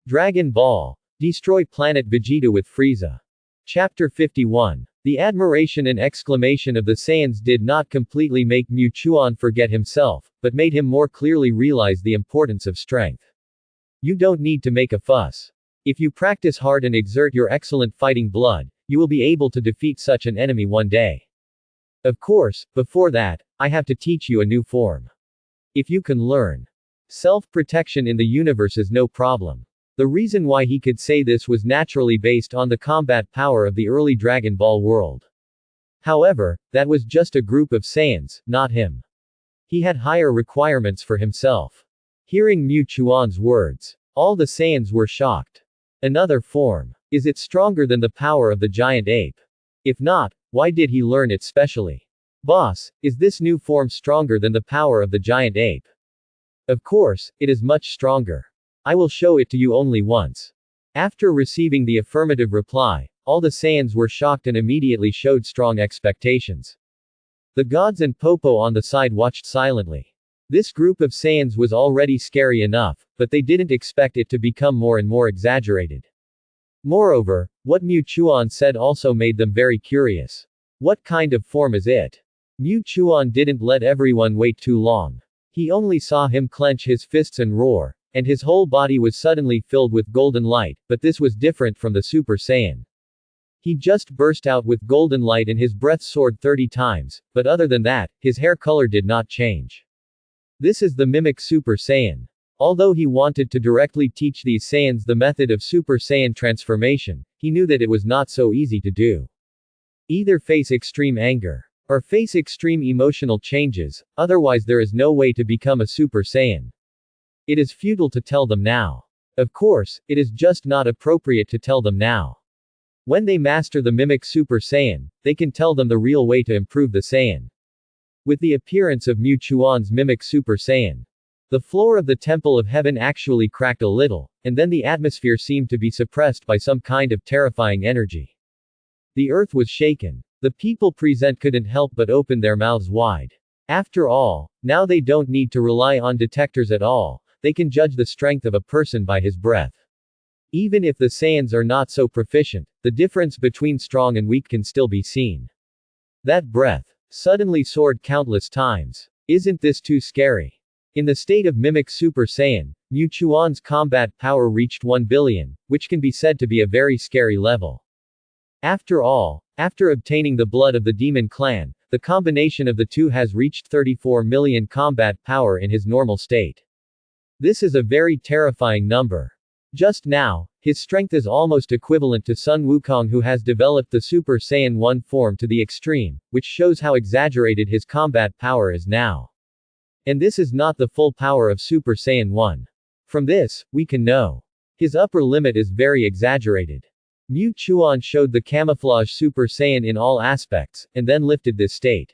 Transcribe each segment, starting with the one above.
Dragon Ball. Destroy Planet Vegeta with Frieza. Chapter 51. The admiration and exclamation of the Saiyans did not completely make Mu Chuan forget himself, but made him more clearly realize the importance of strength. You don't need to make a fuss. If you practice hard and exert your excellent fighting blood, you will be able to defeat such an enemy one day. Of course, before that, I have to teach you a new form. If you can learn self-protection in the universe is no problem. The reason why he could say this was naturally based on the combat power of the early Dragon Ball world. However, that was just a group of Saiyans, not him. He had higher requirements for himself. Hearing Mu Chuan's words, all the Saiyans were shocked. Another form. Is it stronger than the power of the giant ape? If not, why did he learn it specially? Boss, is this new form stronger than the power of the giant ape? Of course, it is much stronger. I will show it to you only once. After receiving the affirmative reply, all the Saiyans were shocked and immediately showed strong expectations. The gods and Popo on the side watched silently. This group of Saiyans was already scary enough, but they didn't expect it to become more and more exaggerated. Moreover, what Mu Chuan said also made them very curious. What kind of form is it? Mu Chuan didn't let everyone wait too long. He only saw him clench his fists and roar, and his whole body was suddenly filled with golden light, but this was different from the Super Saiyan. He just burst out with golden light and his breath soared 30 times, but other than that, his hair color did not change. This is the mimic Super Saiyan. Although he wanted to directly teach these Saiyans the method of Super Saiyan transformation, he knew that it was not so easy to do. Either face extreme anger, or face extreme emotional changes, otherwise there is no way to become a Super Saiyan. It is futile to tell them now. Of course, it is just not appropriate to tell them now. When they master the mimic Super Saiyan, they can tell them the real way to improve the Saiyan. With the appearance of Mu Chuan's mimic Super Saiyan, the floor of the Temple of Heaven actually cracked a little, and then the atmosphere seemed to be suppressed by some kind of terrifying energy. The earth was shaken. The people present couldn't help but open their mouths wide. After all, now they don't need to rely on detectors at all. They can judge the strength of a person by his breath. Even if the Saiyans are not so proficient, the difference between strong and weak can still be seen. That breath suddenly soared countless times. Isn't this too scary? In the state of mimic Super Saiyan, Mu Chuan's combat power reached 1 billion, which can be said to be a very scary level. After all, after obtaining the blood of the demon clan, the combination of the two has reached 34 million combat power in his normal state. This is a very terrifying number. Just now, his strength is almost equivalent to Sun Wukong, who has developed the Super Saiyan 1 form to the extreme, which shows how exaggerated his combat power is now. And this is not the full power of Super Saiyan 1. From this, we can know his upper limit is very exaggerated. Mu Chuan showed the camouflage Super Saiyan in all aspects, and then lifted this state.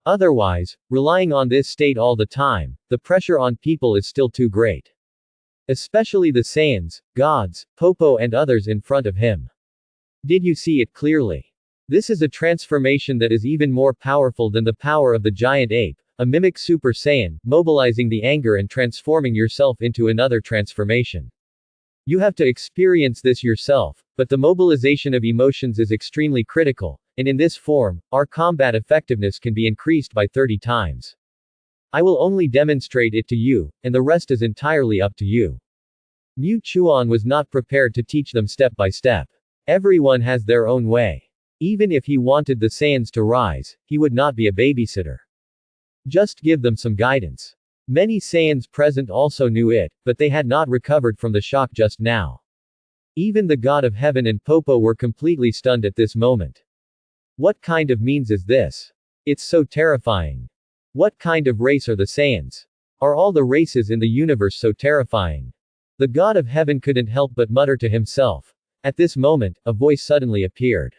Otherwise, relying on this state all the time, the pressure on people is still too great. Especially the Saiyans, gods, Popo and others in front of him. Did you see it clearly? This is a transformation that is even more powerful than the power of the giant ape, a mimic Super Saiyan, mobilizing the anger and transforming yourself into another transformation. You have to experience this yourself, but the mobilization of emotions is extremely critical, and in this form, our combat effectiveness can be increased by 30 times. I will only demonstrate it to you, and the rest is entirely up to you. Mu Chuan was not prepared to teach them step by step. Everyone has their own way. Even if he wanted the Saiyans to rise, he would not be a babysitter. Just give them some guidance. Many Saiyans present also knew it, but they had not recovered from the shock just now. Even the God of Heaven and Popo were completely stunned at this moment. What kind of means is this? It's so terrifying. What kind of race are the Saiyans? Are all the races in the universe so terrifying? The God of Heaven couldn't help but mutter to himself. At this moment, a voice suddenly appeared.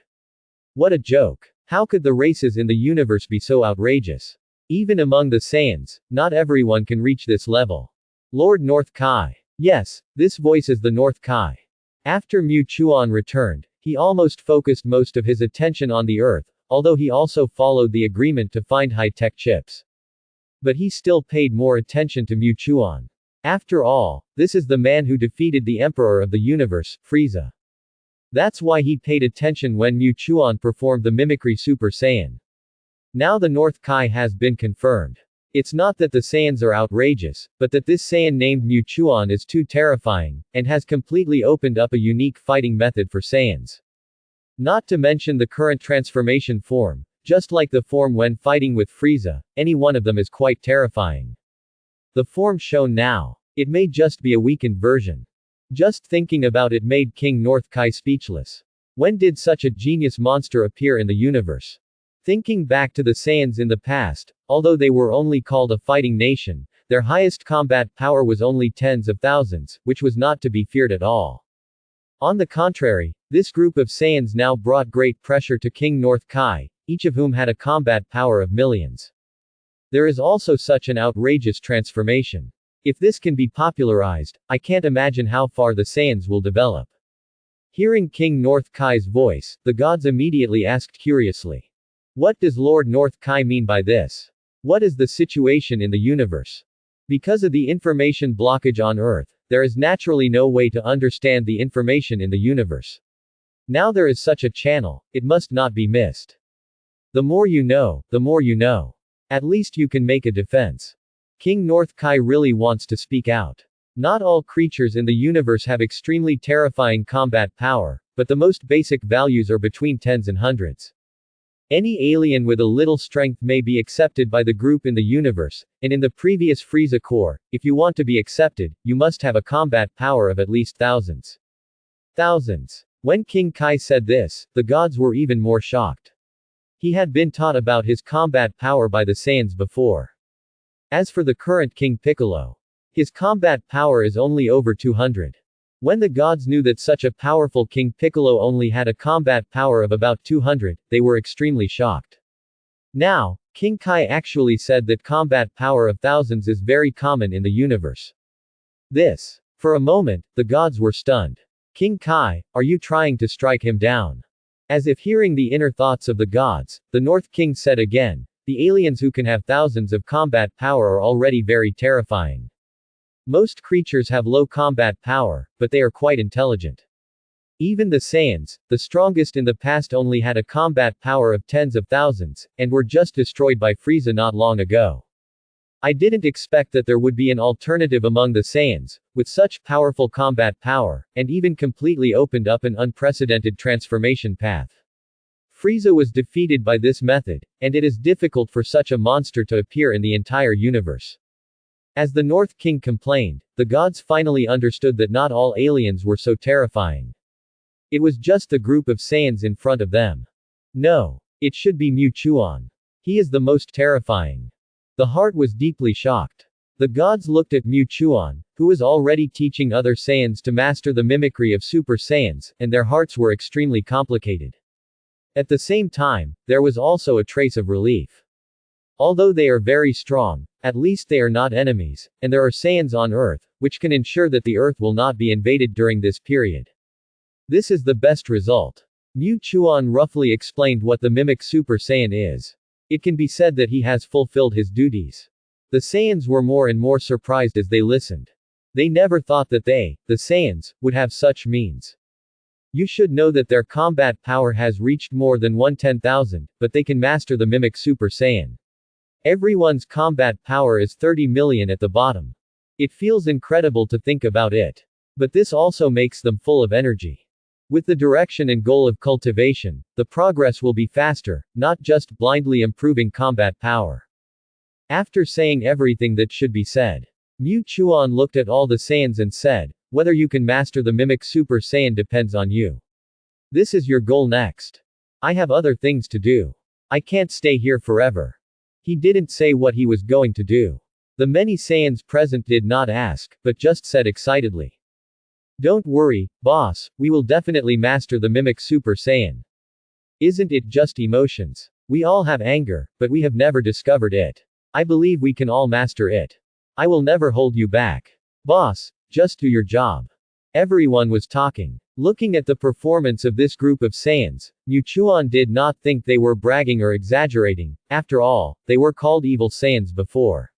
What a joke. How could the races in the universe be so outrageous? Even among the Saiyans, not everyone can reach this level. Lord North Kai. Yes, this voice is the North Kai. After Mu Chuan returned, he almost focused most of his attention on the Earth, although he also followed the agreement to find high-tech chips. But he still paid more attention to Mu Chuan. After all, this is the man who defeated the Emperor of the universe, Frieza. That's why he paid attention when Mu Chuan performed the mimicry Super Saiyan. Now the North Kai has been confirmed. It's not that the Saiyans are outrageous, but that this Saiyan named Mu Chuan is too terrifying, and has completely opened up a unique fighting method for Saiyans. Not to mention the current transformation form, just like the form when fighting with Frieza, any one of them is quite terrifying. The form shown now. It may just be a weakened version. Just thinking about it made King North Kai speechless. When did such a genius monster appear in the universe? Thinking back to the Saiyans in the past, although they were only called a fighting nation, their highest combat power was only tens of thousands, which was not to be feared at all. On the contrary, this group of Saiyans now brought great pressure to King North Kai, each of whom had a combat power of millions. There is also such an outrageous transformation. If this can be popularized, I can't imagine how far the Saiyans will develop. Hearing King North Kai's voice, the gods immediately asked curiously. What does Lord North Kai mean by this? What is the situation in the universe? Because of the information blockage on Earth, there is naturally no way to understand the information in the universe. Now there is such a channel, it must not be missed. The more you know, the more you know. At least you can make a defense. King North Kai really wants to speak out. Not all creatures in the universe have extremely terrifying combat power, but the most basic values are between tens and hundreds. Any alien with a little strength may be accepted by the group in the universe, and in the previous Frieza Corps, if you want to be accepted, you must have a combat power of at least thousands. Thousands. When King Kai said this, the gods were even more shocked. He had been taught about his combat power by the Saiyans before. As for the current King Piccolo, his combat power is only over 200. When the gods knew that such a powerful King Piccolo only had a combat power of about 200, they were extremely shocked. Now, King Kai actually said that combat power of thousands is very common in the universe. This. For a moment, the gods were stunned. King Kai, are you trying to strike him down? As if hearing the inner thoughts of the gods, the North King said again, the aliens who can have thousands of combat power are already very terrifying. Most creatures have low combat power, but they are quite intelligent. Even the Saiyans, the strongest in the past, only had a combat power of tens of thousands, and were just destroyed by Frieza not long ago. I didn't expect that there would be an alternative among the Saiyans, with such powerful combat power, and even completely opened up an unprecedented transformation path. Frieza was defeated by this method, and it is difficult for such a monster to appear in the entire universe. As the North King complained, the gods finally understood that not all aliens were so terrifying. It was just the group of Saiyans in front of them. No. It should be Mu Chuan. He is the most terrifying. The heart was deeply shocked. The gods looked at Mu Chuan, who was already teaching other Saiyans to master the mimicry of Super Saiyans, and their hearts were extremely complicated. At the same time, there was also a trace of relief. Although they are very strong, at least they are not enemies, and there are Saiyans on Earth, which can ensure that the Earth will not be invaded during this period. This is the best result. Mu Chuan roughly explained what the mimic Super Saiyan is. It can be said that he has fulfilled his duties. The Saiyans were more and more surprised as they listened. They never thought that they, the Saiyans, would have such means. You should know that their combat power has reached more than 110,000, but they can master the mimic Super Saiyan. Everyone's combat power is 30 million at the bottom. It feels incredible to think about it. But this also makes them full of energy. With the direction and goal of cultivation, the progress will be faster, not just blindly improving combat power. After saying everything that should be said, Mu Chuan looked at all the Saiyans and said, whether you can master the mimic Super Saiyan depends on you. This is your goal next. I have other things to do. I can't stay here forever. He didn't say what he was going to do. The many Saiyans present did not ask, but just said excitedly. Don't worry, boss, we will definitely master the mimic Super Saiyan. Isn't it just emotions? We all have anger, but we have never discovered it. I believe we can all master it. I will never hold you back. Boss, just do your job. Everyone was talking. Looking at the performance of this group of Saiyans, Mu Chuan did not think they were bragging or exaggerating. After all, they were called evil Saiyans before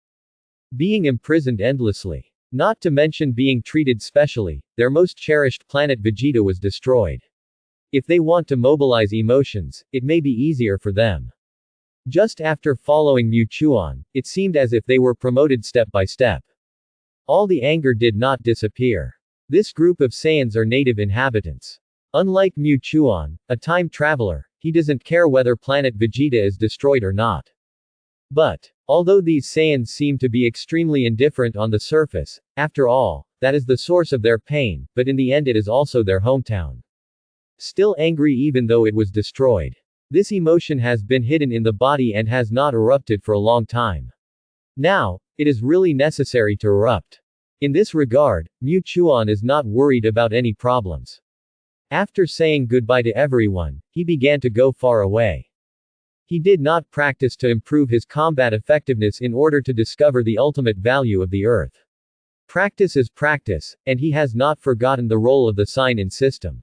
being imprisoned endlessly. Not to mention being treated specially, their most cherished planet Vegeta was destroyed. If they want to mobilize emotions, it may be easier for them. Just after following Chuan, it seemed as if they were promoted step by step. All the anger did not disappear. This group of Saiyans are native inhabitants. Unlike Chuan, a time traveler, he doesn't care whether planet Vegeta is destroyed or not. But, although these Saiyans seem to be extremely indifferent on the surface, after all, that is the source of their pain, but in the end it is also their hometown. Still angry even though it was destroyed. This emotion has been hidden in the body and has not erupted for a long time. Now, it is really necessary to erupt. In this regard, Chuan is not worried about any problems. After saying goodbye to everyone, he began to go far away. He did not practice to improve his combat effectiveness in order to discover the ultimate value of the earth. Practice is practice, and he has not forgotten the role of the sign-in system.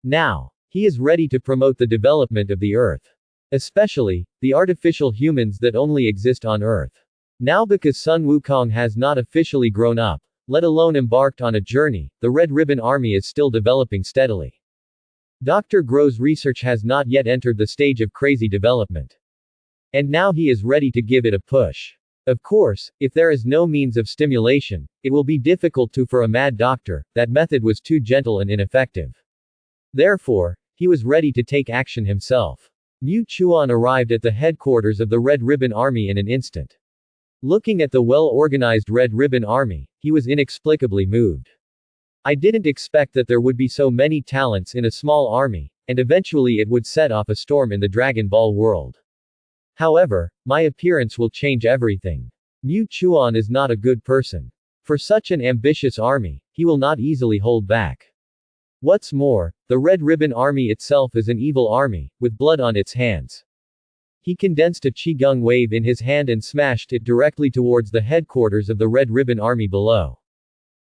Now, he is ready to promote the development of the earth. Especially, the artificial humans that only exist on earth. Now because Sun Wukong has not officially grown up, let alone embarked on a journey, the Red Ribbon Army is still developing steadily. Dr. Gro's research has not yet entered the stage of crazy development. And now he is ready to give it a push. Of course, if there is no means of stimulation, it will be difficult for a mad doctor, that method was too gentle and ineffective. Therefore, he was ready to take action himself. Chuan arrived at the headquarters of the Red Ribbon Army in an instant. Looking at the well-organized Red Ribbon Army, he was inexplicably moved. I didn't expect that there would be so many talents in a small army, and eventually it would set off a storm in the Dragon Ball world. However, my appearance will change everything. Chuan is not a good person. For such an ambitious army, he will not easily hold back. What's more, the Red Ribbon Army itself is an evil army, with blood on its hands. He condensed a Qigong wave in his hand and smashed it directly towards the headquarters of the Red Ribbon Army below.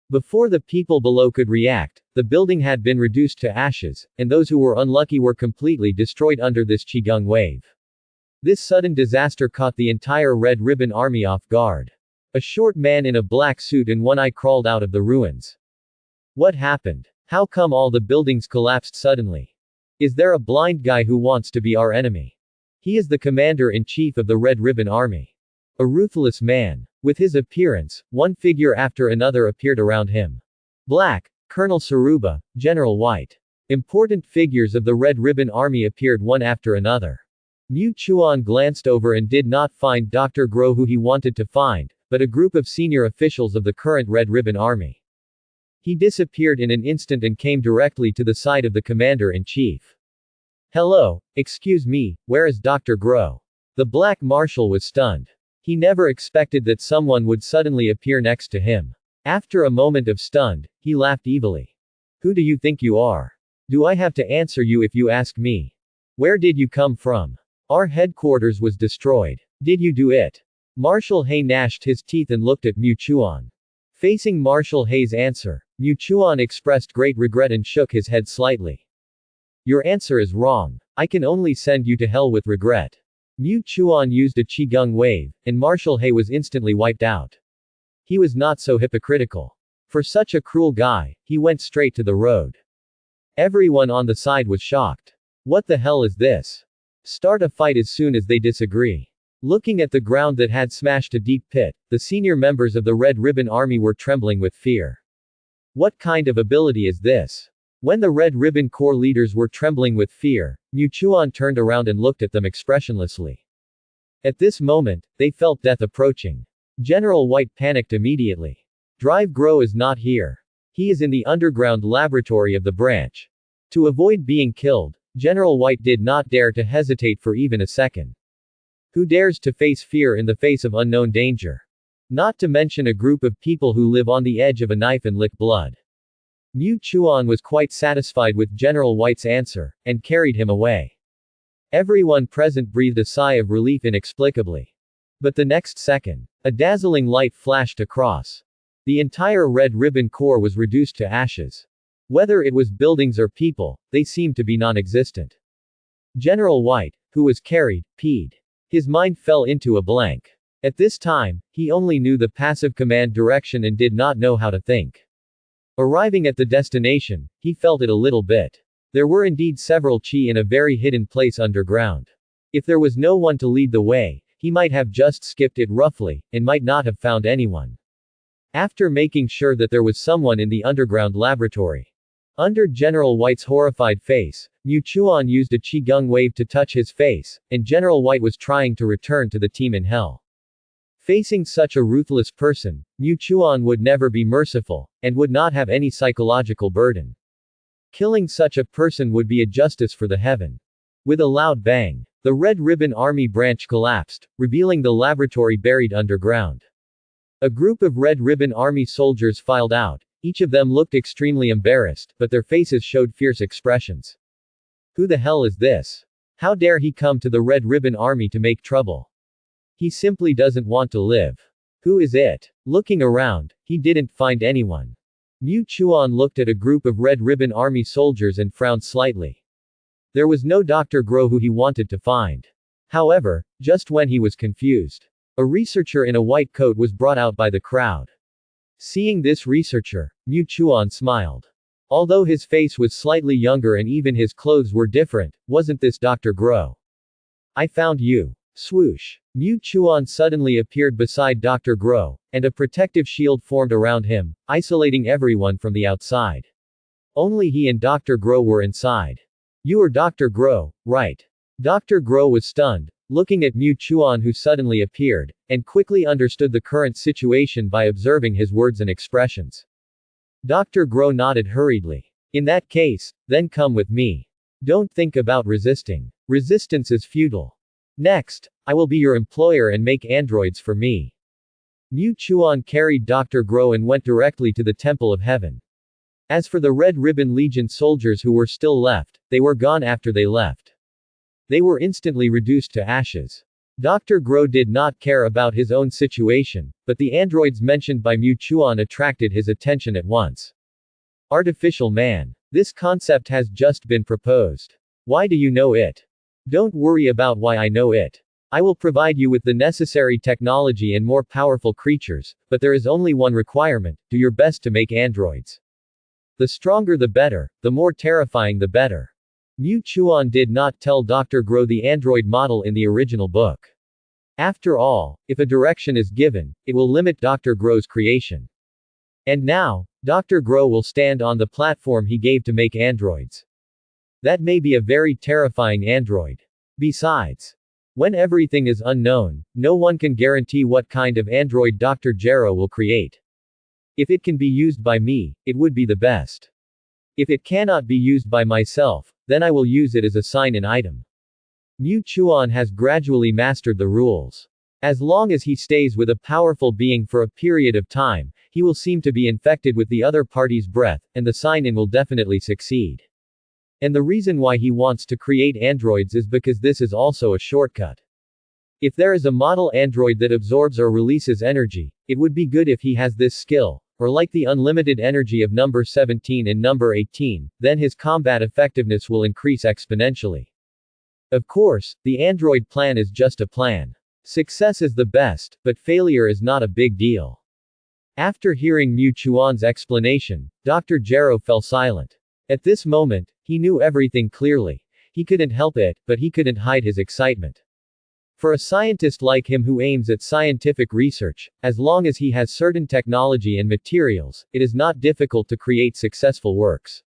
Before the people below could react, the building had been reduced to ashes, and those who were unlucky were completely destroyed under this Qigong wave. This sudden disaster caught the entire Red Ribbon Army off guard. A short man in a black suit and one eye crawled out of the ruins. What happened? How come all the buildings collapsed suddenly? Is there a blind guy who wants to be our enemy? He is the commander-in-chief of the Red Ribbon Army. A ruthless man. With his appearance, one figure after another appeared around him. Black, Colonel Saruba, General White. Important figures of the Red Ribbon Army appeared one after another. Chuan glanced over and did not find Dr. Gro who he wanted to find, but a group of senior officials of the current Red Ribbon Army. He disappeared in an instant and came directly to the side of the commander-in-chief. Hello, excuse me, where is Dr. Gro? The Black Marshal was stunned. He never expected that someone would suddenly appear next to him. After a moment of stunned, he laughed evilly. Who do you think you are? Do I have to answer you if you ask me? Where did you come from? Our headquarters was destroyed. Did you do it? Marshal He gnashed his teeth and looked at Chuan. Facing Marshal He's answer, Chuan expressed great regret and shook his head slightly. Your answer is wrong. I can only send you to hell with regret. Chuan used a Qigong wave, and Marshal He was instantly wiped out. He was not so hypocritical. For such a cruel guy, he went straight to the road. Everyone on the side was shocked. What the hell is this? Start a fight as soon as they disagree. Looking at the ground that had smashed a deep pit, the senior members of the Red Ribbon Army were trembling with fear. What kind of ability is this? When the Red Ribbon Corps leaders were trembling with fear, Chuan turned around and looked at them expressionlessly. At this moment, they felt death approaching. General White panicked immediately. Drive Gro is not here. He is in the underground laboratory of the branch. To avoid being killed, General White did not dare to hesitate for even a second. Who dares to face fear in the face of unknown danger? Not to mention a group of people who live on the edge of a knife and lick blood. Chuan was quite satisfied with General White's answer, and carried him away. Everyone present breathed a sigh of relief inexplicably. But the next second, a dazzling light flashed across. The entire Red Ribbon Corps was reduced to ashes. Whether it was buildings or people, they seemed to be non-existent. General White, who was carried, peed. His mind fell into a blank. At this time, he only knew the passive command direction and did not know how to think. Arriving at the destination, he felt it a little bit. There were indeed several chi in a very hidden place underground. If there was no one to lead the way, he might have just skipped it roughly, and might not have found anyone. After making sure that there was someone in the underground laboratory. Under General White's horrified face, Mu Chuan used a Qigong wave to touch his face, and General White was trying to return to the team in hell. Facing such a ruthless person, Mu Chuan would never be merciful, and would not have any psychological burden. Killing such a person would be a justice for the heaven. With a loud bang, the Red Ribbon Army branch collapsed, revealing the laboratory buried underground. A group of Red Ribbon Army soldiers filed out. Each of them looked extremely embarrassed, but their faces showed fierce expressions. Who the hell is this? How dare he come to the Red Ribbon Army to make trouble? He simply doesn't want to live. Who is it? Looking around, he didn't find anyone. Mu Chuan looked at a group of Red Ribbon Army soldiers and frowned slightly. There was no Dr. Grow who he wanted to find. However, just when he was confused, a researcher in a white coat was brought out by the crowd. Seeing this researcher, Mu Chuan smiled. Although his face was slightly younger and even his clothes were different, wasn't this Dr. Grow? I found you. Swoosh. Mu Chuan suddenly appeared beside Dr. Grow, and a protective shield formed around him, isolating everyone from the outside. Only he and Dr. Grow were inside. You are Dr. Grow, right? Dr. Grow was stunned, looking at Mu Chuan who suddenly appeared, and quickly understood the current situation by observing his words and expressions. Dr. Grow nodded hurriedly. In that case, then come with me. Don't think about resisting. Resistance is futile. Next, I will be your employer and make androids for me. Mu Chuan carried Dr. Grow and went directly to the Temple of Heaven. As for the Red Ribbon Legion soldiers who were still left, they were gone after they left. They were instantly reduced to ashes. Dr. Grow did not care about his own situation, but the androids mentioned by Mu Chuan attracted his attention at once. Artificial man. This concept has just been proposed. Why do you know it? Don't worry about why I know it. I will provide you with the necessary technology and more powerful creatures, but there is only one requirement: do your best to make androids. The stronger the better, the more terrifying the better. Mu Chuan did not tell Dr. Grow the android model in the original book. After all, if a direction is given, it will limit Dr. Grow's creation. And now, Dr. Grow will stand on the platform he gave to make androids. That may be a very terrifying android. Besides, when everything is unknown, no one can guarantee what kind of android Dr. Gero will create. If it can be used by me, it would be the best. If it cannot be used by myself, then I will use it as a sign-in item. Mu Chuan has gradually mastered the rules. As long as he stays with a powerful being for a period of time, he will seem to be infected with the other party's breath, and the sign-in will definitely succeed. And the reason why he wants to create androids is because this is also a shortcut. If there is a model android that absorbs or releases energy, it would be good if he has this skill, or like the unlimited energy of number 17 and number 18, then his combat effectiveness will increase exponentially. Of course, the android plan is just a plan. Success is the best, but failure is not a big deal. After hearing Mu Chuan's explanation, Dr. Gero fell silent. At this moment, he knew everything clearly. He couldn't help it, but he couldn't hide his excitement. For a scientist like him who aims at scientific research, as long as he has certain technology and materials, it is not difficult to create successful works.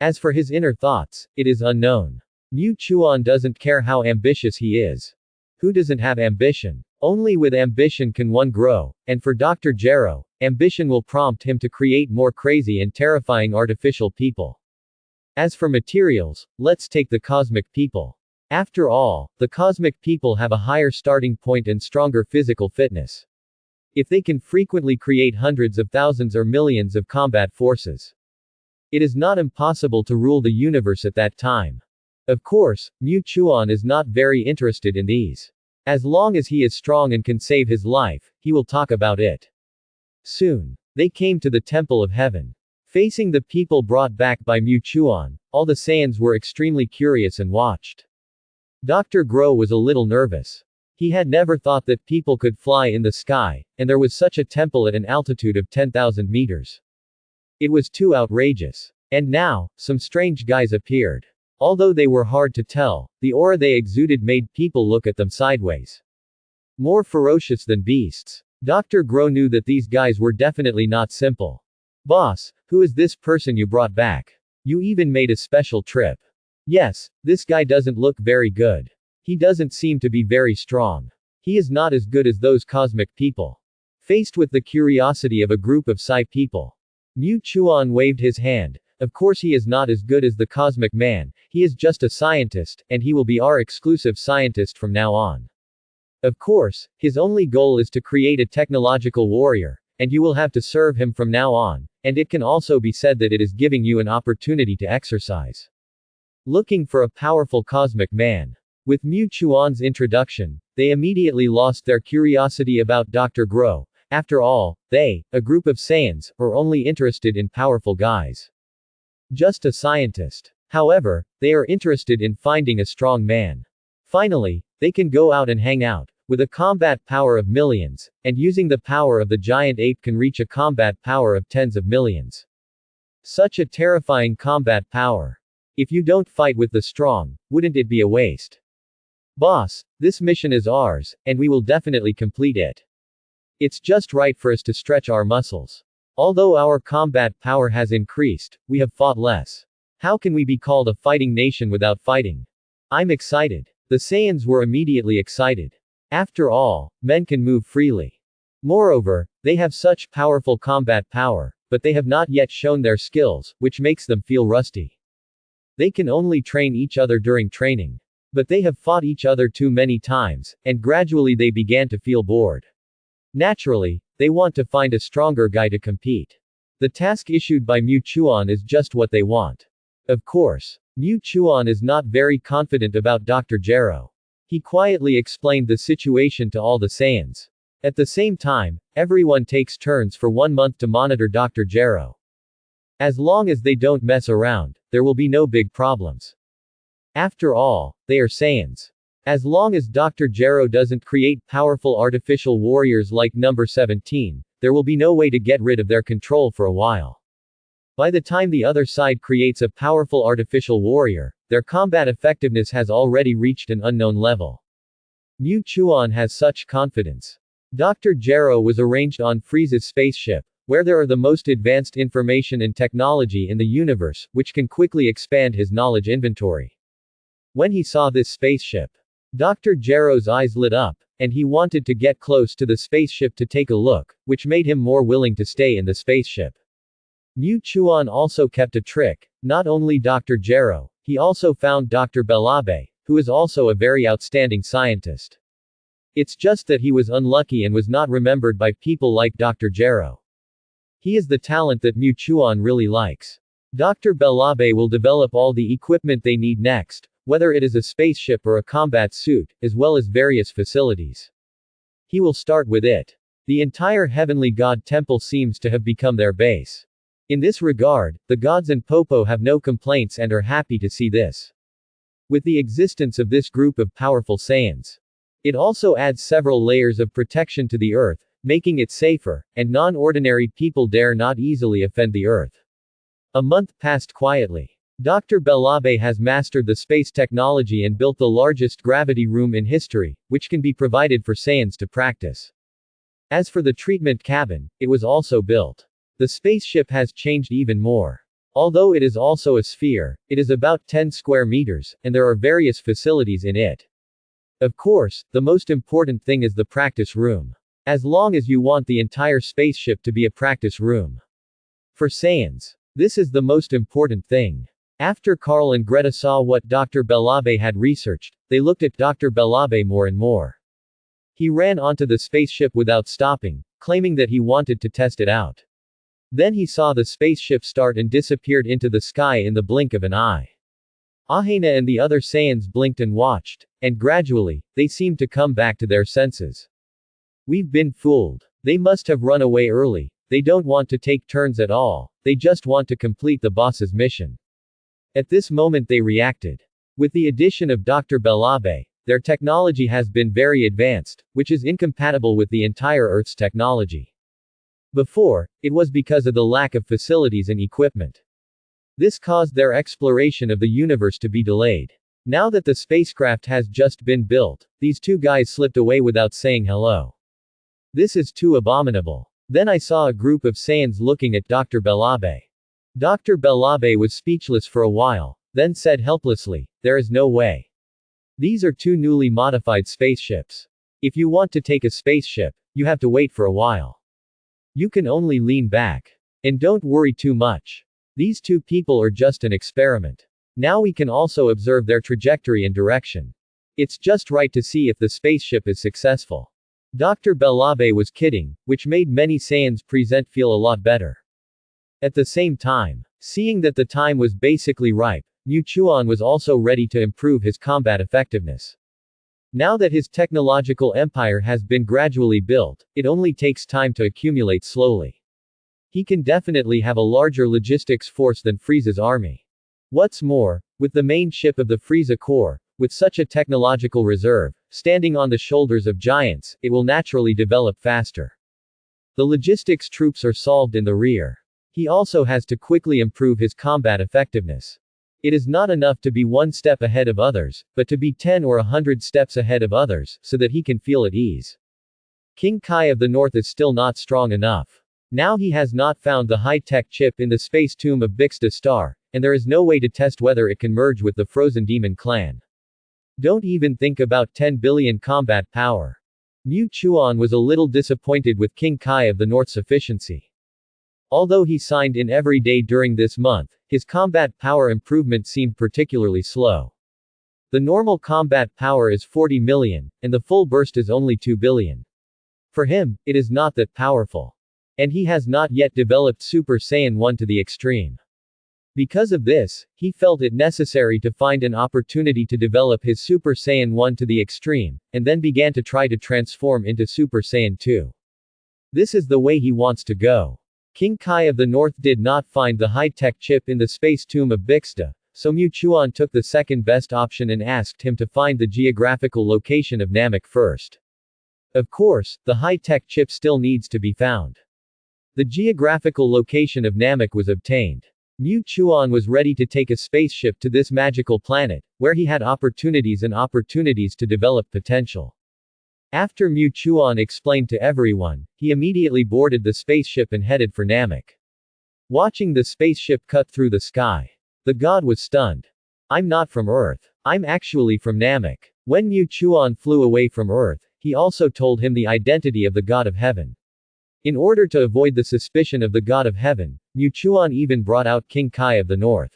As for his inner thoughts, it is unknown. Mu Chuan doesn't care how ambitious he is. Who doesn't have ambition? Only with ambition can one grow, and for Dr. Gero, ambition will prompt him to create more crazy and terrifying artificial people. As for materials, let's take the cosmic people. After all, the cosmic people have a higher starting point and stronger physical fitness. If they can frequently create hundreds of thousands or millions of combat forces, it is not impossible to rule the universe at that time. Of course, Mu Chuan is not very interested in these. As long as he is strong and can save his life, he will talk about it. Soon, they came to the Temple of Heaven. Facing the people brought back by Mu Chuan, all the Saiyans were extremely curious and watched. Dr. Grow was a little nervous. He had never thought that people could fly in the sky, and there was such a temple at an altitude of 10,000 meters. It was too outrageous. And now, some strange guys appeared. Although they were hard to tell, the aura they exuded made people look at them sideways. More ferocious than beasts. Dr. Gro knew that these guys were definitely not simple. Boss, who is this person you brought back? You even made a special trip. Yes, this guy doesn't look very good. He doesn't seem to be very strong. He is not as good as those cosmic people. Faced with the curiosity of a group of Psi people, Mu Chuan waved his hand. Of course he is not as good as the cosmic man, he is just a scientist, and he will be our exclusive scientist from now on. Of course, his only goal is to create a technological warrior, and you will have to serve him from now on, and it can also be said that it is giving you an opportunity to exercise. Looking for a powerful cosmic man. With Mu Chuan's introduction, they immediately lost their curiosity about Dr. Gro. After all, they, a group of Saiyans, are only interested in powerful guys. Just a scientist. However, they are interested in finding a strong man. Finally, they can go out and hang out, with a combat power of millions, and using the power of the giant ape can reach a combat power of tens of millions. Such a terrifying combat power. If you don't fight with the strong, wouldn't it be a waste? Boss, this mission is ours, and we will definitely complete it. It's just right for us to stretch our muscles. Although our combat power has increased, we have fought less. How can we be called a fighting nation without fighting? I'm excited. The Saiyans were immediately excited. After all, men can move freely. Moreover, they have such powerful combat power, but they have not yet shown their skills, which makes them feel rusty. They can only train each other during training. But they have fought each other too many times, and gradually they began to feel bored. Naturally, they want to find a stronger guy to compete. The task issued by Mu Chuan is just what they want. Of course, Mu Chuan is not very confident about Dr. Gero. He quietly explained the situation to all the Saiyans. At the same time, everyone takes turns for 1 month to monitor Dr. Gero. As long as they don't mess around, there will be no big problems. After all, they are Saiyans. As long as Dr. Gero doesn't create powerful artificial warriors like number 17, there will be no way to get rid of their control for a while. By the time the other side creates a powerful artificial warrior, their combat effectiveness has already reached an unknown level. Mu Chuan has such confidence. Dr. Gero was arranged on Frieza's spaceship, where there are the most advanced information and technology in the universe, which can quickly expand his knowledge inventory. When he saw this spaceship, Dr. Gero's eyes lit up, and he wanted to get close to the spaceship to take a look, which made him more willing to stay in the spaceship. Mu Chuan also kept a trick. Not only Dr. Gero, he also found Dr. Belabe, who is also a very outstanding scientist. It's just that he was unlucky and was not remembered by people like Dr. Gero. He is the talent that Mu Chuan really likes. Dr. Belabe will develop all the equipment they need next, whether it is a spaceship or a combat suit, as well as various facilities. He will start with it. The entire Heavenly God Temple seems to have become their base. In this regard, the gods and Popo have no complaints and are happy to see this. With the existence of this group of powerful Saiyans, it also adds several layers of protection to the Earth, making it safer, and non-ordinary people dare not easily offend the Earth. A month passed quietly. Dr. Belabe has mastered the space technology and built the largest gravity room in history, which can be provided for Saiyans to practice. As for the treatment cabin, it was also built. The spaceship has changed even more. Although it is also a sphere, it is about 10 square meters, and there are various facilities in it. Of course, the most important thing is the practice room. As long as you want the entire spaceship to be a practice room. For Saiyans, this is the most important thing. After Carl and Greta saw what Dr. Belabe had researched, they looked at Dr. Belabe more and more. He ran onto the spaceship without stopping, claiming that he wanted to test it out. Then he saw the spaceship start and disappeared into the sky in the blink of an eye. Ahena and the other Saiyans blinked and watched, and gradually, they seemed to come back to their senses. We've been fooled. They must have run away early. They don't want to take turns at all, they just want to complete the boss's mission. At this moment they reacted. With the addition of Dr. Belabe, their technology has been very advanced, which is incompatible with the entire Earth's technology. Before, it was because of the lack of facilities and equipment. This caused their exploration of the universe to be delayed. Now that the spacecraft has just been built, these two guys slipped away without saying hello. This is too abominable. Then I saw a group of Saiyans looking at Dr. Belabe. Dr. Belabe was speechless for a while, then said helplessly, "There is no way. These are two newly modified spaceships. If you want to take a spaceship, you have to wait for a while. You can only lean back. And don't worry too much. These two people are just an experiment. Now we can also observe their trajectory and direction. It's just right to see if the spaceship is successful." Dr. Belabe was kidding, which made many Saiyans present feel a lot better. At the same time, seeing that the time was basically ripe, Mu Chuan was also ready to improve his combat effectiveness. Now that his technological empire has been gradually built, it only takes time to accumulate slowly. He can definitely have a larger logistics force than Frieza's army. What's more, with the main ship of the Frieza Corps, with such a technological reserve, standing on the shoulders of giants, it will naturally develop faster. The logistics troops are solved in the rear. He also has to quickly improve his combat effectiveness. It is not enough to be one step ahead of others, but to be 10 or 100 steps ahead of others, so that he can feel at ease. King Kai of the North is still not strong enough. Now he has not found the high-tech chip in the space tomb of Bixta Star, and there is no way to test whether it can merge with the Frozen Demon clan. Don't even think about 10 billion combat power. Mu Chuan was a little disappointed with King Kai of the North's efficiency. Although he signed in every day during this month, his combat power improvement seemed particularly slow. The normal combat power is 40 million, and the full burst is only 2 billion. For him, it is not that powerful. And he has not yet developed Super Saiyan 1 to the extreme. Because of this, he felt it necessary to find an opportunity to develop his Super Saiyan 1 to the extreme, and then began to try to transform into Super Saiyan 2. This is the way he wants to go. King Kai of the North did not find the high-tech chip in the space tomb of Bixta, so Mu Chuan took the second best option and asked him to find the geographical location of Namek first. Of course, the high-tech chip still needs to be found. The geographical location of Namek was obtained. Mu Chuan was ready to take a spaceship to this magical planet, where he had opportunities to develop potential. After Mu Chuan explained to everyone, he immediately boarded the spaceship and headed for Namek. Watching the spaceship cut through the sky, the god was stunned. "I'm not from Earth. I'm actually from Namek." When Mu Chuan flew away from Earth, he also told him the identity of the god of heaven. In order to avoid the suspicion of the god of heaven, Mu Chuan even brought out King Kai of the North.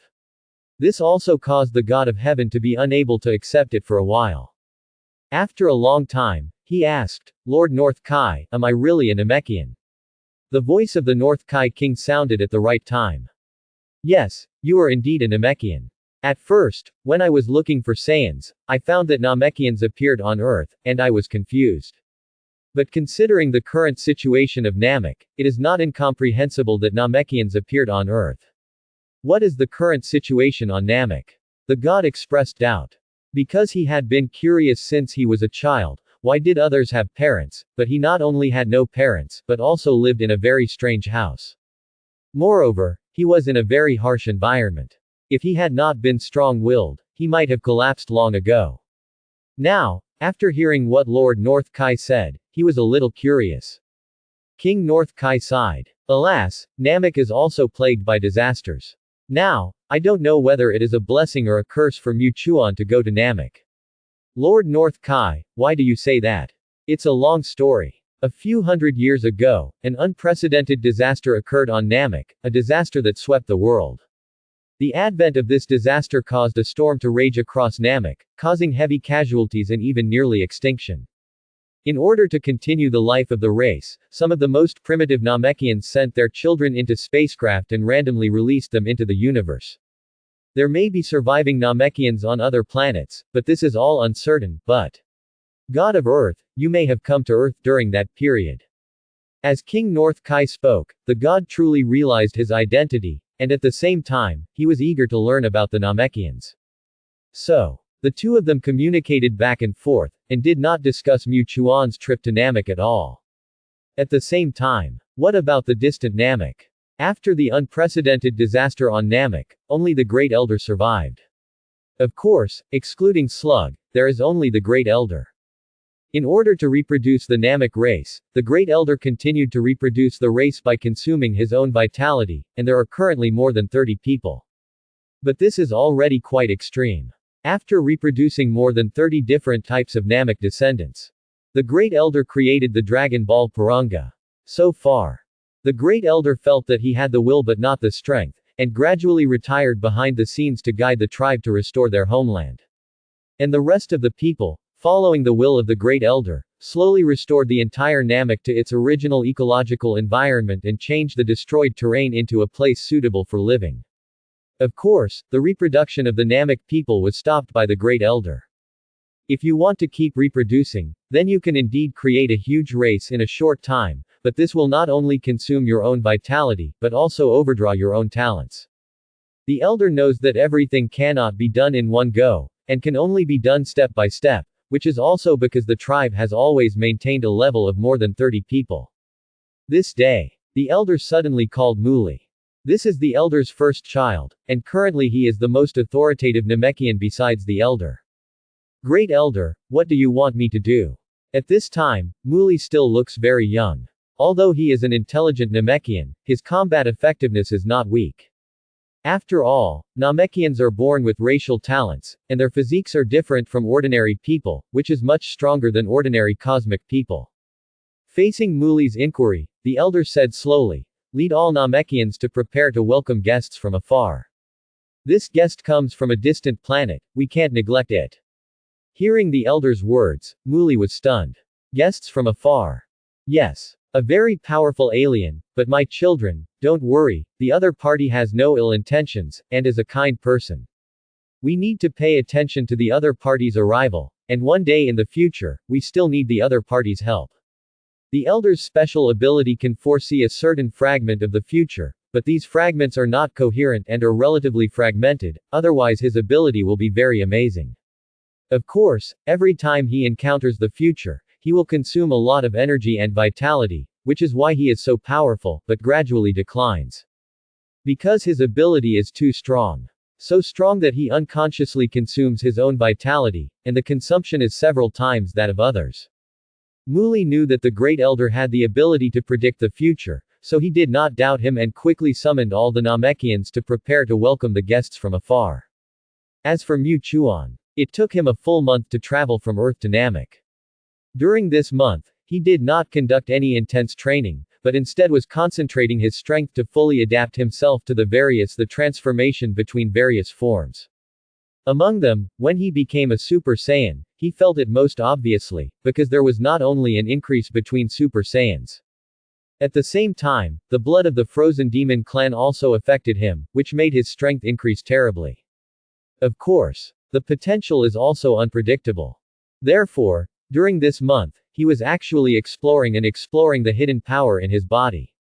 This also caused the god of heaven to be unable to accept it for a while. After a long time, he asked, "Lord North Kai, am I really a Namekian?" The voice of the North Kai king sounded at the right time. "Yes, you are indeed a Namekian. At first, when I was looking for Saiyans, I found that Namekians appeared on Earth, and I was confused. But considering the current situation of Namek, it is not incomprehensible that Namekians appeared on Earth. What is the current situation on Namek?" The god expressed doubt. Because he had been curious since he was a child, why did others have parents, but he not only had no parents, but also lived in a very strange house. Moreover, he was in a very harsh environment. If he had not been strong-willed, he might have collapsed long ago. Now, after hearing what Lord North Kai said, he was a little curious. King North Kai sighed. "Alas, Namek is also plagued by disasters. Now, I don't know whether it is a blessing or a curse for Mu Chuan to go to Namek." "Lord North Kai, why do you say that?" "It's a long story. A few hundred years ago, an unprecedented disaster occurred on Namek, a disaster that swept the world. The advent of this disaster caused a storm to rage across Namek, causing heavy casualties and even nearly extinction. In order to continue the life of the race, some of the most primitive Namekians sent their children into spacecraft and randomly released them into the universe. There may be surviving Namekians on other planets, but this is all uncertain, but God of Earth, you may have come to Earth during that period." As King North Kai spoke, the god truly realized his identity, and at the same time, he was eager to learn about the Namekians. So, The two of them communicated back and forth, and did not discuss Mu Chuan's trip to Namek at all. At the same time, what about the distant Namek? After the unprecedented disaster on Namek, only the Great Elder survived. Of course, excluding Slug, there is only the Great Elder. In order to reproduce the Namek race, the Great Elder continued to reproduce the race by consuming his own vitality, and there are currently more than 30 people. But this is already quite extreme. After reproducing more than 30 different types of Namek descendants, the Great Elder created the Dragon Ball Puranga. So far, the Great Elder felt that he had the will but not the strength, and gradually retired behind the scenes to guide the tribe to restore their homeland. And the rest of the people, following the will of the Great Elder, slowly restored the entire Namek to its original ecological environment and changed the destroyed terrain into a place suitable for living. Of course, the reproduction of the Namek people was stopped by the Great Elder. If you want to keep reproducing, then you can indeed create a huge race in a short time, but this will not only consume your own vitality, but also overdraw your own talents. The Elder knows that everything cannot be done in one go, and can only be done step by step, which is also because the tribe has always maintained a level of more than 30 people. This day, the Elder suddenly called Muli. This is the Elder's first child, and currently he is the most authoritative Namekian besides the Elder. Great Elder, what do you want me to do? At this time, Muli still looks very young. Although he is an intelligent Namekian, his combat effectiveness is not weak. After all, Namekians are born with racial talents, and their physiques are different from ordinary people, which is much stronger than ordinary cosmic people. Facing Muli's inquiry, the Elder said slowly, "Lead all Namekians to prepare to welcome guests from afar. This guest comes from a distant planet, we can't neglect it." Hearing the Elder's words, Muli was stunned. Guests from afar. Yes. A very powerful alien, but my children, don't worry, the other party has no ill intentions, and is a kind person. We need to pay attention to the other party's arrival, and one day in the future, we still need the other party's help. The Elder's special ability can foresee a certain fragment of the future, but these fragments are not coherent and are relatively fragmented, otherwise his ability will be very amazing. Of course, every time he encounters the future, he will consume a lot of energy and vitality, which is why he is so powerful, but gradually declines. Because his ability is too strong. So strong that he unconsciously consumes his own vitality, and the consumption is several times that of others. Muli knew that the Great Elder had the ability to predict the future, so he did not doubt him and quickly summoned all the Namekians to prepare to welcome the guests from afar. As for Mu Chuan, it took him a full month to travel from Earth to Namek. During this month, he did not conduct any intense training, but instead was concentrating his strength to fully adapt himself to the transformation between various forms. Among them, when he became a Super Saiyan, he felt it most obviously, because there was not only an increase between Super Saiyans. At the same time, the blood of the frozen demon clan also affected him, which made his strength increase terribly. Of course, the potential is also unpredictable. Therefore, during this month, he was actually exploring the hidden power in his body.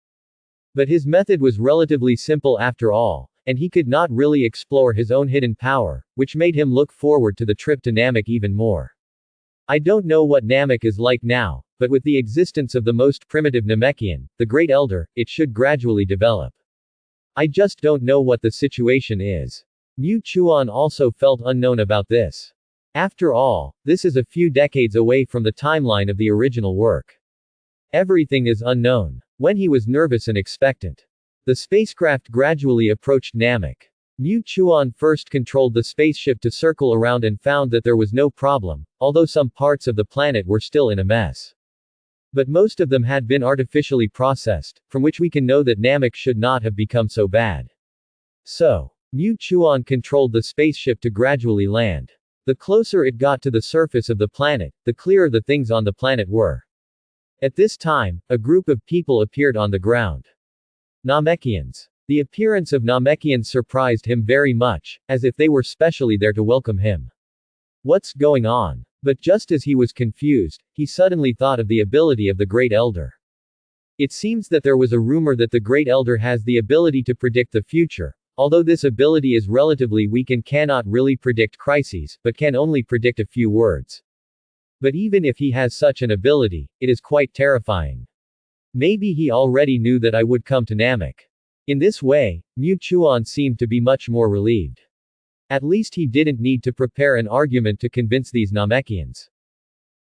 But his method was relatively simple after all, and he could not really explore his own hidden power, which made him look forward to the trip to Namek even more. I don't know what Namek is like now, but with the existence of the most primitive Namekian, the Great Elder, it should gradually develop. I just don't know what the situation is. Mu Chuan also felt unknown about this. After all, this is a few decades away from the timeline of the original work. Everything is unknown. When he was nervous and expectant, the spacecraft gradually approached Namek. Mu Chuan first controlled the spaceship to circle around and found that there was no problem, although some parts of the planet were still in a mess. But most of them had been artificially processed, from which we can know that Namek should not have become so bad. So, Mu Chuan controlled the spaceship to gradually land. The closer it got to the surface of the planet, the clearer the things on the planet were. At this time, a group of people appeared on the ground. Namekians. The appearance of Namekians surprised him very much, as if they were specially there to welcome him. What's going on? But just as he was confused, he suddenly thought of the ability of the Great Elder. It seems that there was a rumor that the Great Elder has the ability to predict the future, although this ability is relatively weak and cannot really predict crises, but can only predict a few words. But even if he has such an ability, it is quite terrifying. Maybe he already knew that I would come to Namek. In this way, Mu Chuan seemed to be much more relieved. At least he didn't need to prepare an argument to convince these Namekians.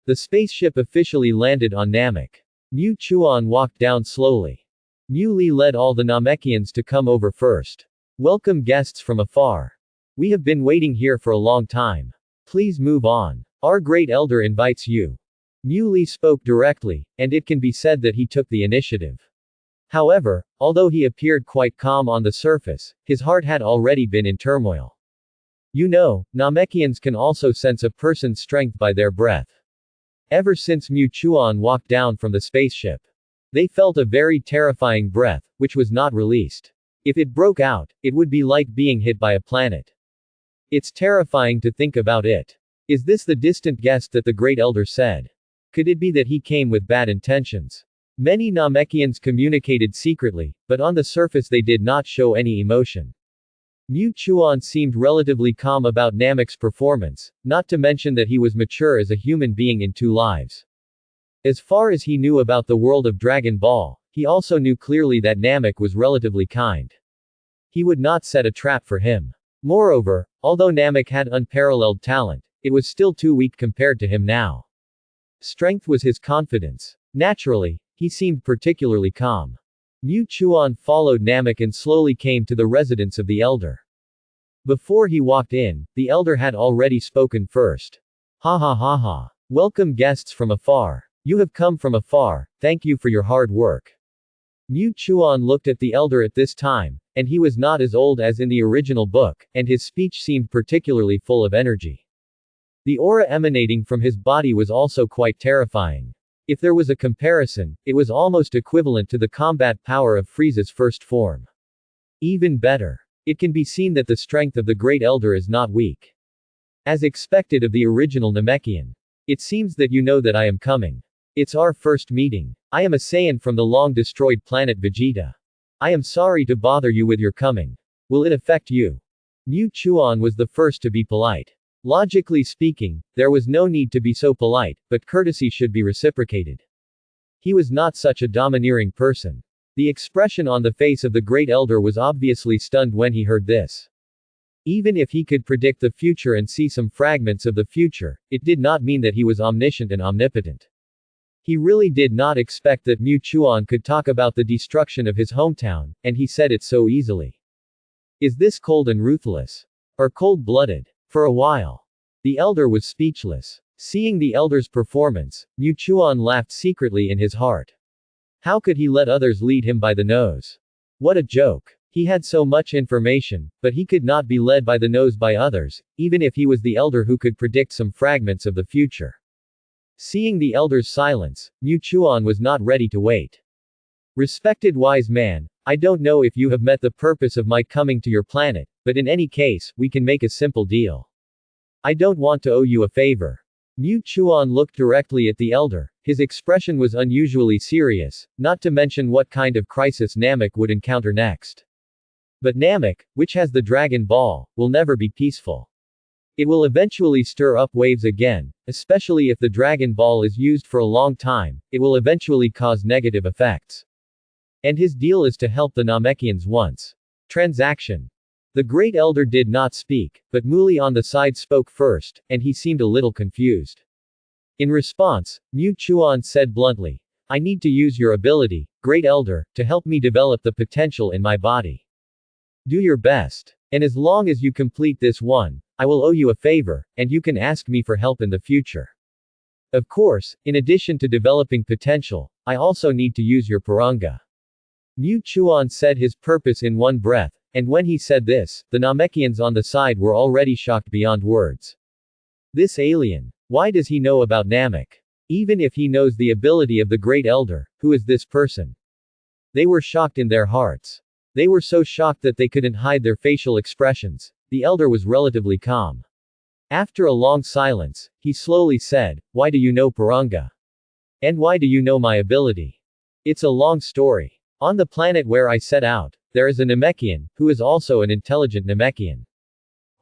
The spaceship officially landed on Namek. Mu Chuan walked down slowly. Mu Li led all the Namekians to come over first. Welcome guests from afar. We have been waiting here for a long time. Please move on. Our great elder invites you. Mu Li spoke directly, and it can be said that he took the initiative. However, although he appeared quite calm on the surface, his heart had already been in turmoil. You know, Namekians can also sense a person's strength by their breath. Ever since Mu Chuan walked down from the spaceship, they felt a very terrifying breath, which was not released. If it broke out, it would be like being hit by a planet. It's terrifying to think about it. Is this the distant guest that the great elder said? Could it be that he came with bad intentions? Many Namekians communicated secretly, but on the surface they did not show any emotion. Mu Chuan seemed relatively calm about Namek's performance, not to mention that he was mature as a human being in 2 lives. As far as he knew about the world of Dragon Ball, he also knew clearly that Namek was relatively kind. He would not set a trap for him. Moreover, although Namek had unparalleled talent, it was still too weak compared to him now. Strength was his confidence. Naturally, he seemed particularly calm. Mu Chuan followed Namek and slowly came to the residence of the elder. Before he walked in, the elder had already spoken first. Ha ha ha ha. Welcome guests from afar. You have come from afar, thank you for your hard work. Mu Chuan looked at the elder at this time, and he was not as old as in the original book, and his speech seemed particularly full of energy. The aura emanating from his body was also quite terrifying. If there was a comparison, it was almost equivalent to the combat power of Frieza's first form. Even better. It can be seen that the strength of the Great Elder is not weak. As expected of the original Namekian. It seems that you know that I am coming. It's our first meeting. I am a Saiyan from the long-destroyed planet Vegeta. I am sorry to bother you with your coming. Will it affect you? Mu Chuan was the first to be polite. Logically speaking, there was no need to be so polite, but courtesy should be reciprocated. He was not such a domineering person. The expression on the face of the Great Elder was obviously stunned when he heard this. Even if he could predict the future and see some fragments of the future, it did not mean that he was omniscient and omnipotent. He really did not expect that Mu Chuan could talk about the destruction of his hometown, and he said it so easily. Is this cold and ruthless? Or cold-blooded? For a while, the elder was speechless. Seeing the elder's performance, Mu Chuan laughed secretly in his heart. How could he let others lead him by the nose? What a joke. He had so much information, but he could not be led by the nose by others, even if he was the elder who could predict some fragments of the future. Seeing the elder's silence, Mu Chuan was not ready to wait. Respected wise man, I don't know if you have met the purpose of my coming to your planet, but in any case, we can make a simple deal. I don't want to owe you a favor. Mu Chuan looked directly at the elder. His expression was unusually serious, not to mention what kind of crisis Namek would encounter next. But Namek, which has the Dragon Ball, will never be peaceful. It will eventually stir up waves again, especially if the Dragon Ball is used for a long time, it will eventually cause negative effects. And his deal is to help the Namekians once. Transaction. The Great Elder did not speak, but Muli on the side spoke first, and he seemed a little confused. In response, Mu Chuan said bluntly, I need to use your ability, Great Elder, to help me develop the potential in my body. Do your best. And as long as you complete this one, I will owe you a favor, and you can ask me for help in the future. Of course, in addition to developing potential, I also need to use your Puranga. Mu Chuan said his purpose in one breath, and when he said this, the Namekians on the side were already shocked beyond words. This alien. Why does he know about Namek? Even if he knows the ability of the Great Elder, who is this person? They were shocked in their hearts. They were so shocked that they couldn't hide their facial expressions. The elder was relatively calm. After a long silence, he slowly said, Why do you know Puranga? And why do you know my ability? It's a long story. On the planet where I set out, there is a Namekian, who is also an intelligent Namekian.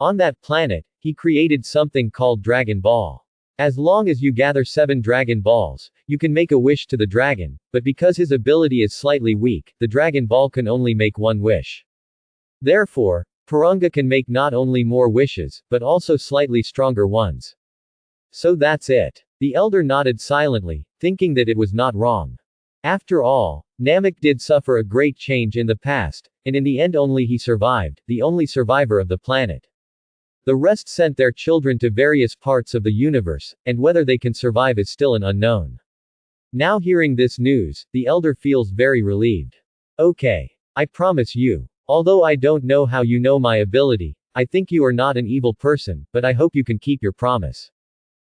On that planet, he created something called Dragon Ball. As long as you gather 7 Dragon Balls, you can make a wish to the dragon, but because his ability is slightly weak, the Dragon Ball can only make 1 wish. Therefore, Purunga can make not only more wishes, but also slightly stronger ones. So that's it. The elder nodded silently, thinking that it was not wrong. After all, Namek did suffer a great change in the past, and in the end only he survived, the only survivor of the planet. The rest sent their children to various parts of the universe, and whether they can survive is still an unknown. Now hearing this news, the elder feels very relieved. Okay. I promise you. Although I don't know how you know my ability, I think you are not an evil person, but I hope you can keep your promise.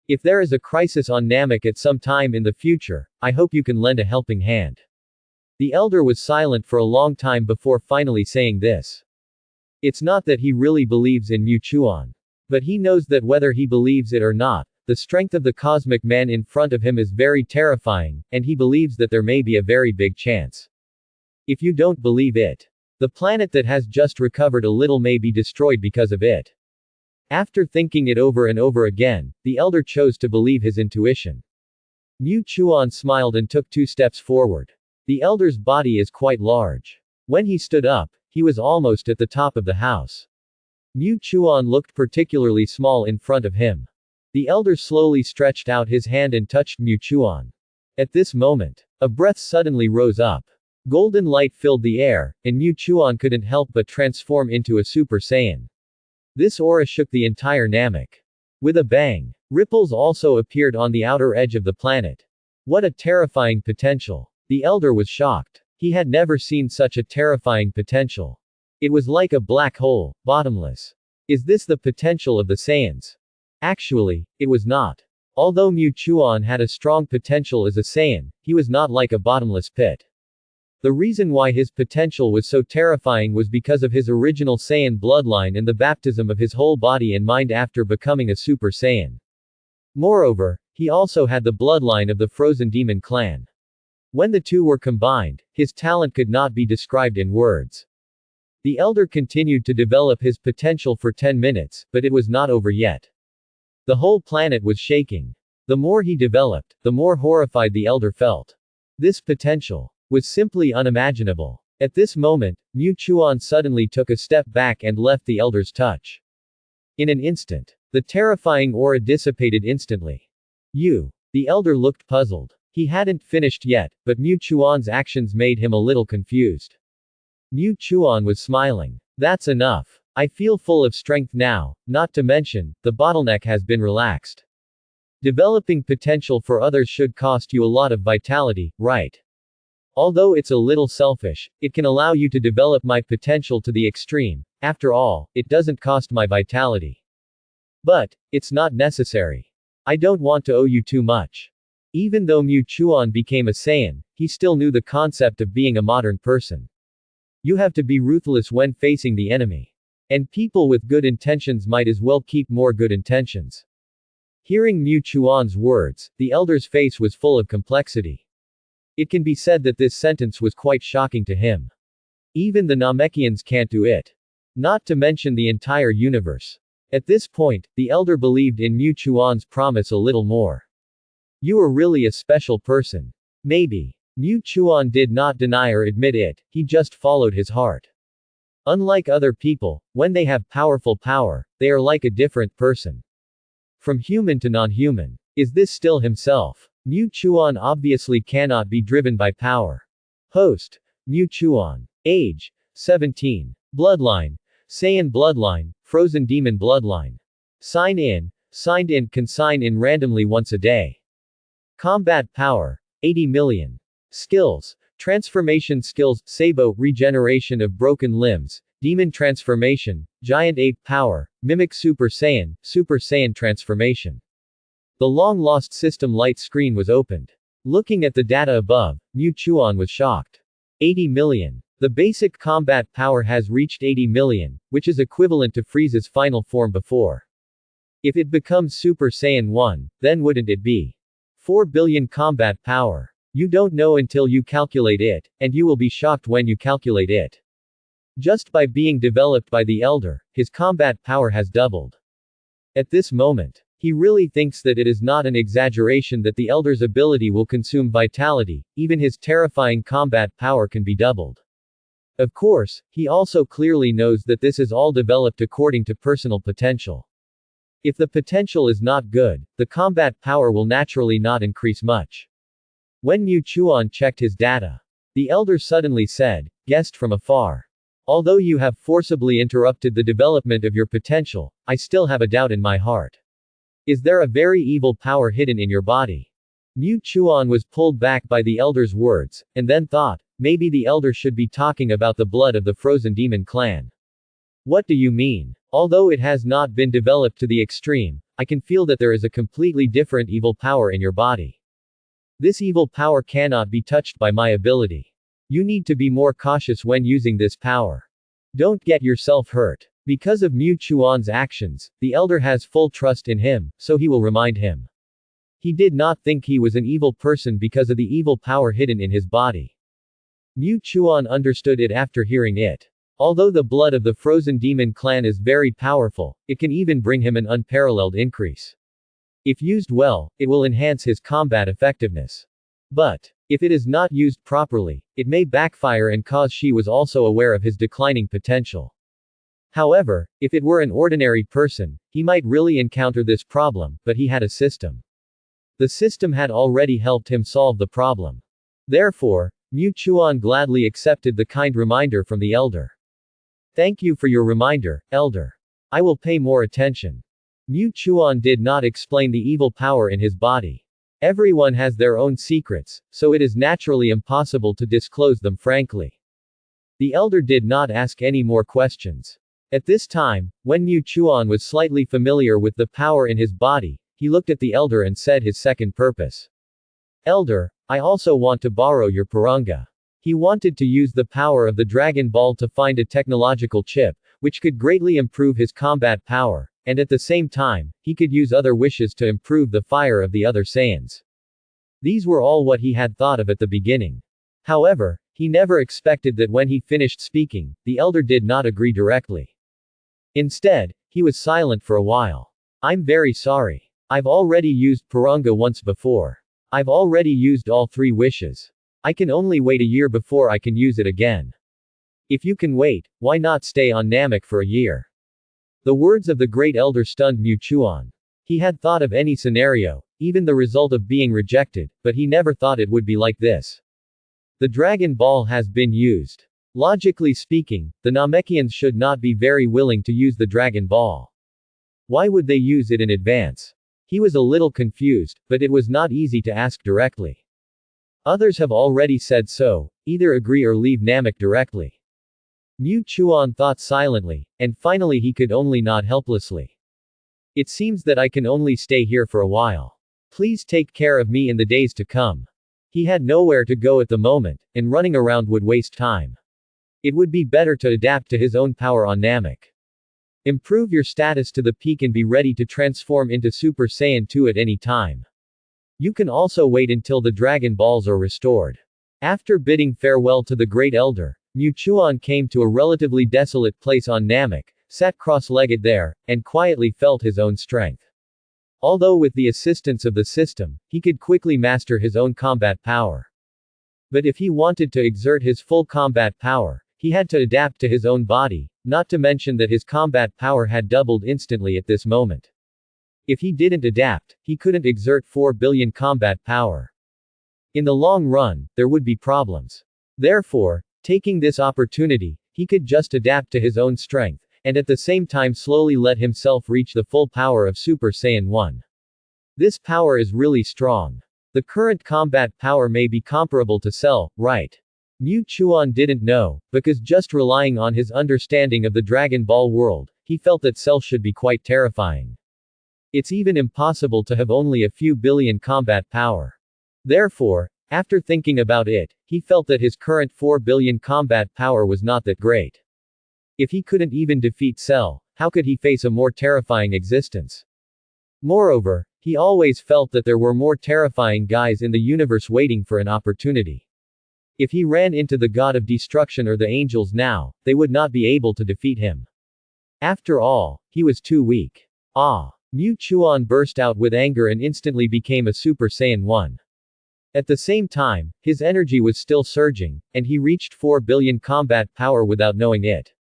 If there is a crisis on Namek at some time in the future, I hope you can lend a helping hand. The elder was silent for a long time before finally saying this. It's not that he really believes in Muchuan. But he knows that whether he believes it or not, the strength of the cosmic man in front of him is very terrifying, and he believes that there may be a very big chance. If you don't believe it, the planet that has just recovered a little may be destroyed because of it. After thinking it over and over again, the elder chose to believe his intuition. Muchuan smiled and took 2 steps forward. The elder's body is quite large. When he stood up, he was almost at the top of the house. Muchuan looked particularly small in front of him. The elder slowly stretched out his hand and touched Muchuan. At this moment, a breath suddenly rose up. Golden light filled the air, and Muchuan couldn't help but transform into a Super Saiyan. This aura shook the entire Namek. With a bang, ripples also appeared on the outer edge of the planet. What a terrifying potential. The elder was shocked. He had never seen such a terrifying potential. It was like a black hole, bottomless. Is this the potential of the Saiyans? Actually, it was not. Although Muchuan had a strong potential as a Saiyan, he was not like a bottomless pit. The reason why his potential was so terrifying was because of his original Saiyan bloodline and the baptism of his whole body and mind after becoming a Super Saiyan. Moreover, he also had the bloodline of the Frozen Demon clan. When the two were combined, his talent could not be described in words. The elder continued to develop his potential for 10 minutes, but it was not over yet. The whole planet was shaking. The more he developed, the more horrified the elder felt. This potential was simply unimaginable. At this moment, Muchuan suddenly took a step back and left the elder's touch. In an instant, the terrifying aura dissipated instantly. The elder looked puzzled. He hadn't finished yet, but Muchuan's actions made him a little confused. Muchuan was smiling. That's enough. I feel full of strength now, not to mention, the bottleneck has been relaxed. Developing potential for others should cost you a lot of vitality, right? Although it's a little selfish, it can allow you to develop my potential to the extreme. After all, it doesn't cost my vitality. But, it's not necessary. I don't want to owe you too much. Even though Muchuan became a Saiyan, he still knew the concept of being a modern person. You have to be ruthless when facing the enemy. And people with good intentions might as well keep more good intentions. Hearing Muchuan's words, the elder's face was full of complexity. It can be said that this sentence was quite shocking to him. Even the Namekians can't do it. Not to mention the entire universe. At this point, the elder believed in Muchuan's promise a little more. You are really a special person. Maybe. Muchuan did not deny or admit it, he just followed his heart. Unlike other people, when they have powerful power, they are like a different person. From human to non-human. Is this still himself? Muchuan obviously cannot be driven by power. Host. Muchuan. Age. 17. Bloodline. Saiyan bloodline, Frozen Demon bloodline. Sign in. Signed in can sign in randomly once a day. Combat power. 80 million. Skills. Transformation skills, Sabo, regeneration of broken limbs, Demon transformation, Giant ape power, Mimic Super Saiyan transformation. The long-lost system light screen was opened. Looking at the data above, Muchuan was shocked. 80 million. The basic combat power has reached 80 million, which is equivalent to Frieza's final form before. If it becomes Super Saiyan 1, then wouldn't it be 4 billion combat power? You don't know until you calculate it, and you will be shocked when you calculate it. Just by being developed by the Elder, his combat power has doubled. At this moment, he really thinks that it is not an exaggeration that the Elder's ability will consume vitality, even his terrifying combat power can be doubled. Of course, he also clearly knows that this is all developed according to personal potential. If the potential is not good, the combat power will naturally not increase much. When Mu Chuan checked his data, the Elder suddenly said, "Guest from afar. Although you have forcibly interrupted the development of your potential, I still have a doubt in my heart. Is there a very evil power hidden in your body?" Mu Chuan was pulled back by the Elder's words, and then thought, maybe the Elder should be talking about the blood of the frozen demon clan. What do you mean? Although it has not been developed to the extreme, I can feel that there is a completely different evil power in your body. This evil power cannot be touched by my ability. You need to be more cautious when using this power. Don't get yourself hurt. Because of Mu Chuan's actions, the Elder has full trust in him, so he will remind him. He did not think he was an evil person because of the evil power hidden in his body. Mu Chuan understood it after hearing it. Although the blood of the frozen demon clan is very powerful, it can even bring him an unparalleled increase. If used well, it will enhance his combat effectiveness. But, if it is not used properly, it may backfire and cause. She was also aware of his declining potential. However, if it were an ordinary person, he might really encounter this problem, but he had a system. The system had already helped him solve the problem. Therefore, Mu Chuan gladly accepted the kind reminder from the Elder. Thank you for your reminder, Elder. I will pay more attention. Mu Chuan did not explain the evil power in his body. Everyone has their own secrets, so it is naturally impossible to disclose them frankly. The Elder did not ask any more questions. At this time, when Mu Chuan was slightly familiar with the power in his body, he looked at the Elder and said his second purpose. Elder, I also want to borrow your Puranga. He wanted to use the power of the Dragon Ball to find a technological chip, which could greatly improve his combat power, and at the same time, he could use other wishes to improve the fire of the other Saiyans. These were all what he had thought of at the beginning. However, he never expected that when he finished speaking, the Elder did not agree directly. Instead, he was silent for a while. I'm very sorry. I've already used Puranga once before. I've already used all 3 wishes. I can only wait a year before I can use it again. If you can wait, why not stay on Namek for a year? The words of the great Elder stunned Mu Chuan. He had thought of any scenario, even the result of being rejected, but he never thought it would be like this. The Dragon Ball has been used. Logically speaking, the Namekians should not be very willing to use the Dragon Ball. Why would they use it in advance? He was a little confused, but it was not easy to ask directly. Others have already said so, either agree or leave Namek directly. Mu Chuan thought silently, and finally he could only nod helplessly. It seems that I can only stay here for a while. Please take care of me in the days to come. He had nowhere to go at the moment, and running around would waste time. It would be better to adapt to his own power on Namek. Improve your status to the peak and be ready to transform into Super Saiyan 2 at any time. You can also wait until the Dragon Balls are restored. After bidding farewell to the Great Elder, Mu Chuan came to a relatively desolate place on Namek, sat cross-legged there, and quietly felt his own strength. Although with the assistance of the system, he could quickly master his own combat power. But if he wanted to exert his full combat power, he had to adapt to his own body, not to mention that his combat power had doubled instantly at this moment. If he didn't adapt, he couldn't exert 4 billion combat power. In the long run, there would be problems. Therefore, taking this opportunity, he could just adapt to his own strength, and at the same time slowly let himself reach the full power of Super Saiyan 1. This power is really strong. The current combat power may be comparable to Cell, right? Mu Chuan didn't know, because just relying on his understanding of the Dragon Ball world, he felt that Cell should be quite terrifying. It's even impossible to have only a few billion combat power. Therefore, after thinking about it, he felt that his current 4 billion combat power was not that great. If he couldn't even defeat Cell, how could he face a more terrifying existence? Moreover, he always felt that there were more terrifying guys in the universe waiting for an opportunity. If he ran into the god of destruction or the angels now, they would not be able to defeat him. After all, he was too weak. Ah! Mu Chuan burst out with anger and instantly became a Super Saiyan 1. At the same time, his energy was still surging, and he reached 4 billion combat power without knowing it.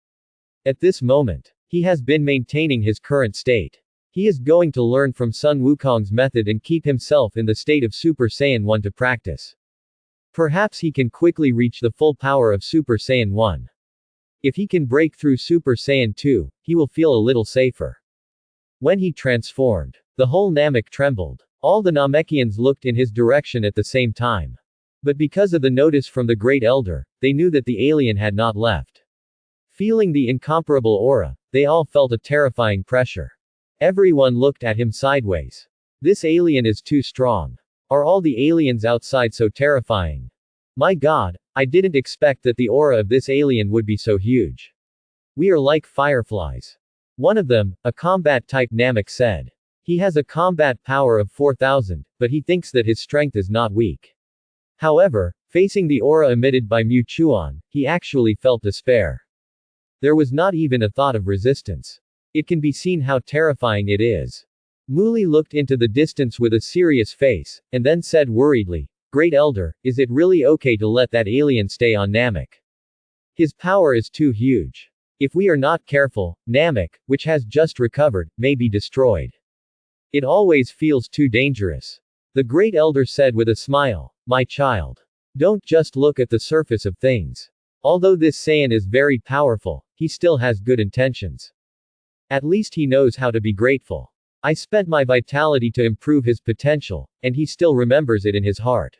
At this moment, he has been maintaining his current state. He is going to learn from Sun Wukong's method and keep himself in the state of Super Saiyan 1 to practice. Perhaps he can quickly reach the full power of Super Saiyan 1. If he can break through Super Saiyan 2, he will feel a little safer. When he transformed, the whole Namek trembled. All the Namekians looked in his direction at the same time. But because of the notice from the Great Elder, they knew that the alien had not left. Feeling the incomparable aura, they all felt a terrifying pressure. Everyone looked at him sideways. This alien is too strong. Are all the aliens outside so terrifying? My god, I didn't expect that the aura of this alien would be so huge. We are like fireflies. One of them, a combat-type Namek said. He has a combat power of 4,000, but he thinks that his strength is not weak. However, facing the aura emitted by Mu Chuan, he actually felt despair. There was not even a thought of resistance. It can be seen how terrifying it is. Muli looked into the distance with a serious face, and then said worriedly, Great Elder, is it really okay to let that alien stay on Namek? His power is too huge. If we are not careful, Namek, which has just recovered, may be destroyed. It always feels too dangerous. The Great Elder said with a smile, My child. Don't just look at the surface of things. Although this Saiyan is very powerful, he still has good intentions. At least he knows how to be grateful. I spent my vitality to improve his potential, and he still remembers it in his heart.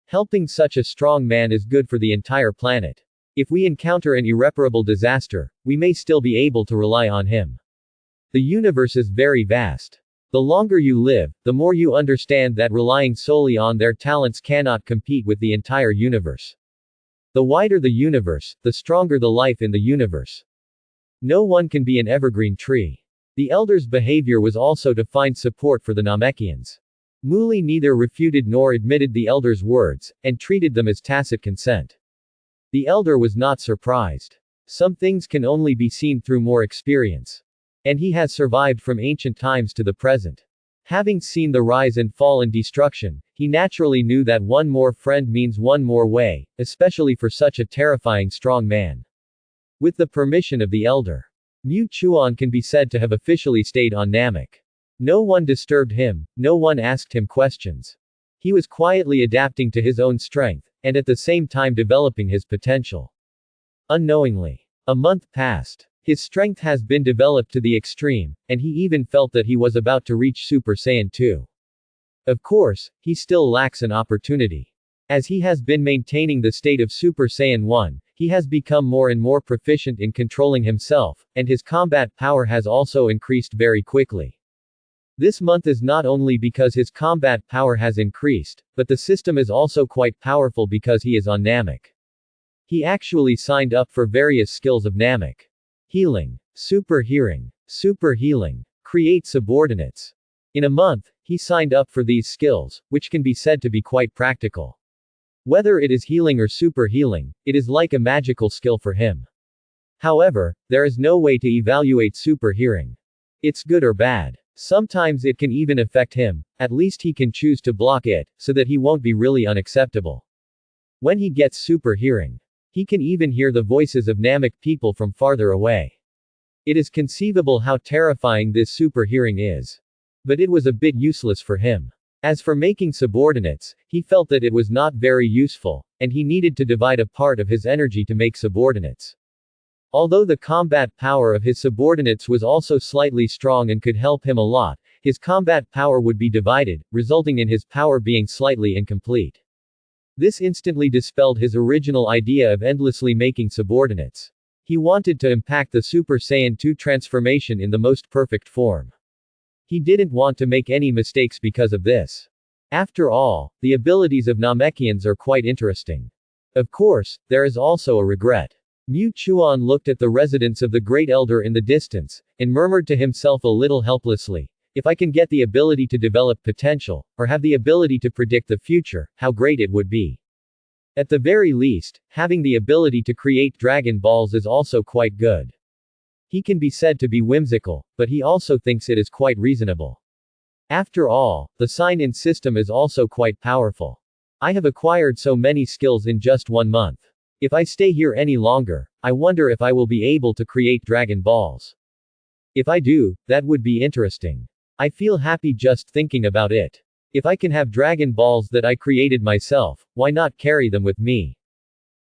Helping such a strong man is good for the entire planet. If we encounter an irreparable disaster, we may still be able to rely on him. The universe is very vast. The longer you live, the more you understand that relying solely on their talents cannot compete with the entire universe. The wider the universe, the stronger the life in the universe. No one can be an evergreen tree. The elder's behavior was also to find support for the Namekians. Muli neither refuted nor admitted the elder's words, and treated them as tacit consent. The elder was not surprised. Some things can only be seen through more experience. And he has survived from ancient times to the present. Having seen the rise and fall and destruction, he naturally knew that one more friend means one more way, especially for such a terrifying strong man. With the permission of the elder, Mu Chuan can be said to have officially stayed on Namek. No one disturbed him, no one asked him questions. He was quietly adapting to his own strength, and at the same time developing his potential. Unknowingly, a month passed. His strength has been developed to the extreme, and he even felt that he was about to reach Super Saiyan 2. Of course, he still lacks an opportunity. As he has been maintaining the state of Super Saiyan 1, he has become more and more proficient in controlling himself, and his combat power has also increased very quickly. This month is not only because his combat power has increased, but the system is also quite powerful because he is on Namek. He actually signed up for various skills of Namek. Healing, super healing, create subordinates. In a month, he signed up for these skills, which can be said to be quite practical. Whether it is healing or super healing, it is like a magical skill for him. However, there is no way to evaluate super hearing. It's good or bad. Sometimes it can even affect him, at least he can choose to block it, so that he won't be really unacceptable. When he gets super hearing, he can even hear the voices of Namek people from farther away. It is conceivable how terrifying this super hearing is. But it was a bit useless for him. As for making subordinates, he felt that it was not very useful, and he needed to divide a part of his energy to make subordinates. Although the combat power of his subordinates was also slightly strong and could help him a lot, his combat power would be divided, resulting in his power being slightly incomplete. This instantly dispelled his original idea of endlessly making subordinates. He wanted to impact the Super Saiyan 2 transformation in the most perfect form. He didn't want to make any mistakes because of this. After all, the abilities of Namekians are quite interesting. Of course, there is also a regret. Mu Chuan looked at the residence of the Great Elder in the distance, and murmured to himself a little helplessly, if I can get the ability to develop potential, or have the ability to predict the future, how great it would be. At the very least, having the ability to create Dragon Balls is also quite good. He can be said to be whimsical, but he also thinks it is quite reasonable. After all, the sign-in system is also quite powerful. I have acquired so many skills in just 1 month. If I stay here any longer, I wonder if I will be able to create Dragon Balls. If I do, that would be interesting. I feel happy just thinking about it. If I can have Dragon Balls that I created myself, why not carry them with me?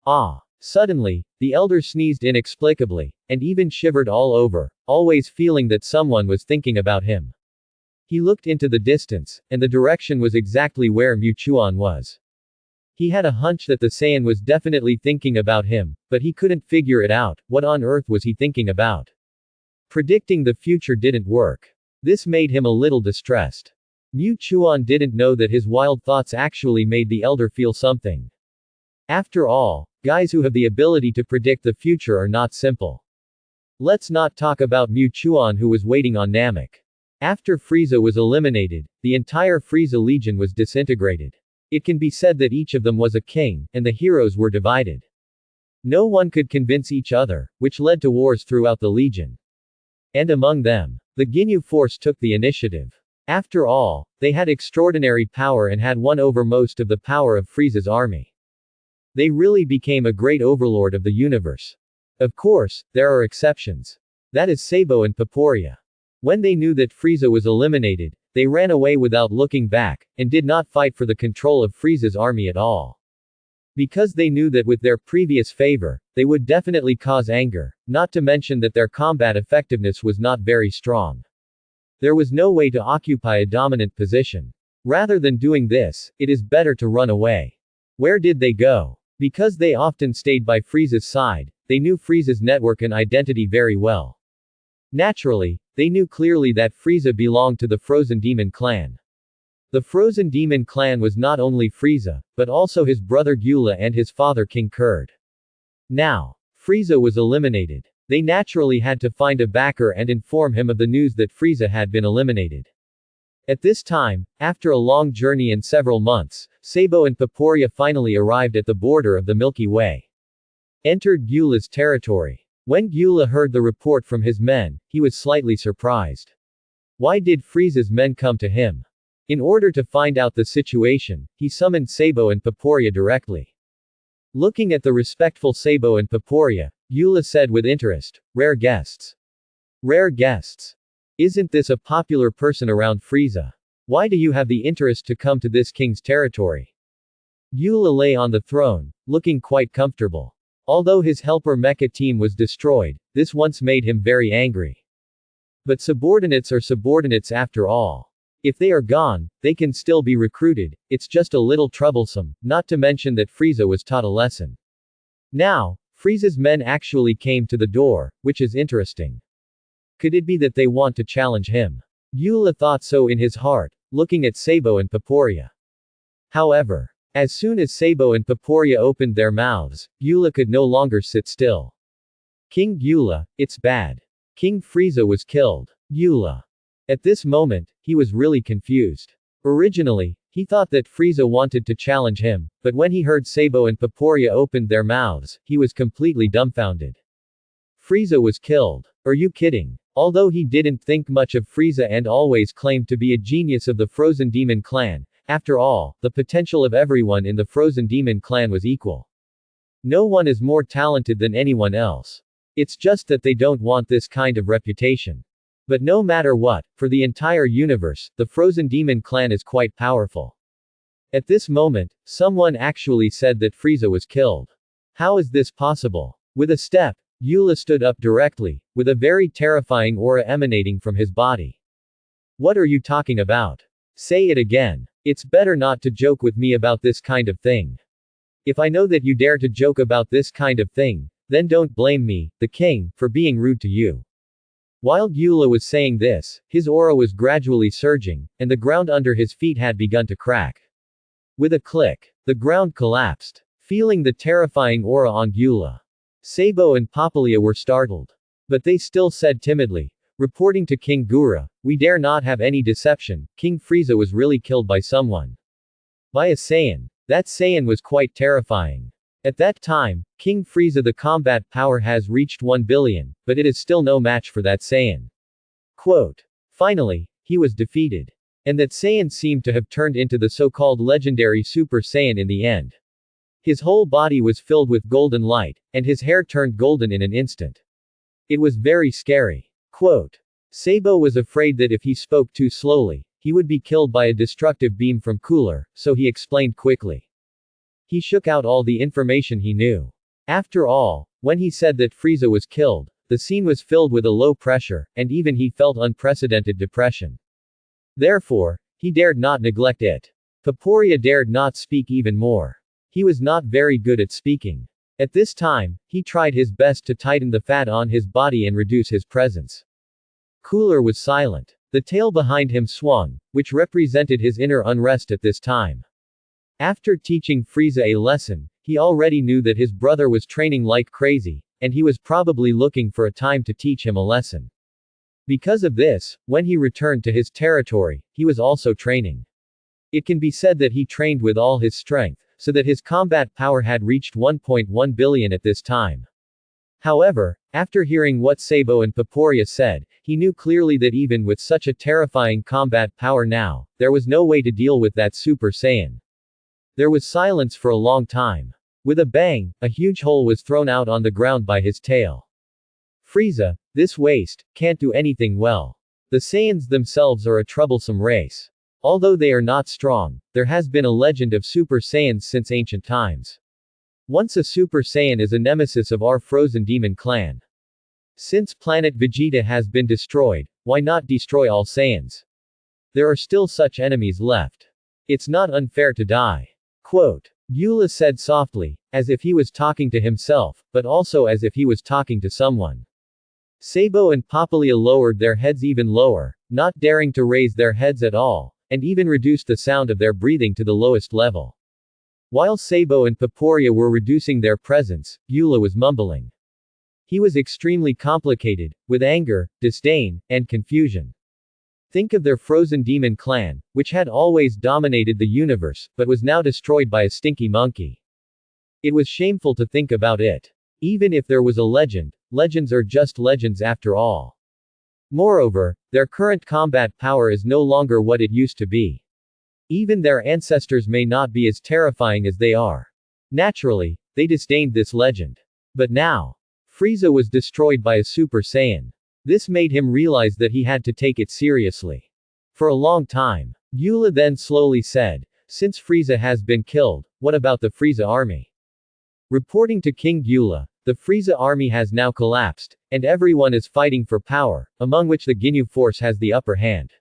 Ah! Suddenly, the elder sneezed inexplicably, and even shivered all over, always feeling that someone was thinking about him. He looked into the distance, and the direction was exactly where Muchuan was. He had a hunch that the Saiyan was definitely thinking about him, but he couldn't figure it out. What on earth was he thinking about? Predicting the future didn't work. This made him a little distressed. Muchuan didn't know that his wild thoughts actually made the elder feel something. After all, guys who have the ability to predict the future are not simple. Let's not talk about Muchuan, who was waiting on Namek. After Frieza was eliminated, the entire Frieza Legion was disintegrated. It can be said that each of them was a king, and the heroes were divided. No one could convince each other, which led to wars throughout the Legion. And among them, the Ginyu Force took the initiative. After all, they had extraordinary power and had won over most of the power of Frieza's army. They really became a great overlord of the universe. Of course, there are exceptions. That is Sabo and Paporia. When they knew that Frieza was eliminated, they ran away without looking back, and did not fight for the control of Frieza's army at all. Because they knew that with their previous favor, they would definitely cause anger, not to mention that their combat effectiveness was not very strong. There was no way to occupy a dominant position. Rather than doing this, it is better to run away. Where did they go? Because they often stayed by Frieza's side, they knew Frieza's network and identity very well. Naturally, they knew clearly that Frieza belonged to the Frozen Demon clan. The Frozen Demon clan was not only Frieza, but also his brother Gyula and his father King Kurd. Now, Frieza was eliminated. They naturally had to find a backer and inform him of the news that Frieza had been eliminated. At this time, after a long journey and several months, Sabo and Paporia finally arrived at the border of the Milky Way. Entered Gyula's territory. When Gyula heard the report from his men, he was slightly surprised. Why did Frieza's men come to him? In order to find out the situation, he summoned Sabo and Paporia directly. Looking at the respectful Sabo and Paporia, Gyula said with interest, "Rare guests." Rare guests. Isn't this a popular person around Frieza? Why do you have the interest to come to this king's territory? Gyula lay on the throne, looking quite comfortable. Although his helper mecha team was destroyed, this once made him very angry. But subordinates are subordinates after all. If they are gone, they can still be recruited, it's just a little troublesome, not to mention that Frieza was taught a lesson. Now, Frieza's men actually came to the door, which is interesting. Could it be that they want to challenge him? Gyula thought so in his heart, looking at Sabo and Paporia. However, as soon as Sabo and Paporia opened their mouths, Gyula could no longer sit still. King Gyula, it's bad. King Frieza was killed. Gyula. At this moment, he was really confused. Originally, he thought that Frieza wanted to challenge him, but when he heard Sabo and Paporia opened their mouths, he was completely dumbfounded. Frieza was killed. Are you kidding? Although he didn't think much of Frieza and always claimed to be a genius of the Frozen Demon clan, after all, the potential of everyone in the Frozen Demon clan was equal. No one is more talented than anyone else. It's just that they don't want this kind of reputation. But no matter what, for the entire universe, the Frozen Demon clan is quite powerful. At this moment, someone actually said that Frieza was killed. How is this possible? With a step, Gyula stood up directly, with a very terrifying aura emanating from his body. What are you talking about? Say it again. It's better not to joke with me about this kind of thing. If I know that you dare to joke about this kind of thing, then don't blame me, the king, for being rude to you. While Gyula was saying this, his aura was gradually surging, and the ground under his feet had begun to crack. With a click, the ground collapsed. Feeling the terrifying aura on Gyula, Sabo and Papolia were startled. But they still said timidly, reporting to King Gura, "We dare not have any deception, King Frieza was really killed by someone. By a Saiyan. That Saiyan was quite terrifying. At that time, King Frieza the combat power has reached 1 billion, but it is still no match for that Saiyan. Quote. Finally, he was defeated. And that Saiyan seemed to have turned into the so-called legendary Super Saiyan in the end. His whole body was filled with golden light, and his hair turned golden in an instant. It was very scary. Quote. Sabo was afraid that if he spoke too slowly, he would be killed by a destructive beam from Cooler, so he explained quickly. He shook out all the information he knew. After all, when he said that Frieza was killed, the scene was filled with a low pressure, and even he felt unprecedented depression. Therefore, he dared not neglect it. Paporia dared not speak even more. He was not very good at speaking. At this time, he tried his best to tighten the fat on his body and reduce his presence. Cooler was silent. The tail behind him swung, which represented his inner unrest at this time. After teaching Frieza a lesson, he already knew that his brother was training like crazy, and he was probably looking for a time to teach him a lesson. Because of this, when he returned to his territory, he was also training. It can be said that he trained with all his strength, so that his combat power had reached 1.1 billion at this time. However, after hearing what Sabo and Paporia said, he knew clearly that even with such a terrifying combat power now, there was no way to deal with that Super Saiyan. There was silence for a long time. With a bang, a huge hole was thrown out on the ground by his tail. Frieza, this waste, can't do anything well. The Saiyans themselves are a troublesome race. Although they are not strong, there has been a legend of Super Saiyans since ancient times. Once a Super Saiyan is a nemesis of our frozen demon clan. Since planet Vegeta has been destroyed, why not destroy all Saiyans? There are still such enemies left. It's not unfair to die. Quote. Eula said softly, as if he was talking to himself, but also as if he was talking to someone. Sabo and Papalia lowered their heads even lower, not daring to raise their heads at all, and even reduced the sound of their breathing to the lowest level. While Sabo and Paporia were reducing their presence, Eula was mumbling. He was extremely complicated, with anger, disdain, and confusion. Think of their frozen demon clan, which had always dominated the universe, but was now destroyed by a stinky monkey. It was shameful to think about it. Even if there was a legend, legends are just legends after all. Moreover, their current combat power is no longer what it used to be. Even their ancestors may not be as terrifying as they are. Naturally, they disdained this legend. But now, Frieza was destroyed by a Super Saiyan. This made him realize that he had to take it seriously. For a long time, Eula then slowly said, since Frieza has been killed, what about the Frieza army? Reporting to King Eula, the Frieza army has now collapsed, and everyone is fighting for power, among which the Ginyu force has the upper hand.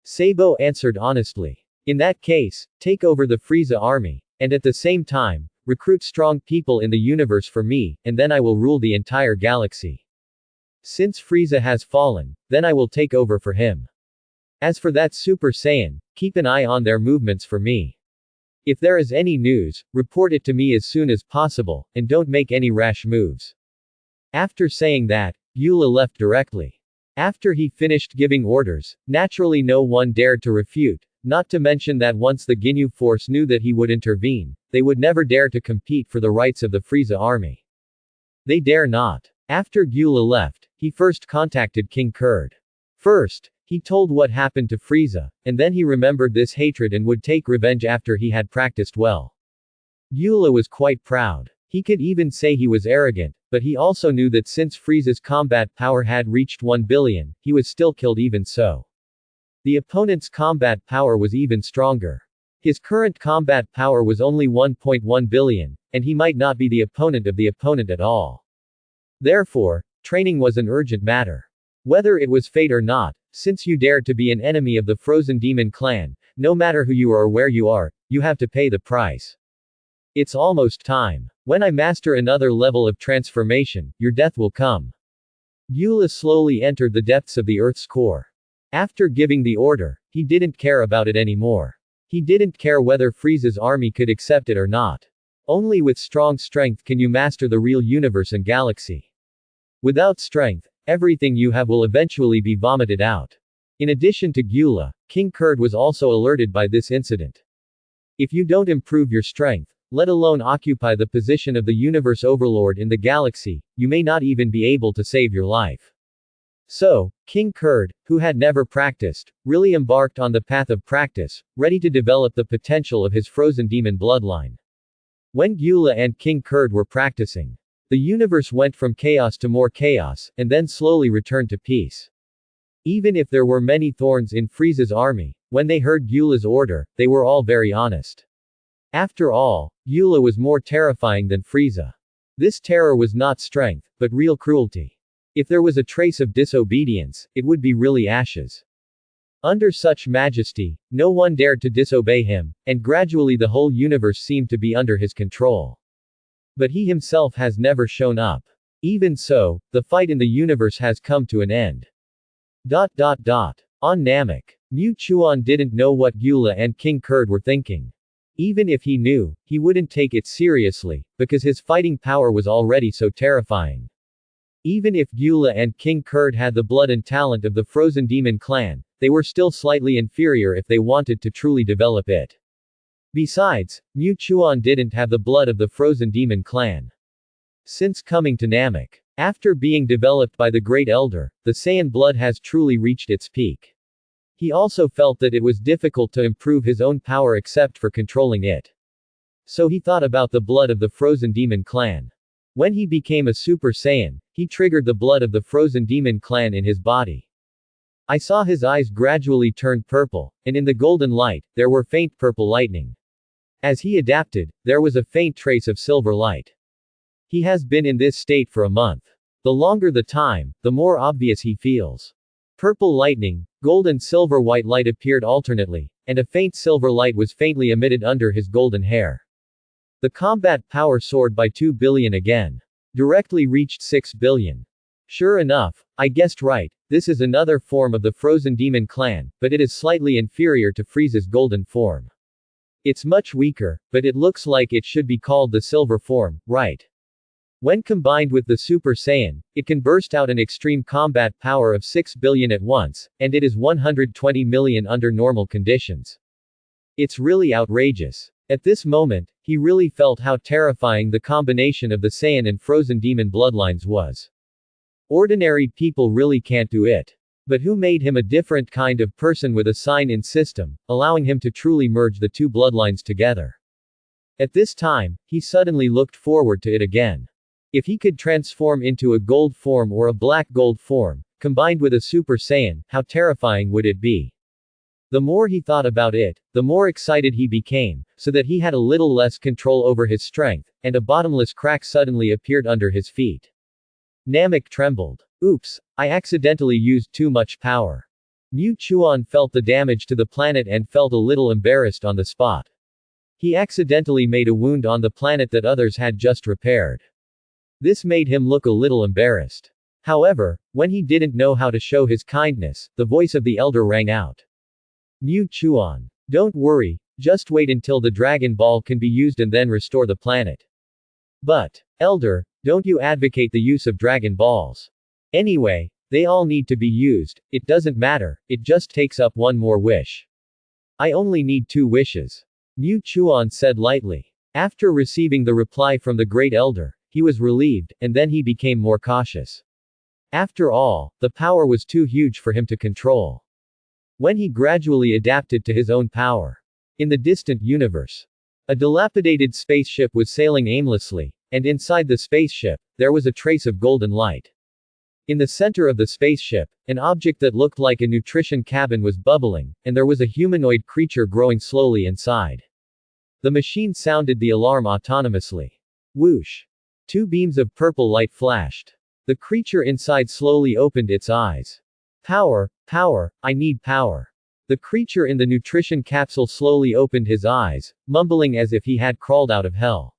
Sabo answered honestly. In that case, take over the Frieza army, and at the same time, recruit strong people in the universe for me, and then I will rule the entire galaxy. Since Frieza has fallen, then I will take over for him. As for that Super Saiyan, keep an eye on their movements for me. If there is any news, report it to me as soon as possible, and don't make any rash moves. After saying that, Eula left directly. After he finished giving orders, naturally no one dared to refute, not to mention that once the Ginyu force knew that he would intervene, they would never dare to compete for the rights of the Frieza army. They dare not. After Eula left, he first contacted King Kurd. First, he told what happened to Frieza, and then he remembered this hatred and would take revenge after he had practiced well. Eula was quite proud. He could even say he was arrogant, but he also knew that since Frieza's combat power had reached 1 billion, he was still killed even so. The opponent's combat power was even stronger. His current combat power was only 1.1 billion, and he might not be the opponent of the opponent at all. Therefore, training was an urgent matter. Whether it was fate or not, since you dared to be an enemy of the Frozen Demon clan, no matter who you are or where you are, you have to pay the price. It's almost time. When I master another level of transformation, your death will come. Eula slowly entered the depths of the Earth's core. After giving the order, he didn't care about it anymore. He didn't care whether Frieza's army could accept it or not. Only with strong strength can you master the real universe and galaxy. Without strength, everything you have will eventually be vomited out. In addition to Eula, King Kurd was also alerted by this incident. If you don't improve your strength, let alone occupy the position of the universe overlord in the galaxy, you may not even be able to save your life. So, King Kurd, who had never practiced, really embarked on the path of practice, ready to develop the potential of his frozen demon bloodline. When Gyula and King Kurd were practicing, the universe went from chaos to more chaos, and then slowly returned to peace. Even if there were many thorns in Frieza's army, when they heard Gyula's order, they were all very honest. After all, Gyula was more terrifying than Frieza. This terror was not strength, but real cruelty. If there was a trace of disobedience, it would be really ashes. Under such majesty, no one dared to disobey him, and gradually the whole universe seemed to be under his control. But he himself has never shown up. Even so, the fight in the universe has come to an end. On Namek, Mu Chuan didn't know what Gyula and King Kurd were thinking. Even if he knew, he wouldn't take it seriously, because his fighting power was already so terrifying. Even if Gyula and King Kurd had the blood and talent of the Frozen Demon clan, they were still slightly inferior if they wanted to truly develop it. Besides, Mu Chuan didn't have the blood of the Frozen Demon clan. Since coming to Namek, after being developed by the Great Elder, the Saiyan blood has truly reached its peak. He also felt that it was difficult to improve his own power except for controlling it. So he thought about the blood of the Frozen Demon clan. When he became a Super Saiyan, he triggered the blood of the Frozen Demon clan in his body. I saw his eyes gradually turn purple, and in the golden light, there were faint purple lightning. As he adapted, there was a faint trace of silver light. He has been in this state for a month. The longer the time, the more obvious he feels. Purple lightning, gold and silver white light appeared alternately, and a faint silver light was faintly emitted under his golden hair. The combat power soared by 2 billion again. Directly reached 6 billion. Sure enough, I guessed right, this is another form of the Frozen Demon clan, but it is slightly inferior to Frieza's golden form. It's much weaker, but it looks like it should be called the silver form, right? When combined with the Super Saiyan, it can burst out an extreme combat power of 6 billion at once, and it is 120 million under normal conditions. It's really outrageous. At this moment, he really felt how terrifying the combination of the Saiyan and Frozen Demon bloodlines was. Ordinary people really can't do it. But who made him a different kind of person with a sign-in system, allowing him to truly merge the two bloodlines together? At this time, he suddenly looked forward to it again. If he could transform into a gold form or a black gold form, combined with a Super Saiyan, how terrifying would it be? The more he thought about it, the more excited he became, so that he had a little less control over his strength, and a bottomless crack suddenly appeared under his feet. Namek trembled. Oops, I accidentally used too much power. Mu Chuan felt the damage to the planet and felt a little embarrassed on the spot. He accidentally made a wound on the planet that others had just repaired. This made him look a little embarrassed. However, when he didn't know how to show his kindness, the voice of the elder rang out. Mu Chuan. Don't worry, just wait until the Dragon Ball can be used and then restore the planet. But, Elder, don't you advocate the use of Dragon Balls? Anyway, they all need to be used, it doesn't matter, it just takes up one more wish. I only need 2 wishes. Mu Chuan said lightly. After receiving the reply from the Great Elder, he was relieved, and then he became more cautious. After all, the power was too huge for him to control. When he gradually adapted to his own power. In the distant universe, a dilapidated spaceship was sailing aimlessly, and inside the spaceship, there was a trace of golden light. In the center of the spaceship, an object that looked like a nutrition cabin was bubbling, and there was a humanoid creature growing slowly inside. The machine sounded the alarm autonomously. Whoosh! 2 beams of purple light flashed. The creature inside slowly opened its eyes. Power, power, I need power. The creature in the nutrition capsule slowly opened his eyes, mumbling as if he had crawled out of hell.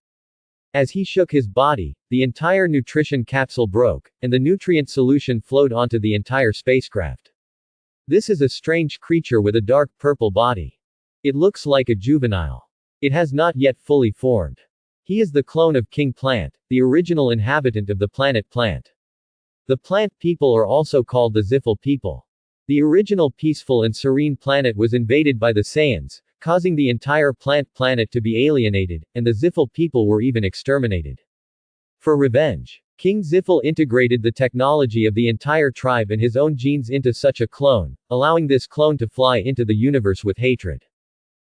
As he shook his body, the entire nutrition capsule broke, and the nutrient solution flowed onto the entire spacecraft. This is a strange creature with a dark purple body. It looks like a juvenile. It has not yet fully formed. He is the clone of King Plant, the original inhabitant of the planet Plant. The Plant people are also called the Ziffel people. The original peaceful and serene planet was invaded by the Saiyans, causing the entire plant planet to be alienated, and the Ziffel people were even exterminated. For revenge, King Ziffel integrated the technology of the entire tribe and his own genes into such a clone, allowing this clone to fly into the universe with hatred.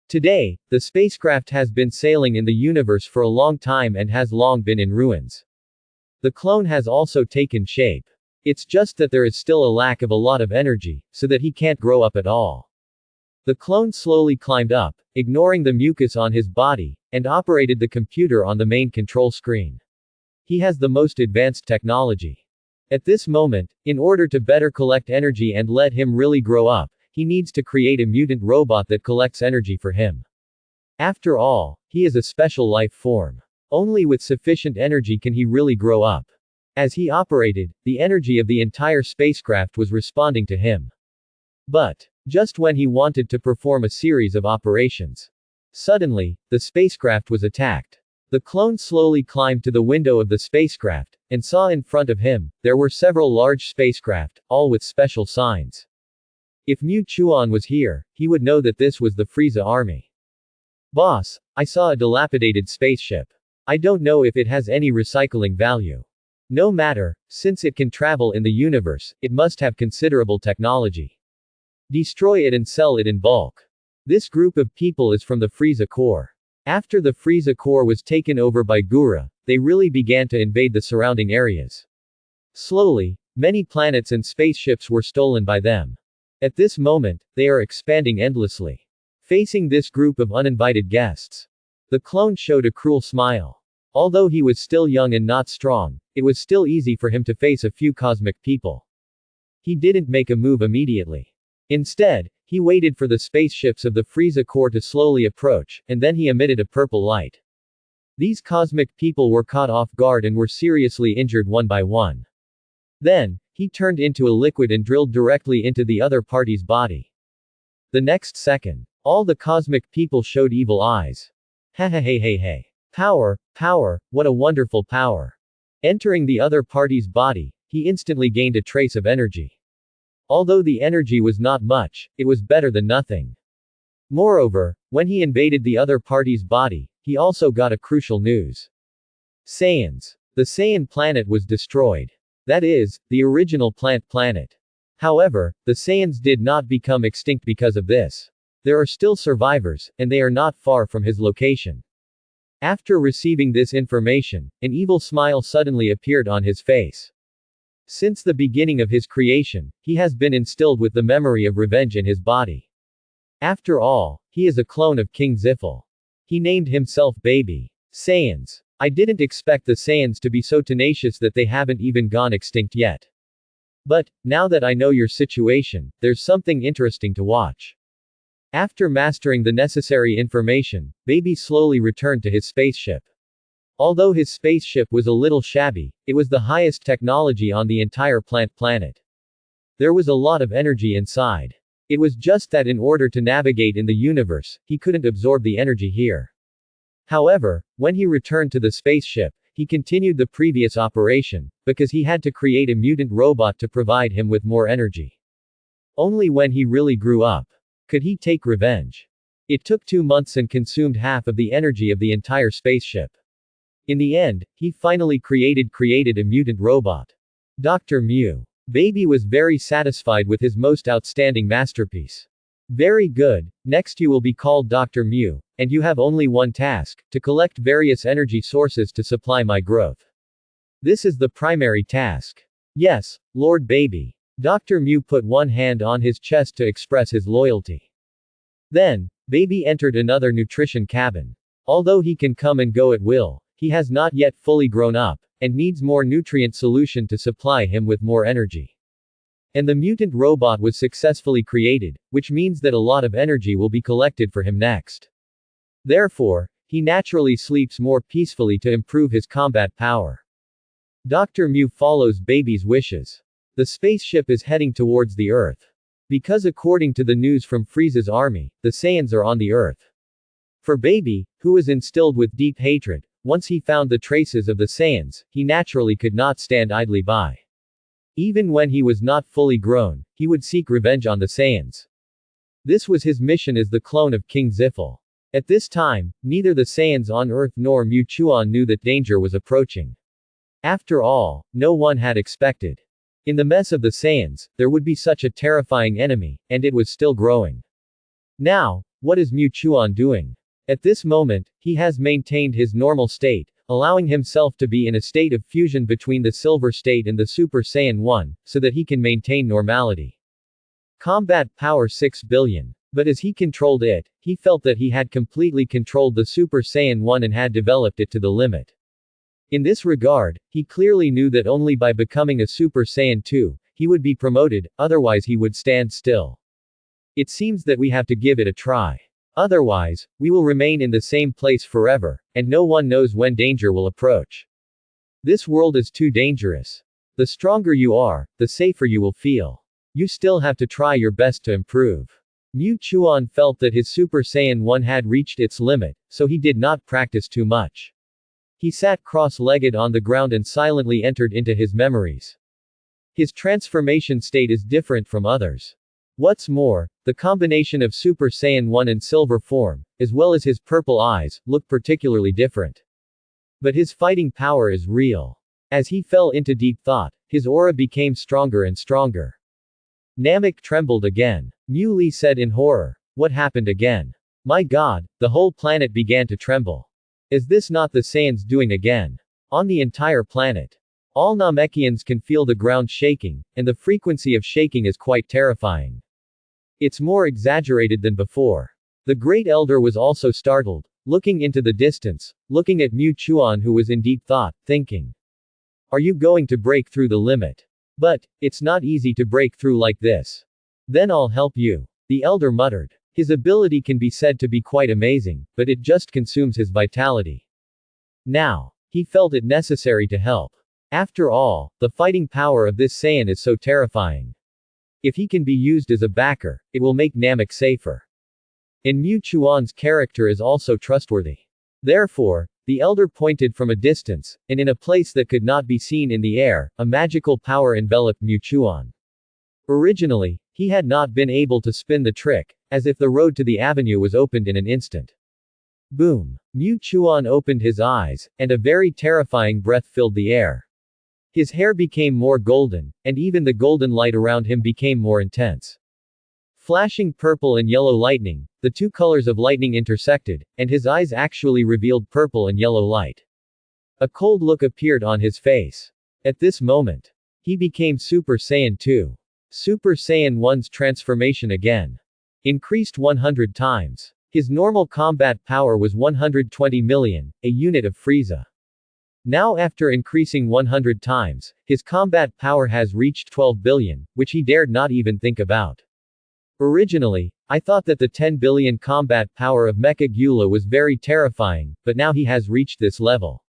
Today, the spacecraft has been sailing in the universe for a long time and has long been in ruins. The clone has also taken shape. It's just that there is still a lack of a lot of energy, so that he can't grow up at all. The clone slowly climbed up, ignoring the mucus on his body, and operated the computer on the main control screen. He has the most advanced technology. At this moment, in order to better collect energy and let him really grow up, he needs to create a mutant robot that collects energy for him. After all, he is a special life form. Only with sufficient energy can he really grow up. As he operated, the energy of the entire spacecraft was responding to him. But, just when he wanted to perform a series of operations, suddenly, the spacecraft was attacked. The clone slowly climbed to the window of the spacecraft, and saw in front of him, there were several large spacecraft, all with special signs. If Mu Chuan was here, he would know that this was the Frieza army. Boss, I saw a dilapidated spaceship. I don't know if it has any recycling value. No matter, since it can travel in the universe, it must have considerable technology. Destroy it and sell it in bulk. This group of people is from the Frieza Corps. After the Frieza Corps was taken over by Gura, they really began to invade the surrounding areas. Slowly, many planets and spaceships were stolen by them. At this moment, they are expanding endlessly. Facing this group of uninvited guests, the clone showed a cruel smile. Although he was still young and not strong, it was still easy for him to face a few cosmic people. He didn't make a move immediately. Instead, he waited for the spaceships of the Frieza Corps to slowly approach, and then he emitted a purple light. These cosmic people were caught off guard and were seriously injured one by one. Then, he turned into a liquid and drilled directly into the other party's body. The next second, all the cosmic people showed evil eyes. Ha ha hey hey hey. Power, power, what a wonderful power. Entering the other party's body, he instantly gained a trace of energy. Although the energy was not much, it was better than nothing. Moreover, when he invaded the other party's body, he also got a crucial news. Saiyans. The Saiyan planet was destroyed. That is, the original plant planet. However, the Saiyans did not become extinct because of this. There are still survivors, and they are not far from his location. After receiving this information, an evil smile suddenly appeared on his face. Since the beginning of his creation, he has been instilled with the memory of revenge in his body. After all, he is a clone of King Ziffel. He named himself Baby Saiyans. I didn't expect the Saiyans to be so tenacious that they haven't even gone extinct yet. But, now that I know your situation, there's something interesting to watch. After mastering the necessary information, Baby slowly returned to his spaceship. Although his spaceship was a little shabby, it was the highest technology on the entire plant planet. There was a lot of energy inside. It was just that in order to navigate in the universe, he couldn't absorb the energy here. However, when he returned to the spaceship, he continued the previous operation, because he had to create a mutant robot to provide him with more energy. Only when he really grew up could he take revenge. It took 2 months and consumed half of the energy of the entire spaceship. In the end, he finally created a mutant robot. Dr. Mew. Baby was very satisfied with his most outstanding masterpiece. Very good, next you will be called Dr. Mew, and you have only one task, to collect various energy sources to supply my growth. This is the primary task. Yes, Lord Baby. Dr. Mew put one hand on his chest to express his loyalty. Then, Baby entered another nutrition cabin. Although he can come and go at will, he has not yet fully grown up, and needs more nutrient solution to supply him with more energy. And the mutant robot was successfully created, which means that a lot of energy will be collected for him next. Therefore, he naturally sleeps more peacefully to improve his combat power. Dr. Mew follows Baby's wishes. The spaceship is heading towards the Earth. Because according to the news from Frieza's army, the Saiyans are on the Earth. For Baby, who was instilled with deep hatred, once he found the traces of the Saiyans, he naturally could not stand idly by. Even when he was not fully grown, he would seek revenge on the Saiyans. This was his mission as the clone of King Ziffel. At this time, neither the Saiyans on Earth nor Mu Chuan knew that danger was approaching. After all, no one had expected. In the mess of the Saiyans, there would be such a terrifying enemy, and it was still growing. Now, what is Mu Chuan doing? At this moment, he has maintained his normal state, allowing himself to be in a state of fusion between the Silver State and the Super Saiyan 1, so that he can maintain normality. Combat power 6 billion. But as he controlled it, he felt that he had completely controlled the Super Saiyan 1 and had developed it to the limit. In this regard, he clearly knew that only by becoming a Super Saiyan 2, he would be promoted, otherwise he would stand still. It seems that we have to give it a try. Otherwise, we will remain in the same place forever, and no one knows when danger will approach. This world is too dangerous. The stronger you are, the safer you will feel. You still have to try your best to improve. Mu Chuan felt that his Super Saiyan 1 had reached its limit, so he did not practice too much. He sat cross-legged on the ground and silently entered into his memories. His transformation state is different from others. What's more, the combination of Super Saiyan 1 and silver form, as well as his purple eyes, look particularly different. But his fighting power is real. As he fell into deep thought, his aura became stronger and stronger. Namek trembled again. Mu Li said in horror. What happened again? My god, the whole planet began to tremble. Is this not the Saiyans doing again? On the entire planet. All Namekians can feel the ground shaking, and the frequency of shaking is quite terrifying. It's more exaggerated than before. The Great Elder was also startled, looking into the distance, looking at Mu Chuan who was in deep thought, thinking. Are you going to break through the limit? But, it's not easy to break through like this. Then I'll help you. The elder muttered. His ability can be said to be quite amazing, but it just consumes his vitality. Now, he felt it necessary to help. After all, the fighting power of this Saiyan is so terrifying. If he can be used as a backer, it will make Namek safer. And Mu Chuan's character is also trustworthy. Therefore, the elder pointed from a distance, and in a place that could not be seen in the air, a magical power enveloped Mu Chuan. Originally, he had not been able to spin the trick, as if the road to the avenue was opened in an instant. Boom! Mu Chuan opened his eyes, and a very terrifying breath filled the air. His hair became more golden, and even the golden light around him became more intense. Flashing purple and yellow lightning, the two colors of lightning intersected, and his eyes actually revealed purple and yellow light. A cold look appeared on his face. At this moment, he became Super Saiyan 2. Super Saiyan 1's transformation again increased 100 times. His normal combat power was 120 million, a unit of Frieza. Now after increasing 100 times, his combat power has reached 12 billion, which he dared not even think about. Originally, I thought that the 10 billion combat power of Mecha Gula was very terrifying, but now he has reached this level.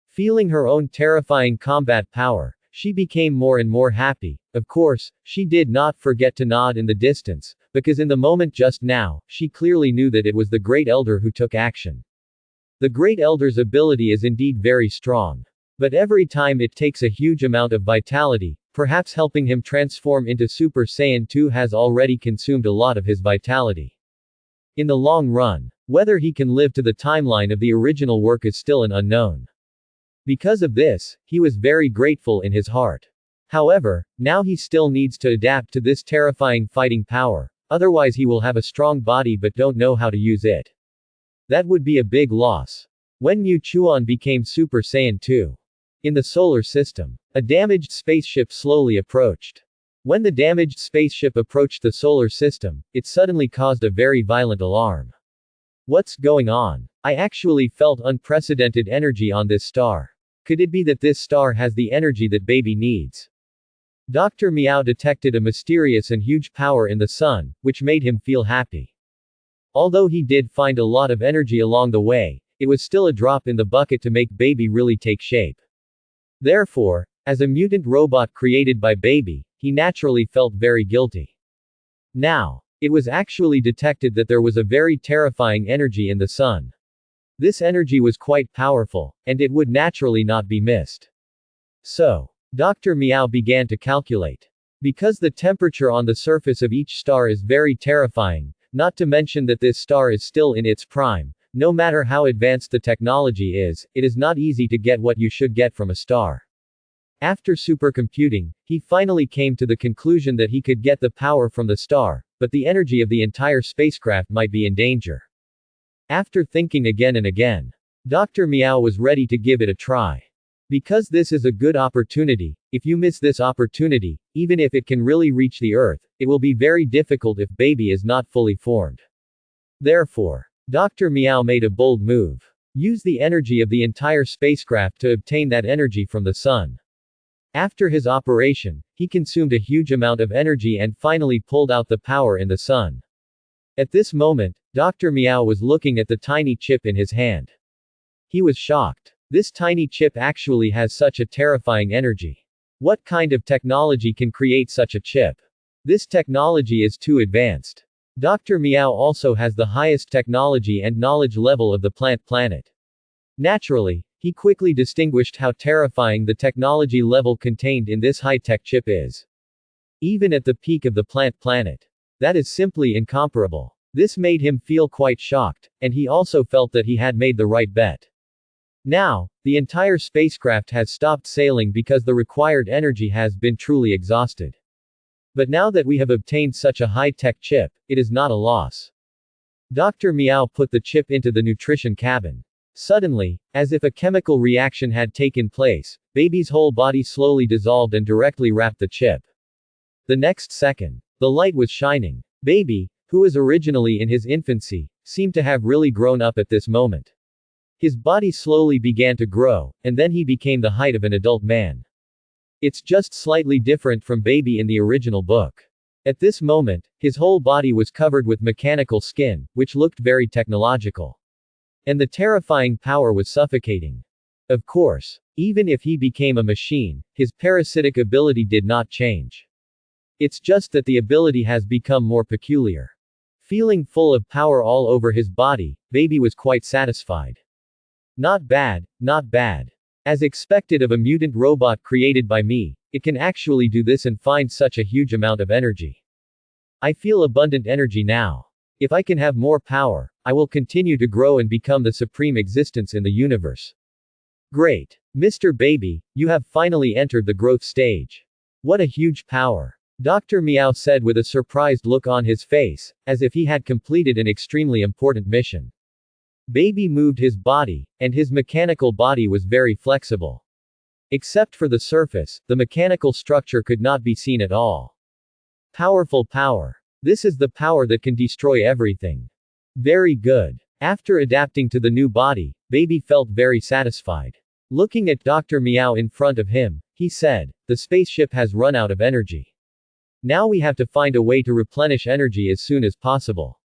Feeling her own terrifying combat power, she became more and more happy. Of course, she did not forget to nod in the distance, because in the moment just now, she clearly knew that it was the Great Elder who took action. The Great Elder's ability is indeed very strong. But every time it takes a huge amount of vitality, perhaps helping him transform into Super Saiyan 2 has already consumed a lot of his vitality. In the long run, whether he can live to the timeline of the original work is still an unknown. Because of this, he was very grateful in his heart. However, now he still needs to adapt to this terrifying fighting power, otherwise he will have a strong body but don't know how to use it. That would be a big loss. When Mu Chuan became Super Saiyan 2. In the solar system, a damaged spaceship slowly approached. When the damaged spaceship approached the solar system, it suddenly caused a very violent alarm. What's going on? I actually felt unprecedented energy on this star. Could it be that this star has the energy that baby needs? Dr. Meow detected a mysterious and huge power in the sun, which made him feel happy. Although he did find a lot of energy along the way, it was still a drop in the bucket to make baby really take shape. Therefore, as a mutant robot created by baby, he naturally felt very guilty. Now, it was actually detected that there was a very terrifying energy in the sun. This energy was quite powerful, and it would naturally not be missed. So, Dr. Meow began to calculate. Because the temperature on the surface of each star is very terrifying, not to mention that this star is still in its prime. No matter how advanced the technology is, it is not easy to get what you should get from a star. After supercomputing, he finally came to the conclusion that he could get the power from the star, but the energy of the entire spacecraft might be in danger. After thinking again and again, Dr. Meow was ready to give it a try. Because this is a good opportunity, if you miss this opportunity, even if it can really reach the Earth, it will be very difficult if baby is not fully formed. Therefore, Dr. Meow made a bold move. Use the energy of the entire spacecraft to obtain that energy from the sun. After his operation, he consumed a huge amount of energy and finally pulled out the power in the sun. At this moment, Dr. Meow was looking at the tiny chip in his hand. He was shocked. This tiny chip actually has such a terrifying energy. What kind of technology can create such a chip? This technology is too advanced. Dr. Meow also has the highest technology and knowledge level of the plant planet. Naturally, he quickly distinguished how terrifying the technology level contained in this high-tech chip is. Even at the peak of the plant planet. That is simply incomparable. This made him feel quite shocked, and he also felt that he had made the right bet. Now, the entire spacecraft has stopped sailing because the required energy has been truly exhausted. But now that we have obtained such a high-tech chip, it is not a loss. Dr. Meow put the chip into the nutrition cabin. Suddenly, as if a chemical reaction had taken place, baby's whole body slowly dissolved and directly wrapped the chip. The next second, the light was shining. Baby, who was originally in his infancy, seemed to have really grown up at this moment. His body slowly began to grow, and then he became the height of an adult man. It's just slightly different from baby in the original book. At this moment, his whole body was covered with mechanical skin, which looked very technological. And the terrifying power was suffocating. Of course, even if he became a machine, his parasitic ability did not change. It's just that the ability has become more peculiar. Feeling full of power all over his body, baby was quite satisfied. Not bad, not bad. As expected of a mutant robot created by me, it can actually do this and find such a huge amount of energy. I feel abundant energy now. If I can have more power, I will continue to grow and become the supreme existence in the universe. Great. Mr. Baby, you have finally entered the growth stage. What a huge power. Dr. Meow said with a surprised look on his face, as if he had completed an extremely important mission. Baby moved his body, and his mechanical body was very flexible. Except for the surface, the mechanical structure could not be seen at all. Powerful power. This is the power that can destroy everything. Very good. After adapting to the new body, baby felt very satisfied. Looking at Dr. Meow in front of him, he said, "The spaceship has run out of energy. Now we have to find a way to replenish energy as soon as possible.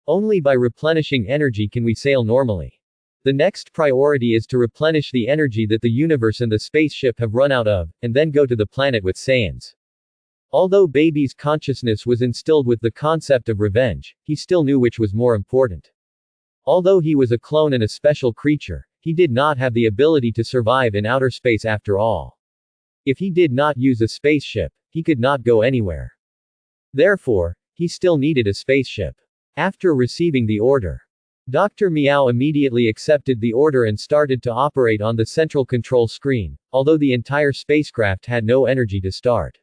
Only by replenishing energy can we sail normally. The next priority is to replenish the energy that the universe and the spaceship have run out of, and then go to the planet with Saiyans." Although baby's consciousness was instilled with the concept of revenge, he still knew which was more important. Although he was a clone and a special creature, he did not have the ability to survive in outer space after all. If he did not use a spaceship, he could not go anywhere. Therefore, he still needed a spaceship. After receiving the order, Dr. Meow immediately accepted the order and started to operate on the central control screen, although the entire spacecraft had no energy to start.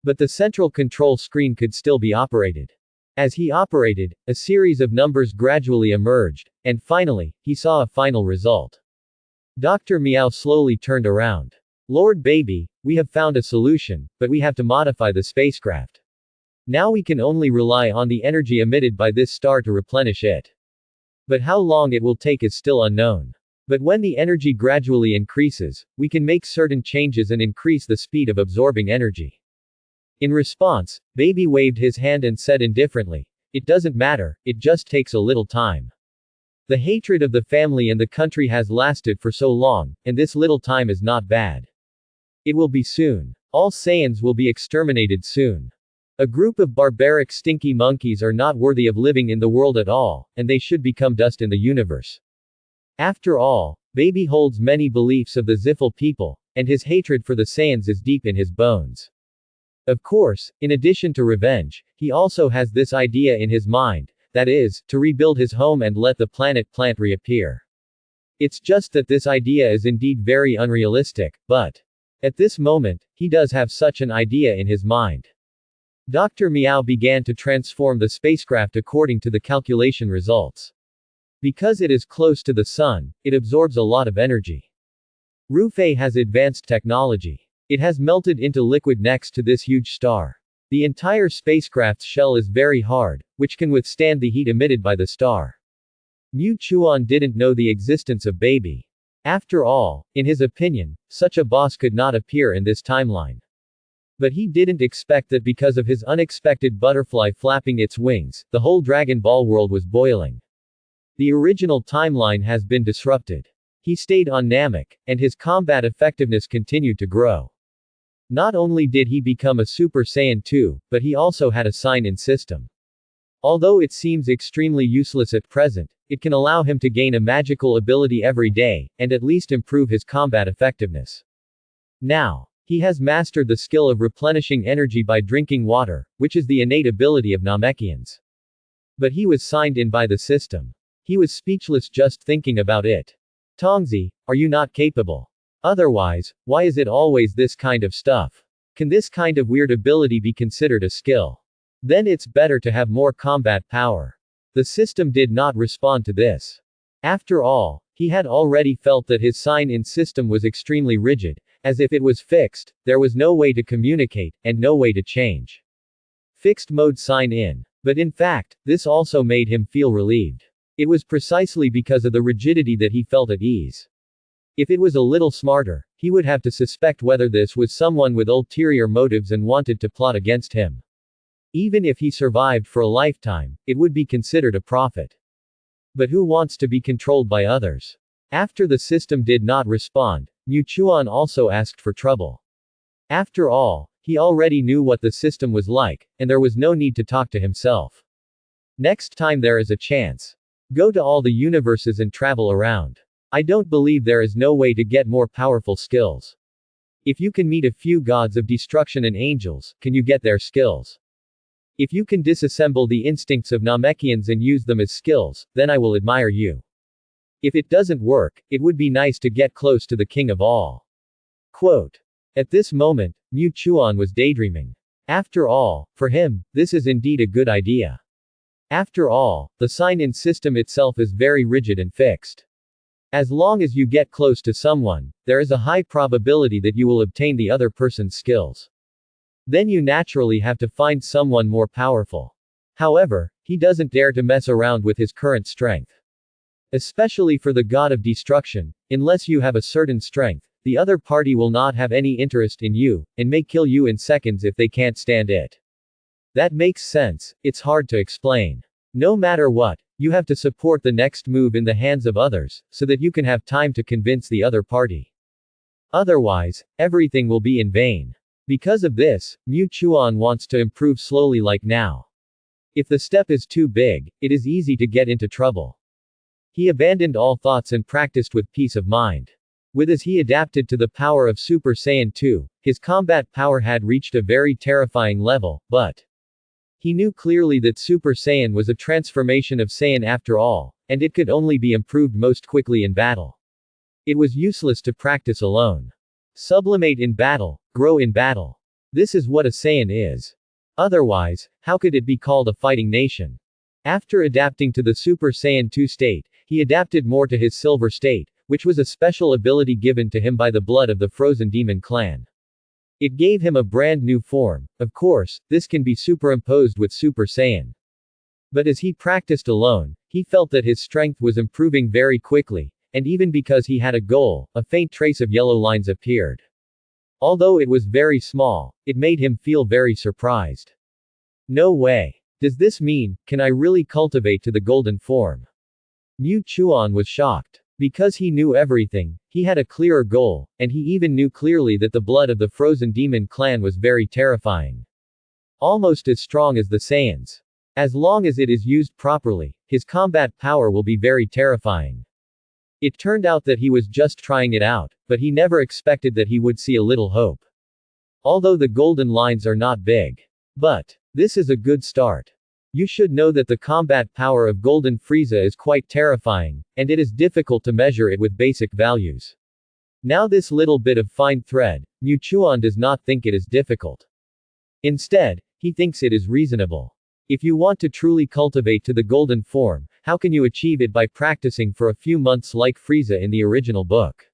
But the central control screen could still be operated. As he operated, a series of numbers gradually emerged, and finally, he saw a final result. Dr. Meow slowly turned around. "Lord Baby, we have found a solution, but we have to modify the spacecraft. Now we can only rely on the energy emitted by this star to replenish it. But how long it will take is still unknown. But when the energy gradually increases, we can make certain changes and increase the speed of absorbing energy." In response, Baby waved his hand and said indifferently, "It doesn't matter, it just takes a little time. The hatred of the family and the country has lasted for so long, and this little time is not bad. It will be soon. All Saiyans will be exterminated soon. A group of barbaric stinky monkeys are not worthy of living in the world at all, and they should become dust in the universe." After all, Baby holds many beliefs of the Ziffel people, and his hatred for the Saiyans is deep in his bones. Of course, in addition to revenge, he also has this idea in his mind, that is, to rebuild his home and let the planet plant reappear. It's just that this idea is indeed very unrealistic, but at this moment, he does have such an idea in his mind. Dr. Meow began to transform the spacecraft according to the calculation results. Because it is close to the sun, it absorbs a lot of energy. Rufei has advanced technology. It has melted into liquid next to this huge star. The entire spacecraft's shell is very hard, which can withstand the heat emitted by the star. Mu Chuan didn't know the existence of Baby. After all, in his opinion, such a boss could not appear in this timeline. But he didn't expect that because of his unexpected butterfly flapping its wings, the whole Dragon Ball world was boiling. The original timeline has been disrupted. He stayed on Namek, and his combat effectiveness continued to grow. Not only did he become a Super Saiyan 2, but he also had a sign-in system. Although it seems extremely useless at present, it can allow him to gain a magical ability every day, and at least improve his combat effectiveness. Now, he has mastered the skill of replenishing energy by drinking water, which is the innate ability of Namekians. But he was signed in by the system. He was speechless just thinking about it. Tongzi, are you not capable? Otherwise, why is it always this kind of stuff? Can this kind of weird ability be considered a skill? Then it's better to have more combat power. The system did not respond to this. After all, he had already felt that his sign-in system was extremely rigid, as if it was fixed, there was no way to communicate, and no way to change. Fixed mode sign-in. But in fact, this also made him feel relieved. It was precisely because of the rigidity that he felt at ease. If it was a little smarter, he would have to suspect whether this was someone with ulterior motives and wanted to plot against him. Even if he survived for a lifetime, it would be considered a profit. But who wants to be controlled by others? After the system did not respond, Mu Chuan also asked for trouble. After all, he already knew what the system was like, and there was no need to talk to himself. Next time there is a chance. Go to all the universes and travel around. I don't believe there is no way to get more powerful skills. If you can meet a few gods of destruction and angels, can you get their skills? If you can disassemble the instincts of Namekians and use them as skills, then I will admire you. If it doesn't work, it would be nice to get close to the king of all. Quote. At this moment, Mu Chuan was daydreaming. After all, for him, this is indeed a good idea. After all, the sign-in system itself is very rigid and fixed. As long as you get close to someone, there is a high probability that you will obtain the other person's skills. Then you naturally have to find someone more powerful. However, he doesn't dare to mess around with his current strength. Especially for the god of destruction, unless you have a certain strength, the other party will not have any interest in you, and may kill you in seconds if they can't stand it. That makes sense, it's hard to explain. No matter what, you have to support the next move in the hands of others, so that you can have time to convince the other party. Otherwise, everything will be in vain. Because of this, Mu Chuan wants to improve slowly like now. If the step is too big, it is easy to get into trouble. He abandoned all thoughts and practiced with peace of mind. As he adapted to the power of Super Saiyan 2, his combat power had reached a very terrifying level, but he knew clearly that Super Saiyan was a transformation of Saiyan after all, and it could only be improved most quickly in battle. It was useless to practice alone. Sublimate in battle, grow in battle. This is what a Saiyan is. Otherwise, how could it be called a fighting nation? After adapting to the Super Saiyan 2 state, he adapted more to his Silver state, which was a special ability given to him by the blood of the Frozen Demon clan. It gave him a brand new form. Of course, this can be superimposed with Super Saiyan. But as he practiced alone, he felt that his strength was improving very quickly, and even because he had a goal, a faint trace of yellow lines appeared. Although it was very small, it made him feel very surprised. No way. Does this mean, can I really cultivate to the golden form? Mu Chuan was shocked. Because he knew everything, he had a clearer goal, and he even knew clearly that the blood of the Frozen Demon clan was very terrifying. Almost as strong as the Saiyans. As long as it is used properly, his combat power will be very terrifying. It turned out that he was just trying it out, but he never expected that he would see a little hope. Although the golden lines are not big. But this is a good start. You should know that the combat power of Golden Frieza is quite terrifying, and it is difficult to measure it with basic values. Now this little bit of fine thread, Chuan does not think it is difficult. Instead, he thinks it is reasonable. If you want to truly cultivate to the golden form, how can you achieve it by practicing for a few months like Frieza in the original book?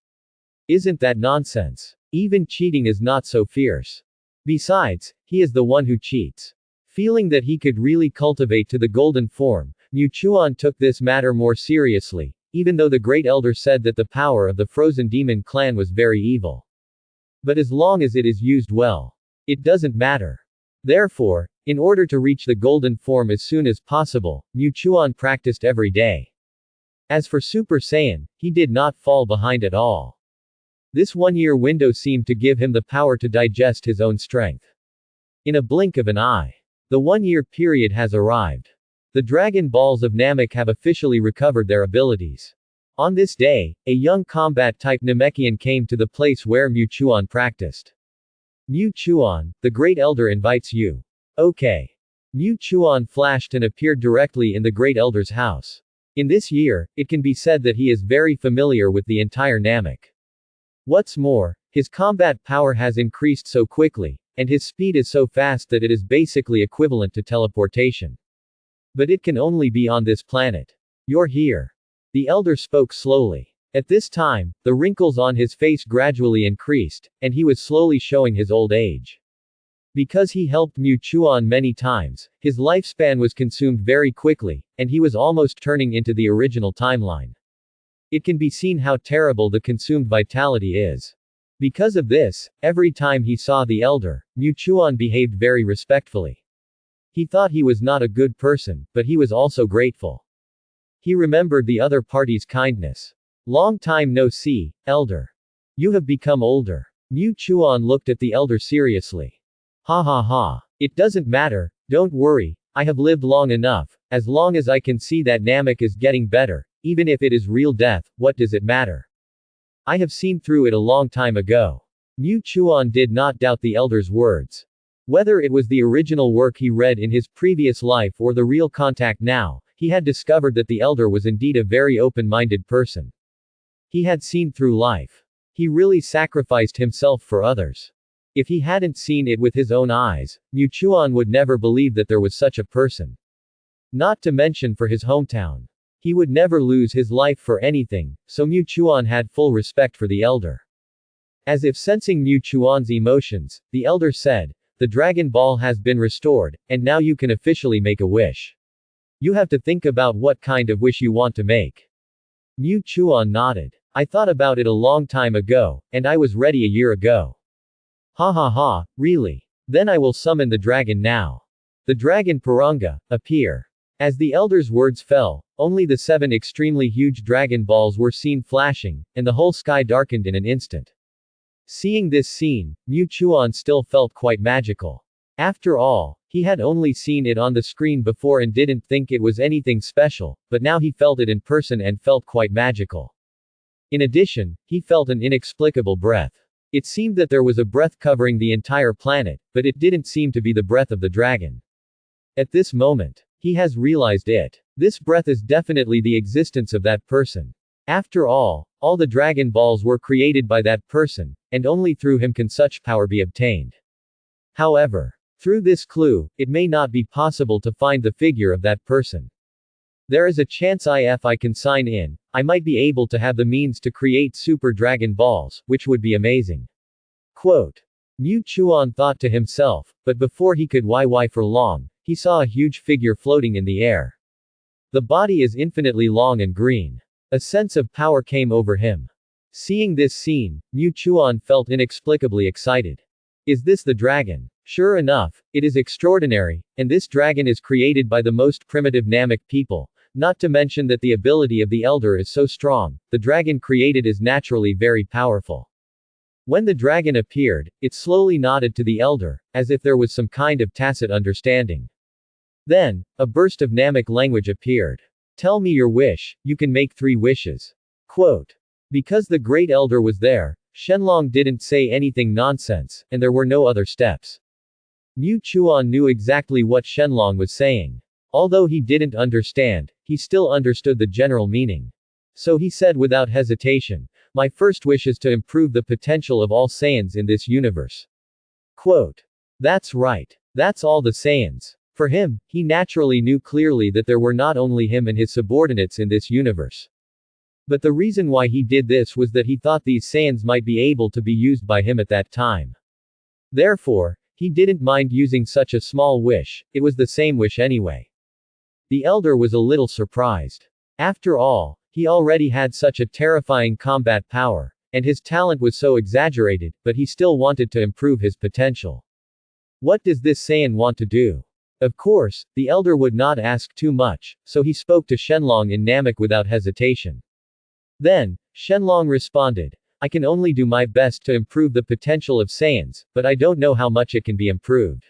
Isn't that nonsense? Even cheating is not so fierce. Besides, he is the one who cheats. Feeling that he could really cultivate to the golden form, Chuan took this matter more seriously, even though the Great Elder said that the power of the Frozen Demon clan was very evil. But as long as it is used well, it doesn't matter. Therefore, in order to reach the golden form as soon as possible, Chuan practiced every day. As for Super Saiyan, he did not fall behind at all. This one-year window seemed to give him the power to digest his own strength. In a blink of an eye, the one-year period has arrived. The Dragon Balls of Namek have officially recovered their abilities. On this day, a young combat-type Namekian came to the place where Chuan practiced. Chuan, the Great Elder invites you. Okay. Chuan flashed and appeared directly in the Great Elder's house. In this year, it can be said that he is very familiar with the entire Namek. What's more, his combat power has increased so quickly, and his speed is so fast that it is basically equivalent to teleportation. But it can only be on this planet. You're here. The Elder spoke slowly. At this time, the wrinkles on his face gradually increased, and he was slowly showing his old age. Because he helped Chuan many times, his lifespan was consumed very quickly, and he was almost turning into the original timeline. It can be seen how terrible the consumed vitality is. Because of this, every time he saw the Elder, Chuan behaved very respectfully. He thought he was not a good person, but he was also grateful. He remembered the other party's kindness. Long time no see, Elder. You have become older. Chuan looked at the Elder seriously. Ha ha ha. It doesn't matter, don't worry, I have lived long enough, as long as I can see that Namek is getting better, even if it is real death, what does it matter? I have seen through it a long time ago. Chuan did not doubt the Elder's words. Whether it was the original work he read in his previous life or the real contact now, he had discovered that the Elder was indeed a very open-minded person. He had seen through life. He really sacrificed himself for others. If he hadn't seen it with his own eyes, Chuan would never believe that there was such a person. Not to mention for his hometown. He would never lose his life for anything, so Chuan had full respect for the Elder. As if sensing Chuan's emotions, the Elder said, "The Dragon Ball has been restored, and now you can officially make a wish. You have to think about what kind of wish you want to make." Chuan nodded. "I thought about it a long time ago, and I was ready a year ago." Ha ha ha, really? Then I will summon the dragon now. The dragon Piranga, appear. As the Elder's words fell, only the 7 extremely huge Dragon Balls were seen flashing, and the whole sky darkened in an instant. Seeing this scene, Chuan still felt quite magical. After all, he had only seen it on the screen before and didn't think it was anything special, but now he felt it in person and felt quite magical. In addition, he felt an inexplicable breath. It seemed that there was a breath covering the entire planet, but it didn't seem to be the breath of the dragon. At this moment, he has realized it. This breath is definitely the existence of that person. After all the Dragon Balls were created by that person, and only through him can such power be obtained. However, through this clue, it may not be possible to find the figure of that person. There is a chance if I can sign in, I might be able to have the means to create Super Dragon Balls, which would be amazing. Quote. Chuan thought to himself, but before he could why for long, he saw a huge figure floating in the air. The body is infinitely long and green. A sense of power came over him. Seeing this scene, Chuan felt inexplicably excited. Is this the dragon? Sure enough, it is extraordinary, and this dragon is created by the most primitive Namek people. Not to mention that the ability of the Elder is so strong, the dragon created is naturally very powerful. When the dragon appeared, it slowly nodded to the Elder, as if there was some kind of tacit understanding. Then, a burst of Namek language appeared. Tell me your wish, you can make 3 wishes. Quote. Because the Great Elder was there, Shenlong didn't say anything nonsense, and there were no other steps. Mu Chuan knew exactly what Shenlong was saying. Although he didn't understand, he still understood the general meaning. So he said without hesitation, "My first wish is to improve the potential of all Saiyans in this universe." Quote. That's right. That's all the Saiyans. For him, he naturally knew clearly that there were not only him and his subordinates in this universe. But the reason why he did this was that he thought these Saiyans might be able to be used by him at that time. Therefore, he didn't mind using such a small wish, it was the same wish anyway. The elder was a little surprised. After all, he already had such a terrifying combat power, and his talent was so exaggerated, but he still wanted to improve his potential. What does this Saiyan want to do? Of course, the elder would not ask too much, so he spoke to Shenlong in Namek without hesitation. Then, Shenlong responded, "I can only do my best to improve the potential of Saiyans, but I don't know how much it can be improved."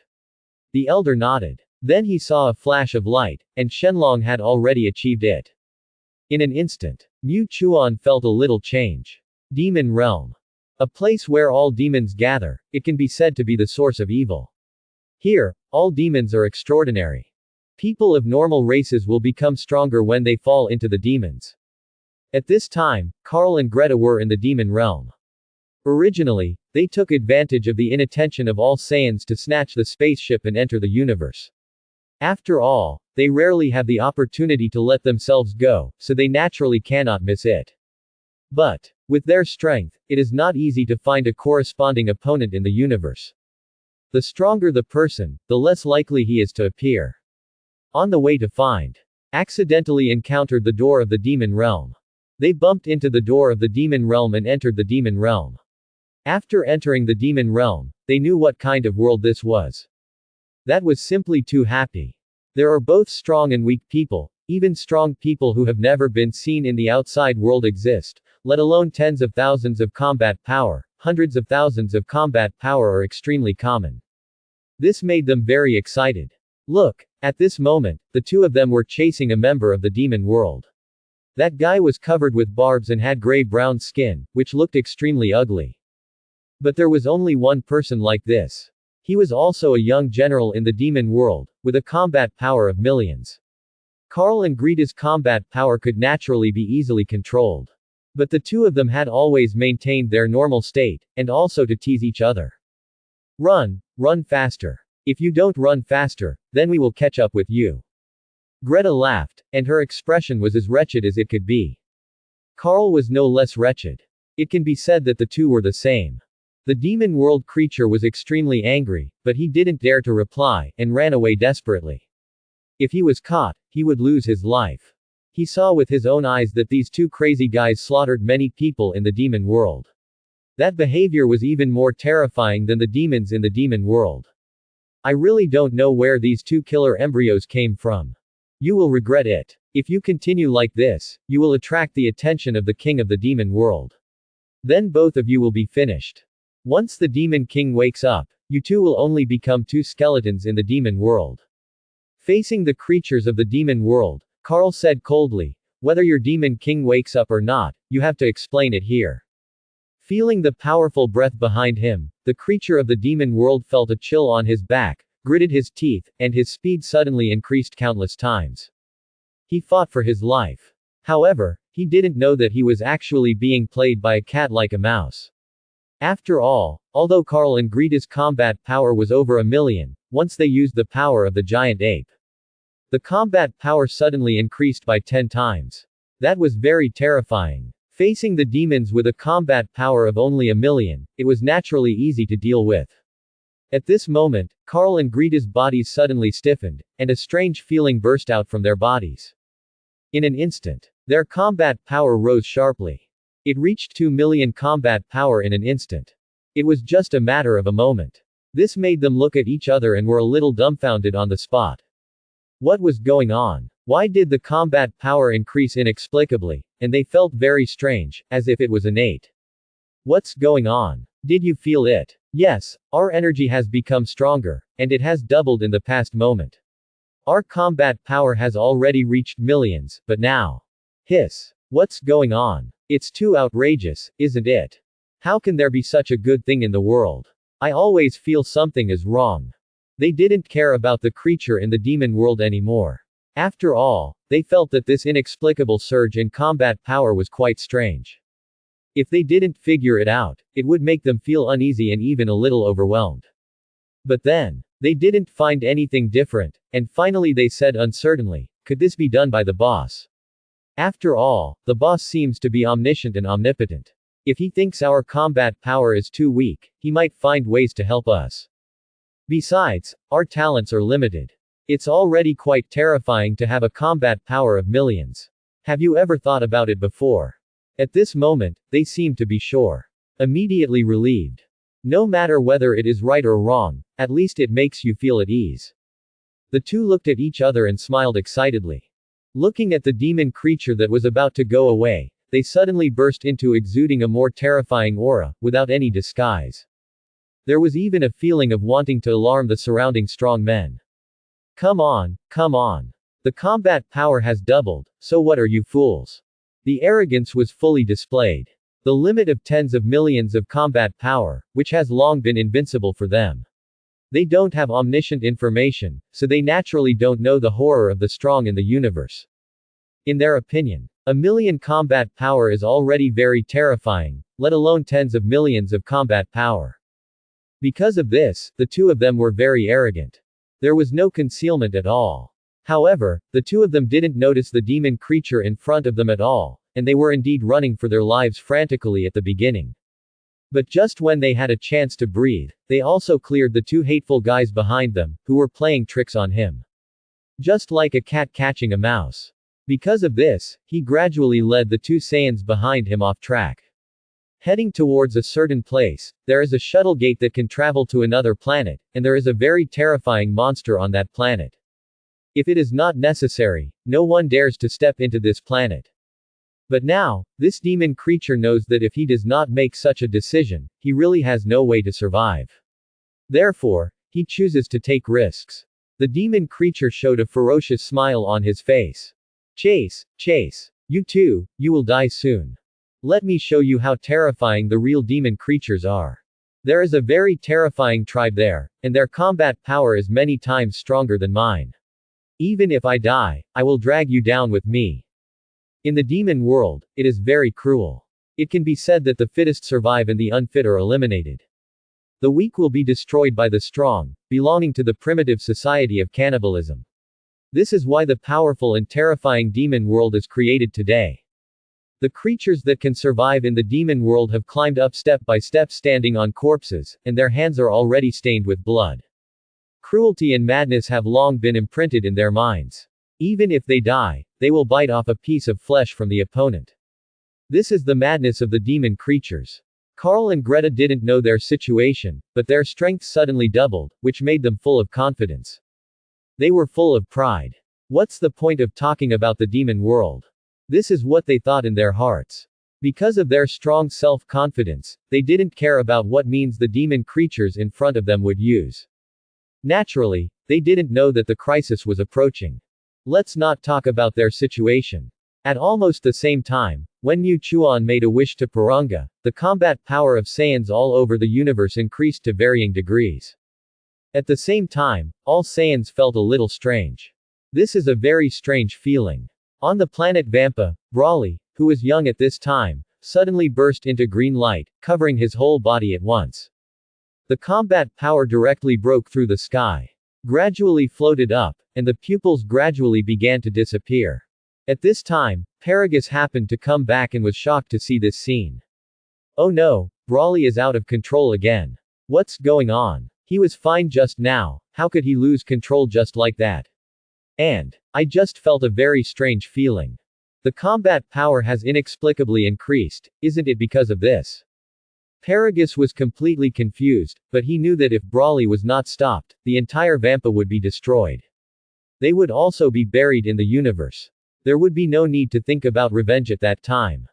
The elder nodded. Then he saw a flash of light, and Shenlong had already achieved it. In an instant, Mu Chuan felt a little change. Demon Realm. A place where all demons gather, it can be said to be the source of evil. Here, all demons are extraordinary. People of normal races will become stronger when they fall into the demons. At this time, Karl and Greta were in the demon realm. Originally, they took advantage of the inattention of all Saiyans to snatch the spaceship and enter the universe. After all, they rarely have the opportunity to let themselves go, so they naturally cannot miss it. But, with their strength, it is not easy to find a corresponding opponent in the universe. The stronger the person, the less likely he is to appear. On the way to find, accidentally encountered the door of the demon realm. They bumped into the door of the demon realm and entered the demon realm. After entering the demon realm, they knew what kind of world this was. That was simply too happy. There are both strong and weak people, even strong people who have never been seen in the outside world exist, let alone tens of thousands of combat power, hundreds of thousands of combat power are extremely common. This made them very excited. Look, at this moment, the two of them were chasing a member of the demon world. That guy was covered with barbs and had gray-brown skin, which looked extremely ugly. But there was only one person like this. He was also a young general in the demon world, with a combat power of millions. Karl and Greta's combat power could naturally be easily controlled. But the two of them had always maintained their normal state, and also to tease each other. Run faster. If you don't run faster, then we will catch up with you. Greta laughed, and her expression was as wretched as it could be. Karl was no less wretched. It can be said that the two were the same. The demon world creature was extremely angry, but he didn't dare to reply, and ran away desperately. If he was caught, he would lose his life. He saw with his own eyes that these two crazy guys slaughtered many people in the demon world. That behavior was even more terrifying than the demons in the demon world. I really don't know where these two killer embryos came from. You will regret it. If you continue like this, you will attract the attention of the king of the demon world. Then both of you will be finished. Once the demon king wakes up, you two will only become two skeletons in the demon world. Facing the creatures of the demon world, Karl said coldly, "Whether your demon king wakes up or not, you have to explain it here." Feeling the powerful breath behind him, the creature of the demon world felt a chill on his back, gritted his teeth, and his speed suddenly increased countless times. He fought for his life. However, he didn't know that he was actually being played by a cat like a mouse. After all, although Karl and Greta's combat power was over 1,000,000, once they used the power of the giant ape, the combat power suddenly increased by 10 times. That was very terrifying. Facing the demons with a combat power of only 1,000,000, it was naturally easy to deal with. At this moment, Karl and Greta's bodies suddenly stiffened, and a strange feeling burst out from their bodies. In an instant, their combat power rose sharply. It reached 2,000,000 combat power in an instant. It was just a matter of a moment. This made them look at each other and were a little dumbfounded on the spot. What was going on? Why did the combat power increase inexplicably, and they felt very strange, as if it was innate. What's going on? Did you feel it? Yes, our energy has become stronger, and it has doubled in the past moment. Our combat power has already reached millions, but now. Hiss. What's going on? It's too outrageous, isn't it? How can there be such a good thing in the world? I always feel something is wrong. They didn't care about the creature in the demon world anymore. After all, they felt that this inexplicable surge in combat power was quite strange. If they didn't figure it out, it would make them feel uneasy and even a little overwhelmed. But then, they didn't find anything different, and finally they said uncertainly, could this be done by the boss? After all, the boss seems to be omniscient and omnipotent. If he thinks our combat power is too weak, he might find ways to help us. Besides, our talents are limited. It's already quite terrifying to have a combat power of millions. Have you ever thought about it before? At this moment, they seem to be sure. Immediately relieved. No matter whether it is right or wrong, at least it makes you feel at ease. The two looked at each other and smiled excitedly. Looking at the demon creature that was about to go away, they suddenly burst into exuding a more terrifying aura, without any disguise. There was even a feeling of wanting to alarm the surrounding strong men. Come on, come on. The combat power has doubled, so what are you fools? The arrogance was fully displayed. The limit of tens of millions of combat power, which has long been invincible for them. They don't have omniscient information, so they naturally don't know the horror of the strong in the universe. In their opinion, a million combat power is already very terrifying, let alone tens of millions of combat power. Because of this, the two of them were very arrogant. There was no concealment at all. However, the two of them didn't notice the demon creature in front of them at all, and they were indeed running for their lives frantically at the beginning. But just when they had a chance to breathe, they also cleared the two hateful guys behind them, who were playing tricks on him. Just like a cat catching a mouse. Because of this, he gradually led the two Saiyans behind him off track. Heading towards a certain place, there is a shuttle gate that can travel to another planet, and there is a very terrifying monster on that planet. If it is not necessary, no one dares to step into this planet. But now, this demon creature knows that if he does not make such a decision, he really has no way to survive. Therefore, he chooses to take risks. The demon creature showed a ferocious smile on his face. Chase, chase. You too, you will die soon. Let me show you how terrifying the real demon creatures are. There is a very terrifying tribe there, and their combat power is many times stronger than mine. Even if I die, I will drag you down with me. In the demon world, it is very cruel. It can be said that the fittest survive and the unfit are eliminated. The weak will be destroyed by the strong, belonging to the primitive society of cannibalism. This is why the powerful and terrifying demon world is created today. The creatures that can survive in the demon world have climbed up step by step standing on corpses, and their hands are already stained with blood. Cruelty and madness have long been imprinted in their minds. Even if they die, they will bite off a piece of flesh from the opponent. This is the madness of the demon creatures. Carl and Greta didn't know their situation, but their strength suddenly doubled, which made them full of confidence. They were full of pride. What's the point of talking about the demon world? This is what they thought in their hearts. Because of their strong self-confidence, they didn't care about what means the demon creatures in front of them would use. Naturally, they didn't know that the crisis was approaching. Let's not talk about their situation. At almost the same time, when Mu Chuan made a wish to Puranga, the combat power of Saiyans all over the universe increased to varying degrees. At the same time, all Saiyans felt a little strange. This is a very strange feeling. On the planet Vampa, Brawly, who was young at this time, suddenly burst into green light, covering his whole body at once. The combat power directly broke through the sky. Gradually floated up, and the pupils gradually began to disappear. At this time, Paragus happened to come back and was shocked to see this scene. Oh no, Brawly is out of control again. What's going on? He was fine just now, how could he lose control just like that? And I just felt a very strange feeling. The combat power has inexplicably increased, isn't it because of this? Paragus was completely confused, but he knew that if Brawly was not stopped, the entire Vampa would be destroyed. They would also be buried in the universe. There would be no need to think about revenge at that time.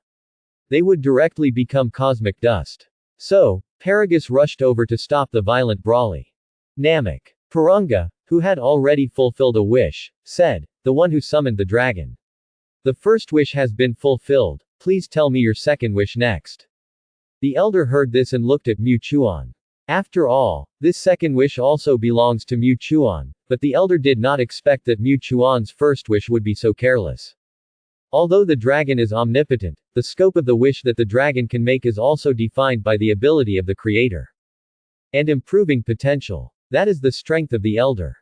They would directly become cosmic dust. So, Paragus rushed over to stop the violent Brawly. Namek. Puranga, who had already fulfilled a wish, said, the one who summoned the dragon. The first wish has been fulfilled, please tell me your second wish next. The elder heard this and looked at Mu Chuan. After all, this second wish also belongs to Mu Chuan, but the elder did not expect that Mu Chuan's first wish would be so careless. Although the dragon is omnipotent, the scope of the wish that the dragon can make is also defined by the ability of the creator. And improving potential. That is the strength of the elder.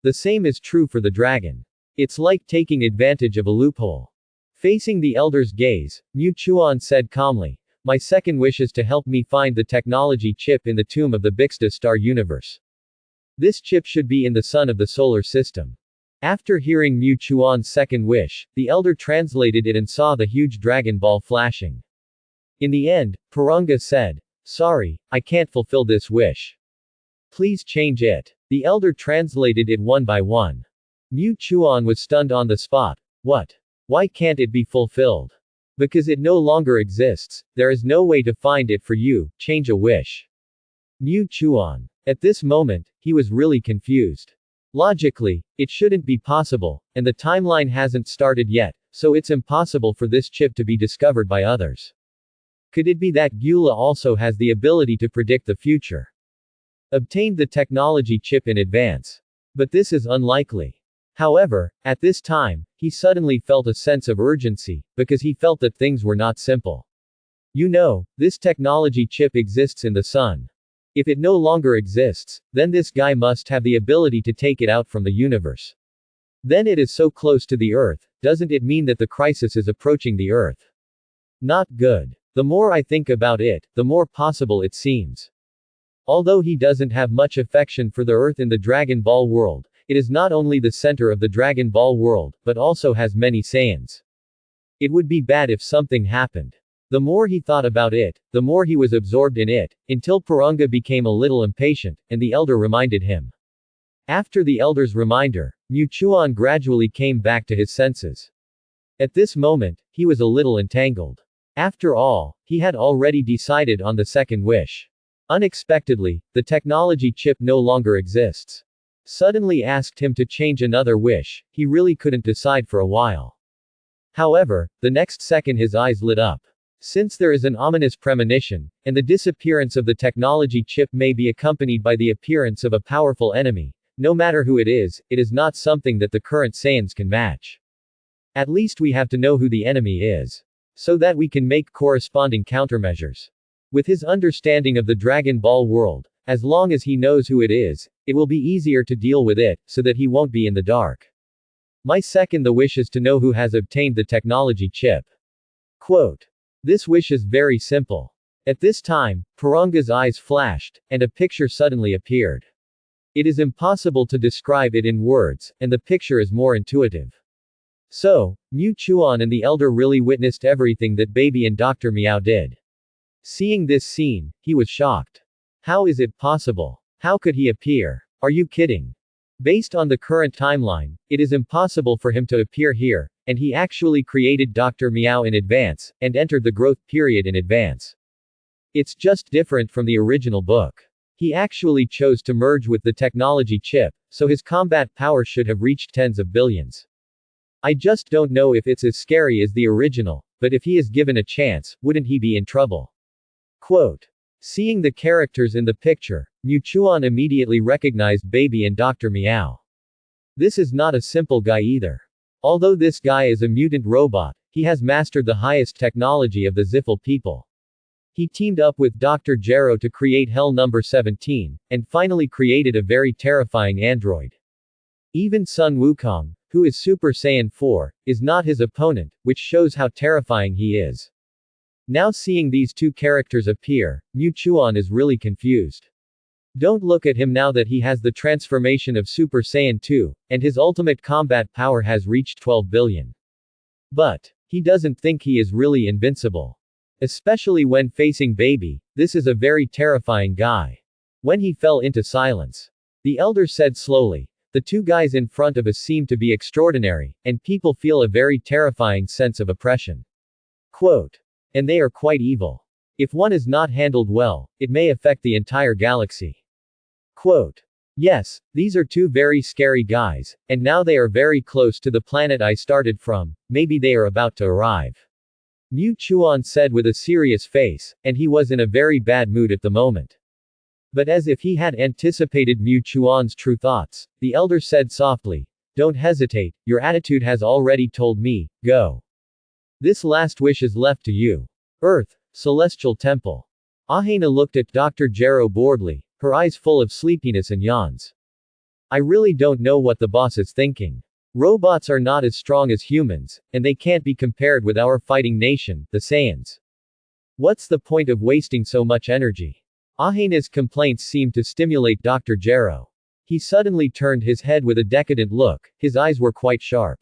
The same is true for the dragon. It's like taking advantage of a loophole. Facing the elder's gaze, Mu Chuan said calmly, "My second wish is to help me find the technology chip in the tomb of the Bixta star universe. This chip should be in the sun of the solar system." After hearing Mu Chuan's second wish, the elder translated it and saw the huge dragon ball flashing. In the end, Purunga said, "Sorry, I can't fulfill this wish. Please change it." The elder translated it one by one. Mu Chuan was stunned on the spot. What? Why can't it be fulfilled? Because it no longer exists, there is no way to find it for you, change a wish. Mu Chuan. At this moment, he was really confused. Logically, it shouldn't be possible, and the timeline hasn't started yet, so it's impossible for this chip to be discovered by others. Could it be that Gyula also has the ability to predict the future? Obtained the technology chip in advance. But this is unlikely. However, at this time, he suddenly felt a sense of urgency, because he felt that things were not simple. You know, this technology chip exists in the sun. If it no longer exists, then this guy must have the ability to take it out from the universe. Then it is so close to the Earth, doesn't it mean that the crisis is approaching the Earth? Not good. The more I think about it, the more possible it seems. Although he doesn't have much affection for the Earth in the Dragon Ball world, it is not only the center of the Dragon Ball world, but also has many Saiyans. It would be bad if something happened. The more he thought about it, the more he was absorbed in it, until Purunga became a little impatient, and the elder reminded him. After the elder's reminder, Mu Chuan gradually came back to his senses. At this moment, he was a little entangled. After all, he had already decided on the second wish. Unexpectedly, the technology chip no longer exists. Suddenly asked him to change another wish, he really couldn't decide for a while. However, the next second his eyes lit up. Since there is an ominous premonition, and the disappearance of the technology chip may be accompanied by the appearance of a powerful enemy, no matter who it is not something that the current Saiyans can match. At least we have to know who the enemy is. So that we can make corresponding countermeasures. With his understanding of the Dragon Ball world, as long as he knows who it is, it will be easier to deal with it, so that he won't be in the dark. My second the wish is to know who has obtained the technology chip. Quote. This wish is very simple. At this time, Purunga's eyes flashed, and a picture suddenly appeared. It is impossible to describe it in words, and the picture is more intuitive. So, Mu Chuan and the elder really witnessed everything that Baby and Dr. Meow did. Seeing this scene, he was shocked. How is it possible? How could he appear? Are you kidding? Based on the current timeline, it is impossible for him to appear here, and he actually created Dr. Meow in advance, and entered the growth period in advance. It's just different from the original book. He actually chose to merge with the technology chip, so his combat power should have reached tens of billions. I just don't know if it's as scary as the original, but if he is given a chance, wouldn't he be in trouble? Quote. Seeing the characters in the picture, Mu Chuan immediately recognized Baby and Dr. Meow. This is not a simple guy either. Although this guy is a mutant robot, he has mastered the highest technology of the Ziffel people. He teamed up with Dr. Gero to create Hell number 17, and finally created a very terrifying android. Even Sun Wukong, who is Super Saiyan 4, is not his opponent, which shows how terrifying he is. Now seeing these two characters appear, Mu Chuan is really confused. Don't look at him now that he has the transformation of Super Saiyan 2, and his ultimate combat power has reached 12 billion. But, he doesn't think he is really invincible. Especially when facing Baby, this is a very terrifying guy. When he fell into silence. The elder said slowly, the two guys in front of us seem to be extraordinary, and people feel a very terrifying sense of oppression. Quote. And they are quite evil. If one is not handled well, it may affect the entire galaxy. Quote. Yes, these are two very scary guys, and now they are very close to the planet I started from, maybe they are about to arrive. Mu Chuan said with a serious face, and he was in a very bad mood at the moment. But as if he had anticipated Mu Chuan's true thoughts, the elder said softly, "Don't hesitate, your attitude has already told me, go. This last wish is left to you. Earth, Celestial Temple." Ahena looked at Dr. Gero boredly, her eyes full of sleepiness and yawns. "I really don't know what the boss is thinking. Robots are not as strong as humans, and they can't be compared with our fighting nation, the Saiyans. What's the point of wasting so much energy?" Ahena's complaints seemed to stimulate Dr. Gero. He suddenly turned his head with a decadent look, his eyes were quite sharp.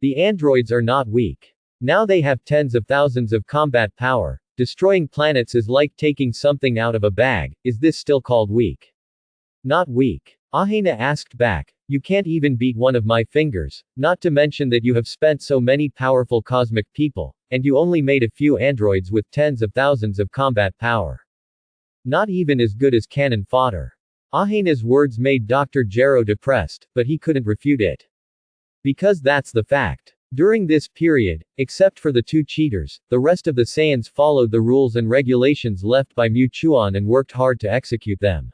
"The androids are not weak. Now they have tens of thousands of combat power. Destroying planets is like taking something out of a bag. Is this still called weak?" "Not weak." Ahena asked back. "You can't even beat one of my fingers, not to mention that you have spent so many powerful cosmic people, and you only made a few androids with tens of thousands of combat power. Not even as good as cannon fodder." Ahena's words made Dr. Gero depressed, but he couldn't refute it. Because that's the fact. During this period, except for the two cheaters, the rest of the Saiyans followed the rules and regulations left by Mu Chuan and worked hard to execute them.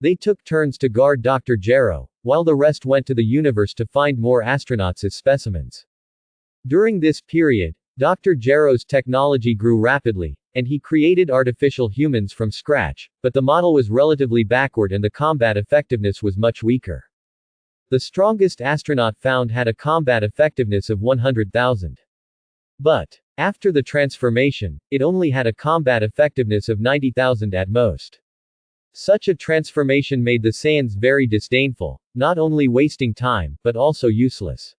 They took turns to guard Dr. Gero, while the rest went to the universe to find more astronauts as specimens. During this period, Dr. Gero's technology grew rapidly, and he created artificial humans from scratch, but the model was relatively backward and the combat effectiveness was much weaker. The strongest astronaut found had a combat effectiveness of 100,000. But, after the transformation, it only had a combat effectiveness of 90,000 at most. Such a transformation made the Saiyans very disdainful, not only wasting time, but also useless.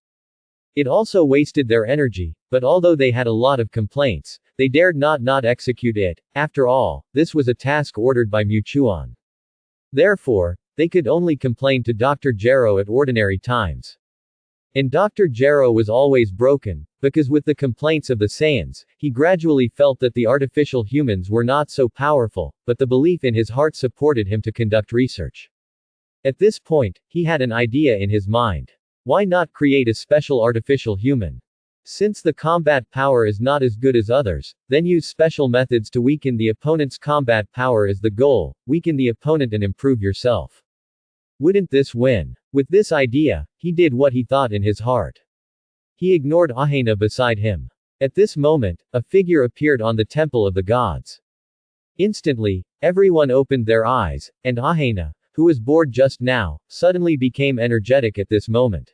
It also wasted their energy, but although they had a lot of complaints, they dared not execute it. After all, this was a task ordered by Mu Chuan. Therefore, they could only complain to Dr. Gero at ordinary times. And Dr. Gero was always broken, because with the complaints of the Saiyans, he gradually felt that the artificial humans were not so powerful, but the belief in his heart supported him to conduct research. At this point, he had an idea in his mind. Why not create a special artificial human? Since the combat power is not as good as others, then use special methods to weaken the opponent's combat power is the goal, weaken the opponent and improve yourself. Wouldn't this win? With this idea, he did what he thought in his heart. He ignored Ahena beside him. At this moment, a figure appeared on the Temple of the Gods. Instantly, everyone opened their eyes, and Ahena, who was bored just now, suddenly became energetic at this moment.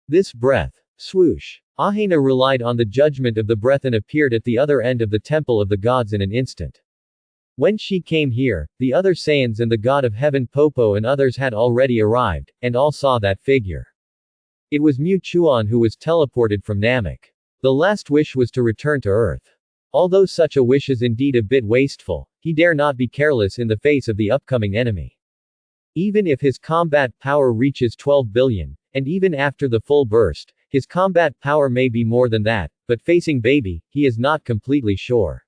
This breath. Swoosh. Ahena relied on the judgment of the breath and appeared at the other end of the Temple of the Gods in an instant. When she came here, the other Saiyans and the god of heaven Popo and others had already arrived, and all saw that figure. It was Mu Chuan who was teleported from Namek. The last wish was to return to Earth. Although such a wish is indeed a bit wasteful, he dare not be careless in the face of the upcoming enemy. Even if his combat power reaches 12 billion, and even after the full burst, his combat power may be more than that, but facing Baby, he is not completely sure.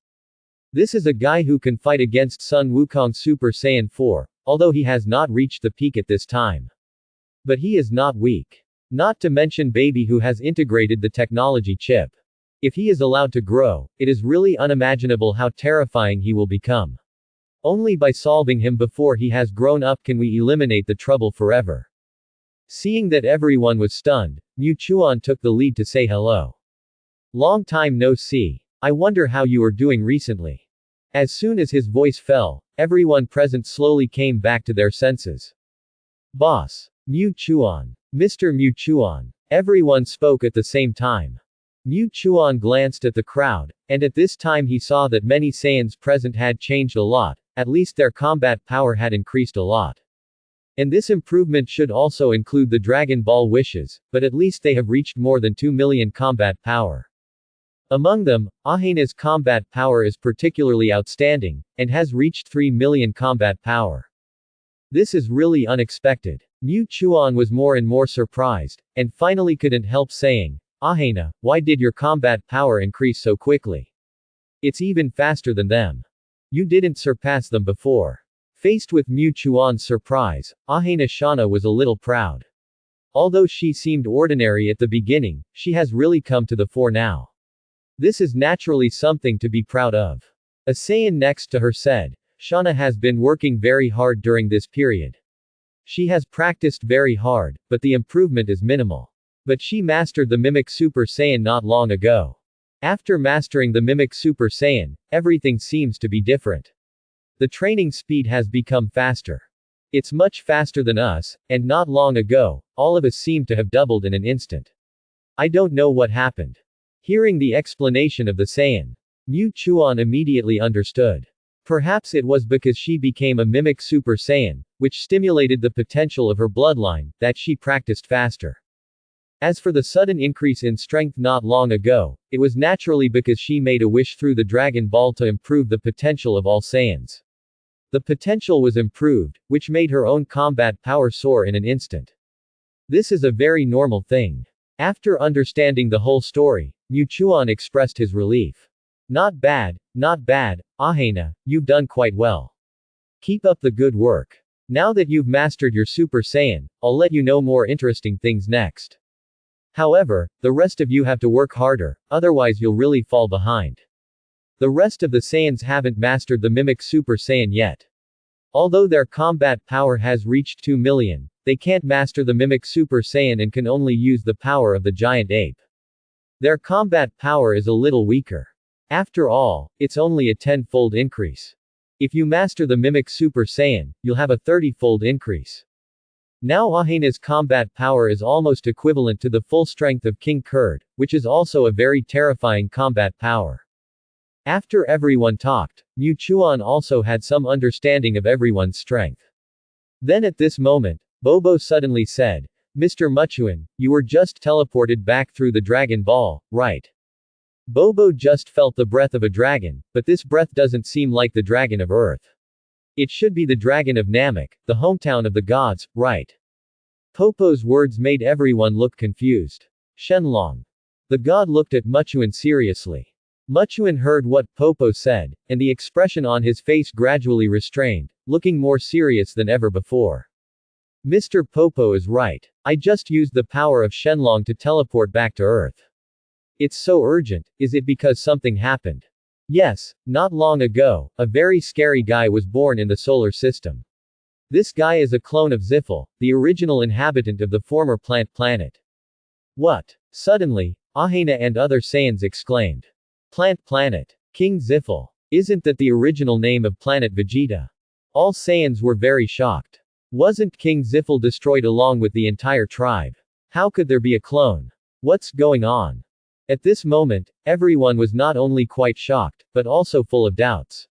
This is a guy who can fight against Sun Wukong Super Saiyan 4, although he has not reached the peak at this time. But he is not weak. Not to mention Baby who has integrated the technology chip. If he is allowed to grow, it is really unimaginable how terrifying he will become. Only by solving him before he has grown up can we eliminate the trouble forever. Seeing that everyone was stunned, Mu Chuan took the lead to say hello. Long time no see. I wonder how you are doing recently. As soon as his voice fell, everyone present slowly came back to their senses. Boss. Mu Chuan. Mr. Mu Chuan. Everyone spoke at the same time. Mu Chuan glanced at the crowd, and at this time he saw that many Saiyans present had changed a lot, at least their combat power had increased a lot. And this improvement should also include the Dragon Ball wishes, but at least they have reached more than 2 million combat power. Among them, Ahena's combat power is particularly outstanding, and has reached 3 million combat power. This is really unexpected. Mu Chuan was more and more surprised, and finally couldn't help saying, Ahena, why did your combat power increase so quickly? It's even faster than them. You didn't surpass them before. Faced with Mu Chuan's surprise, Ahena Shana was a little proud. Although she seemed ordinary at the beginning, she has really come to the fore now. This is naturally something to be proud of. A Saiyan next to her said, Shauna has been working very hard during this period. She has practiced very hard, but the improvement is minimal. But she mastered the Mimic Super Saiyan not long ago. After mastering the Mimic Super Saiyan, everything seems to be different. The training speed has become faster. It's much faster than us, and not long ago, all of us seem to have doubled in an instant. I don't know what happened. Hearing the explanation of the Saiyan, Mu Chuan immediately understood. Perhaps it was because she became a Mimic Super Saiyan, which stimulated the potential of her bloodline, that she practiced faster. As for the sudden increase in strength not long ago, it was naturally because she made a wish through the Dragon Ball to improve the potential of all Saiyans. The potential was improved, which made her own combat power soar in an instant. This is a very normal thing. After understanding the whole story, Mu Chuan expressed his relief. Not bad, Ahena, you've done quite well. Keep up the good work. Now that you've mastered your Super Saiyan, I'll let you know more interesting things next. However, the rest of you have to work harder, otherwise you'll really fall behind. The rest of the Saiyans haven't mastered the Mimic Super Saiyan yet. Although their combat power has reached 2 million, they can't master the Mimic Super Saiyan and can only use the power of the giant ape. Their combat power is a little weaker. After all, it's only a 10-fold increase. If you master the Mimic Super Saiyan, you'll have a 30-fold increase. Now Ahena's combat power is almost equivalent to the full strength of King Kurd, which is also a very terrifying combat power. After everyone talked, Mu Chuan also had some understanding of everyone's strength. Then at this moment, Bobo suddenly said, Mr. Muchuan, you were just teleported back through the Dragon Ball, right? Bobo just felt the breath of a dragon, but this breath doesn't seem like the dragon of Earth. It should be the dragon of Namek, the hometown of the gods, right? Popo's words made everyone look confused. Shenlong. The god looked at Muchuan seriously. Muchuan heard what Popo said, and the expression on his face gradually restrained, looking more serious than ever before. Mr. Popo is right. I just used the power of Shenlong to teleport back to Earth. It's so urgent, is it because something happened? Yes, not long ago, a very scary guy was born in the solar system. This guy is a clone of Ziffel, the original inhabitant of the former plant planet. What? Suddenly, Ahena and other Saiyans exclaimed. Plant planet. King Ziffel. Isn't that the original name of planet Vegeta? All Saiyans were very shocked. Wasn't King Ziffel destroyed along with the entire tribe? How could there be a clone? What's going on? At this moment, everyone was not only quite shocked, but also full of doubts.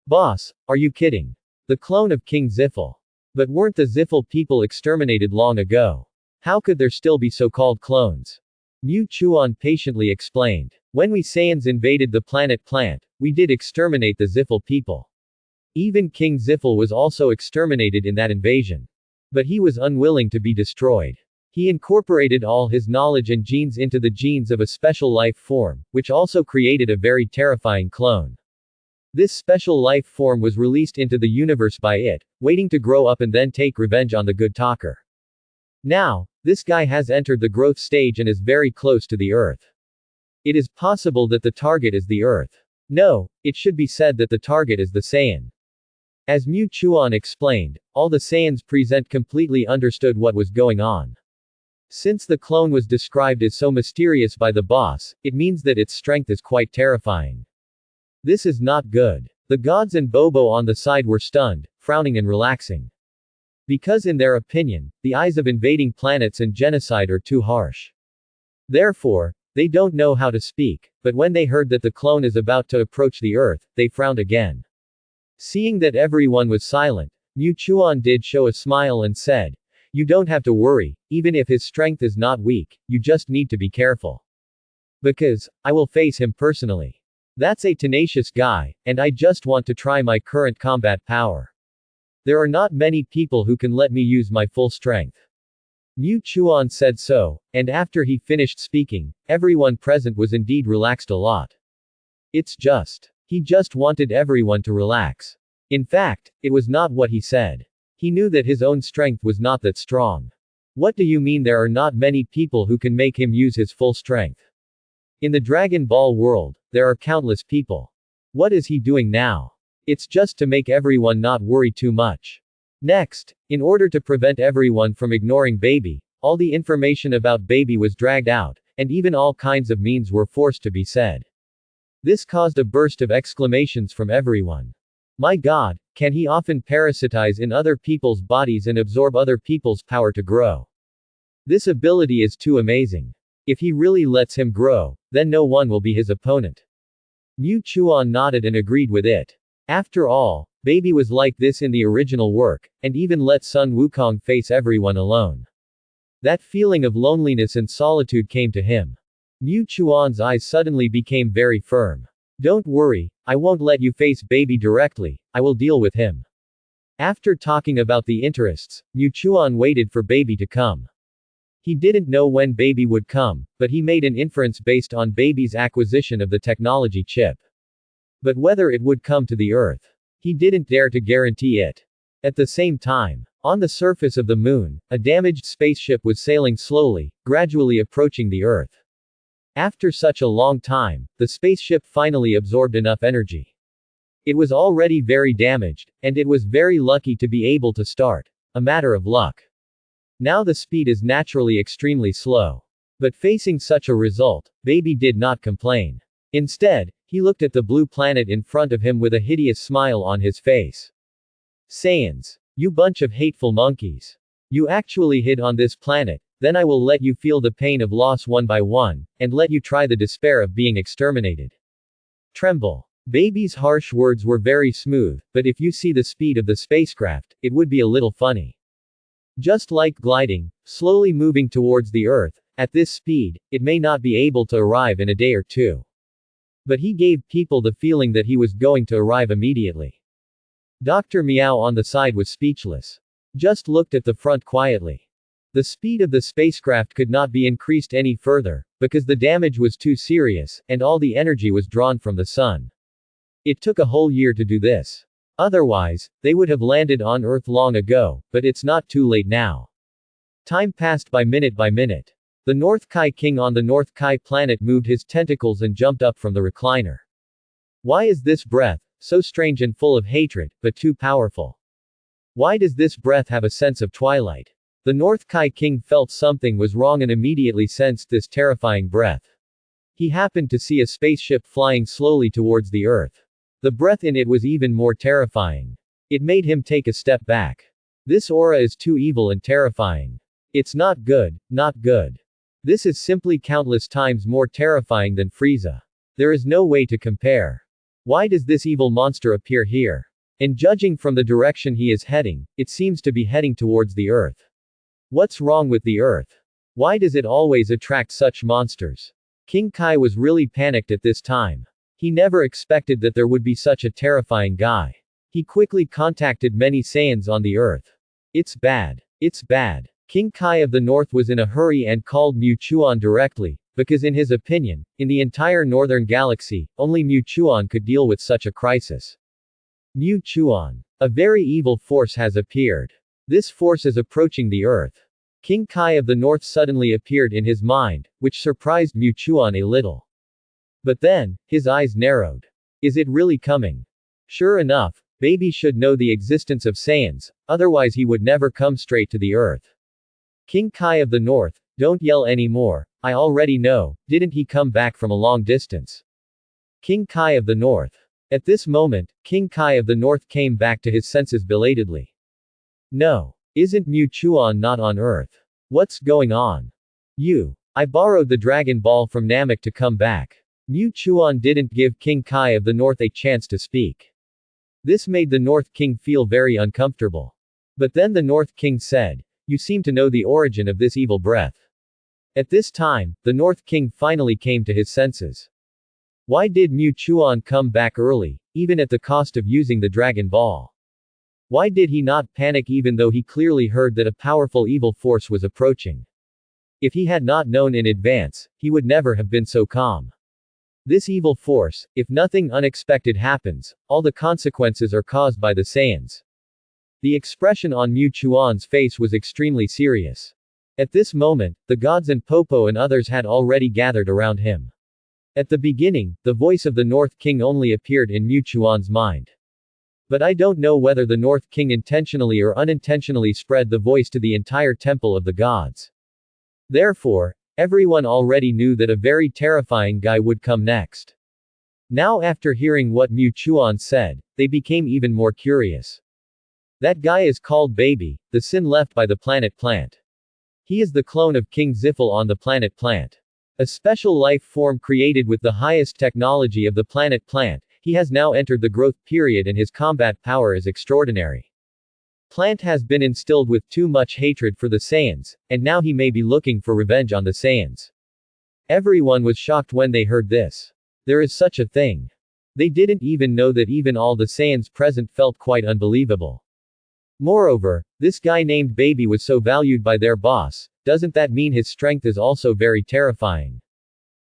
Boss, are you kidding? The clone of King Ziffel. But weren't the Ziffel people exterminated long ago? How could there still be so-called clones? Mu Chuan patiently explained. When we Saiyans invaded the planet Plant, we did exterminate the Ziffel people. Even King Ziffel was also exterminated in that invasion. But he was unwilling to be destroyed. He incorporated all his knowledge and genes into the genes of a special life form, which also created a very terrifying clone. This special life form was released into the universe by it, waiting to grow up and then take revenge on the good talker. Now, this guy has entered the growth stage and is very close to the Earth. It is possible that the target is the Earth. No, it should be said that the target is the Saiyan. As Mu Chuan explained, all the Saiyans present completely understood what was going on. Since the clone was described as so mysterious by the boss, it means that its strength is quite terrifying. This is not good. The gods and Bobo on the side were stunned, frowning and relaxing. Because in their opinion, the eyes of invading planets and genocide are too harsh. Therefore, they don't know how to speak, but when they heard that the clone is about to approach the Earth, they frowned again. Seeing that everyone was silent, Mu Chuan did show a smile and said, You don't have to worry, even if his strength is not weak, you just need to be careful. Because, I will face him personally. That's a tenacious guy, and I just want to try my current combat power. There are not many people who can let me use my full strength. Mu Chuan said so, and after he finished speaking, everyone present was indeed relaxed a lot. He just wanted everyone to relax. In fact, it was not what he said. He knew that his own strength was not that strong. What do you mean there are not many people who can make him use his full strength? In the Dragon Ball world, there are countless people. What is he doing now? It's just to make everyone not worry too much. Next, in order to prevent everyone from ignoring Baby, all the information about Baby was dragged out, and even all kinds of memes were forced to be said. This caused a burst of exclamations from everyone. My God, can he often parasitize in other people's bodies and absorb other people's power to grow? This ability is too amazing. If he really lets him grow, then no one will be his opponent. Mu Chuan nodded and agreed with it. After all, Baby was like this in the original work, and even let Sun Wukong face everyone alone. That feeling of loneliness and solitude came to him. Mu Chuan's eyes suddenly became very firm. Don't worry, I won't let you face Baby directly, I will deal with him. After talking about the interests, Mu Chuan waited for Baby to come. He didn't know when Baby would come, but he made an inference based on Baby's acquisition of the technology chip. But whether it would come to the Earth, he didn't dare to guarantee it. At the same time, on the surface of the moon, a damaged spaceship was sailing slowly, gradually approaching the Earth. After such a long time, the spaceship finally absorbed enough energy. It was already very damaged, and it was very lucky to be able to start. A matter of luck. Now the speed is naturally extremely slow. But facing such a result, Baby did not complain. Instead, he looked at the blue planet in front of him with a hideous smile on his face. Saiyans, you bunch of hateful monkeys. You actually hid on this planet, then I will let you feel the pain of loss one by one, and let you try the despair of being exterminated. Tremble. Baby's harsh words were very smooth, but if you see the speed of the spacecraft, it would be a little funny. Just like gliding, slowly moving towards the Earth, at this speed, it may not be able to arrive in a day or two. But he gave people the feeling that he was going to arrive immediately. Dr. Meow on the side was speechless. Just looked at the front quietly. The speed of the spacecraft could not be increased any further, because the damage was too serious, and all the energy was drawn from the sun. It took a whole year to do this. Otherwise, they would have landed on Earth long ago, but it's not too late now. Time passed by minute by minute. The North Kai King on the North Kai planet moved his tentacles and jumped up from the recliner. Why is this breath so strange and full of hatred, but too powerful? Why does this breath have a sense of twilight? The North Kai King felt something was wrong and immediately sensed this terrifying breath. He happened to see a spaceship flying slowly towards the Earth. The breath in it was even more terrifying. It made him take a step back. This aura is too evil and terrifying. It's not good, not good. This is simply countless times more terrifying than Frieza. There is no way to compare. Why does this evil monster appear here? And judging from the direction he is heading, it seems to be heading towards the Earth. What's wrong with the Earth? Why does it always attract such monsters? King Kai was really panicked at this time. He never expected that there would be such a terrifying guy. He quickly contacted many Saiyans on the Earth. It's bad. It's bad. King Kai of the North was in a hurry and called Mu Chuan directly, because in his opinion, in the entire northern galaxy, only Mu Chuan could deal with such a crisis. Mu Chuan. A very evil force has appeared. This force is approaching the Earth. King Kai of the North suddenly appeared in his mind, which surprised Mu Chuan a little. But then, his eyes narrowed. Is it really coming? Sure enough, Baby should know the existence of Saiyans, otherwise he would never come straight to the Earth. King Kai of the North, don't yell anymore, I already know, didn't he come back from a long distance? King Kai of the North. At this moment, King Kai of the North came back to his senses belatedly. No. Isn't Mu Chuan not on Earth? What's going on? I borrowed the Dragon Ball from Namek to come back. Mu Chuan didn't give King Kai of the North a chance to speak. This made the North King feel very uncomfortable. But then the North King said, you seem to know the origin of this evil breath. At this time, the North King finally came to his senses. Why did Mu Chuan come back early, even at the cost of using the Dragon Ball? Why did he not panic even though he clearly heard that a powerful evil force was approaching? If he had not known in advance, he would never have been so calm. This evil force, if nothing unexpected happens, all the consequences are caused by the Saiyans. The expression on Mu Chuan's face was extremely serious. At this moment, the gods and Popo and others had already gathered around him. At the beginning, the voice of the North King only appeared in Mu Chuan's mind. But I don't know whether the North King intentionally or unintentionally spread the voice to the entire temple of the gods. Therefore, everyone already knew that a very terrifying guy would come next. Now after hearing what Mu Chuan said, they became even more curious. That guy is called Baby, the sin left by the planet Plant. He is the clone of King Ziffel on the planet Plant. A special life form created with the highest technology of the planet Plant. He has now entered the growth period and his combat power is extraordinary. Plant has been instilled with too much hatred for the Saiyans, and now he may be looking for revenge on the Saiyans. Everyone was shocked when they heard this. There is such a thing. They didn't even know that even all the Saiyans present felt quite unbelievable. Moreover, this guy named Baby was so valued by their boss, doesn't that mean his strength is also very terrifying?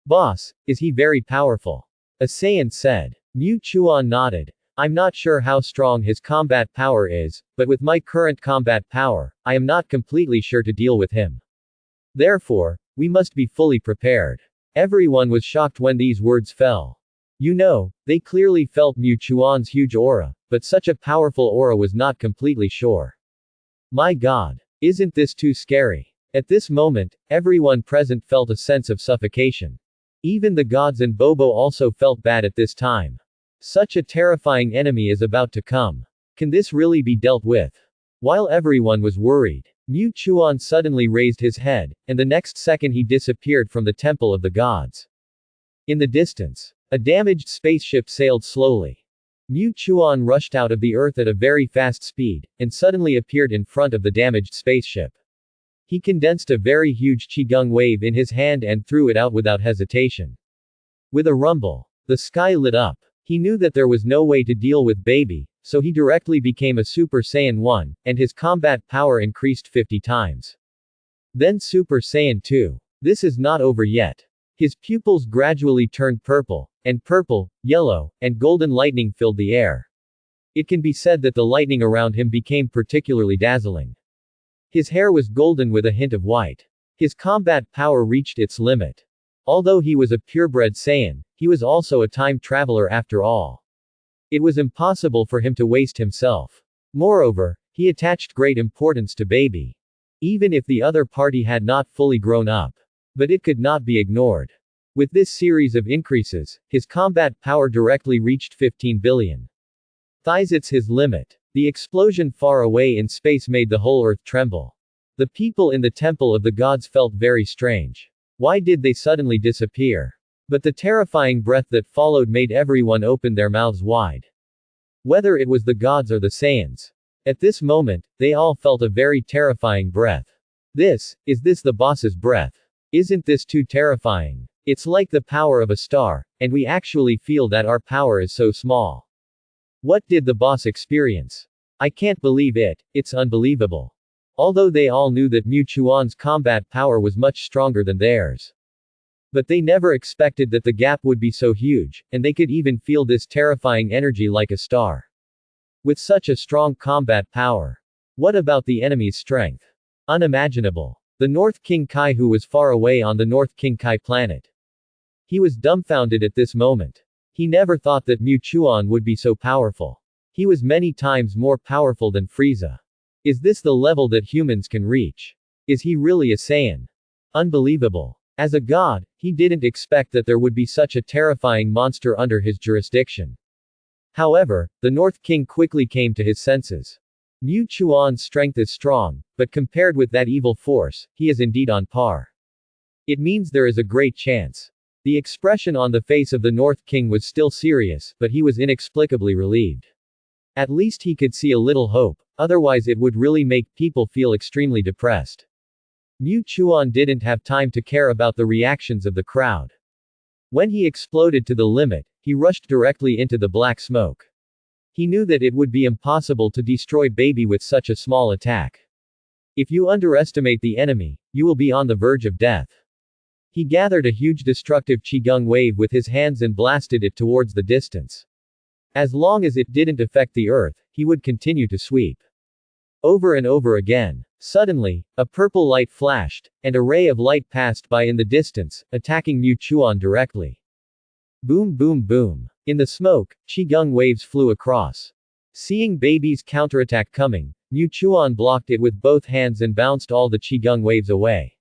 Boss, is he very powerful? A Saiyan said. Mu Chuan nodded. I'm not sure how strong his combat power is, but with my current combat power, I am not completely sure to deal with him. Therefore, we must be fully prepared. Everyone was shocked when these words fell. You know, they clearly felt Mu Chuan's huge aura, but such a powerful aura was not completely sure. My god. Isn't this too scary? At this moment, everyone present felt a sense of suffocation. Even the gods and Bobo also felt bad at this time. Such a terrifying enemy is about to come. Can this really be dealt with? While everyone was worried, Mu Chuan suddenly raised his head, and the next second he disappeared from the temple of the gods. In the distance, a damaged spaceship sailed slowly. Mu Chuan rushed out of the earth at a very fast speed, and suddenly appeared in front of the damaged spaceship. He condensed a very huge qigong wave in his hand and threw it out without hesitation. With a rumble, the sky lit up. He knew that there was no way to deal with Baby, so he directly became a Super Saiyan 1, and his combat power increased 50 times. Then Super Saiyan 2. This is not over yet. His pupils gradually turned purple, and purple, yellow, and golden lightning filled the air. It can be said that the lightning around him became particularly dazzling. His hair was golden with a hint of white. His combat power reached its limit. Although he was a purebred Saiyan, he was also a time traveler after all. It was impossible for him to waste himself. Moreover, he attached great importance to Baby. Even if the other party had not fully grown up. But it could not be ignored. With this series of increases, his combat power directly reached 15 billion. It's his limit. The explosion far away in space made the whole earth tremble. The people in the temple of the gods felt very strange. Why did they suddenly disappear? But the terrifying breath that followed made everyone open their mouths wide. Whether it was the gods or the Saiyans. At this moment, they all felt a very terrifying breath. Is this the boss's breath? Isn't this too terrifying? It's like the power of a star, and we actually feel that our power is so small. What did the boss experience? I can't believe it, it's unbelievable. Although they all knew that Mu Chuan's combat power was much stronger than theirs. But they never expected that the gap would be so huge, and they could even feel this terrifying energy like a star. With such a strong combat power. What about the enemy's strength? Unimaginable. The North King Kai, who was far away on the North King Kai planet. He was dumbfounded at this moment. He never thought that Mu Chuan would be so powerful. He was many times more powerful than Frieza. Is this the level that humans can reach? Is he really a Saiyan? Unbelievable. As a god, he didn't expect that there would be such a terrifying monster under his jurisdiction. However, the North King quickly came to his senses. Mu Chuan's strength is strong, but compared with that evil force, he is indeed on par. It means there is a great chance. The expression on the face of the North King was still serious, but he was inexplicably relieved. At least he could see a little hope, otherwise it would really make people feel extremely depressed. Mu Chuan didn't have time to care about the reactions of the crowd. When he exploded to the limit, he rushed directly into the black smoke. He knew that it would be impossible to destroy Baby with such a small attack. If you underestimate the enemy, you will be on the verge of death. He gathered a huge destructive qigong wave with his hands and blasted it towards the distance. As long as it didn't affect the earth, he would continue to sweep. Over and over again. Suddenly, a purple light flashed, and a ray of light passed by in the distance, attacking Mu Chuan directly. Boom boom boom. In the smoke, qigong waves flew across. Seeing baby's counterattack coming, Mu Chuan blocked it with both hands and bounced all the qigong waves away.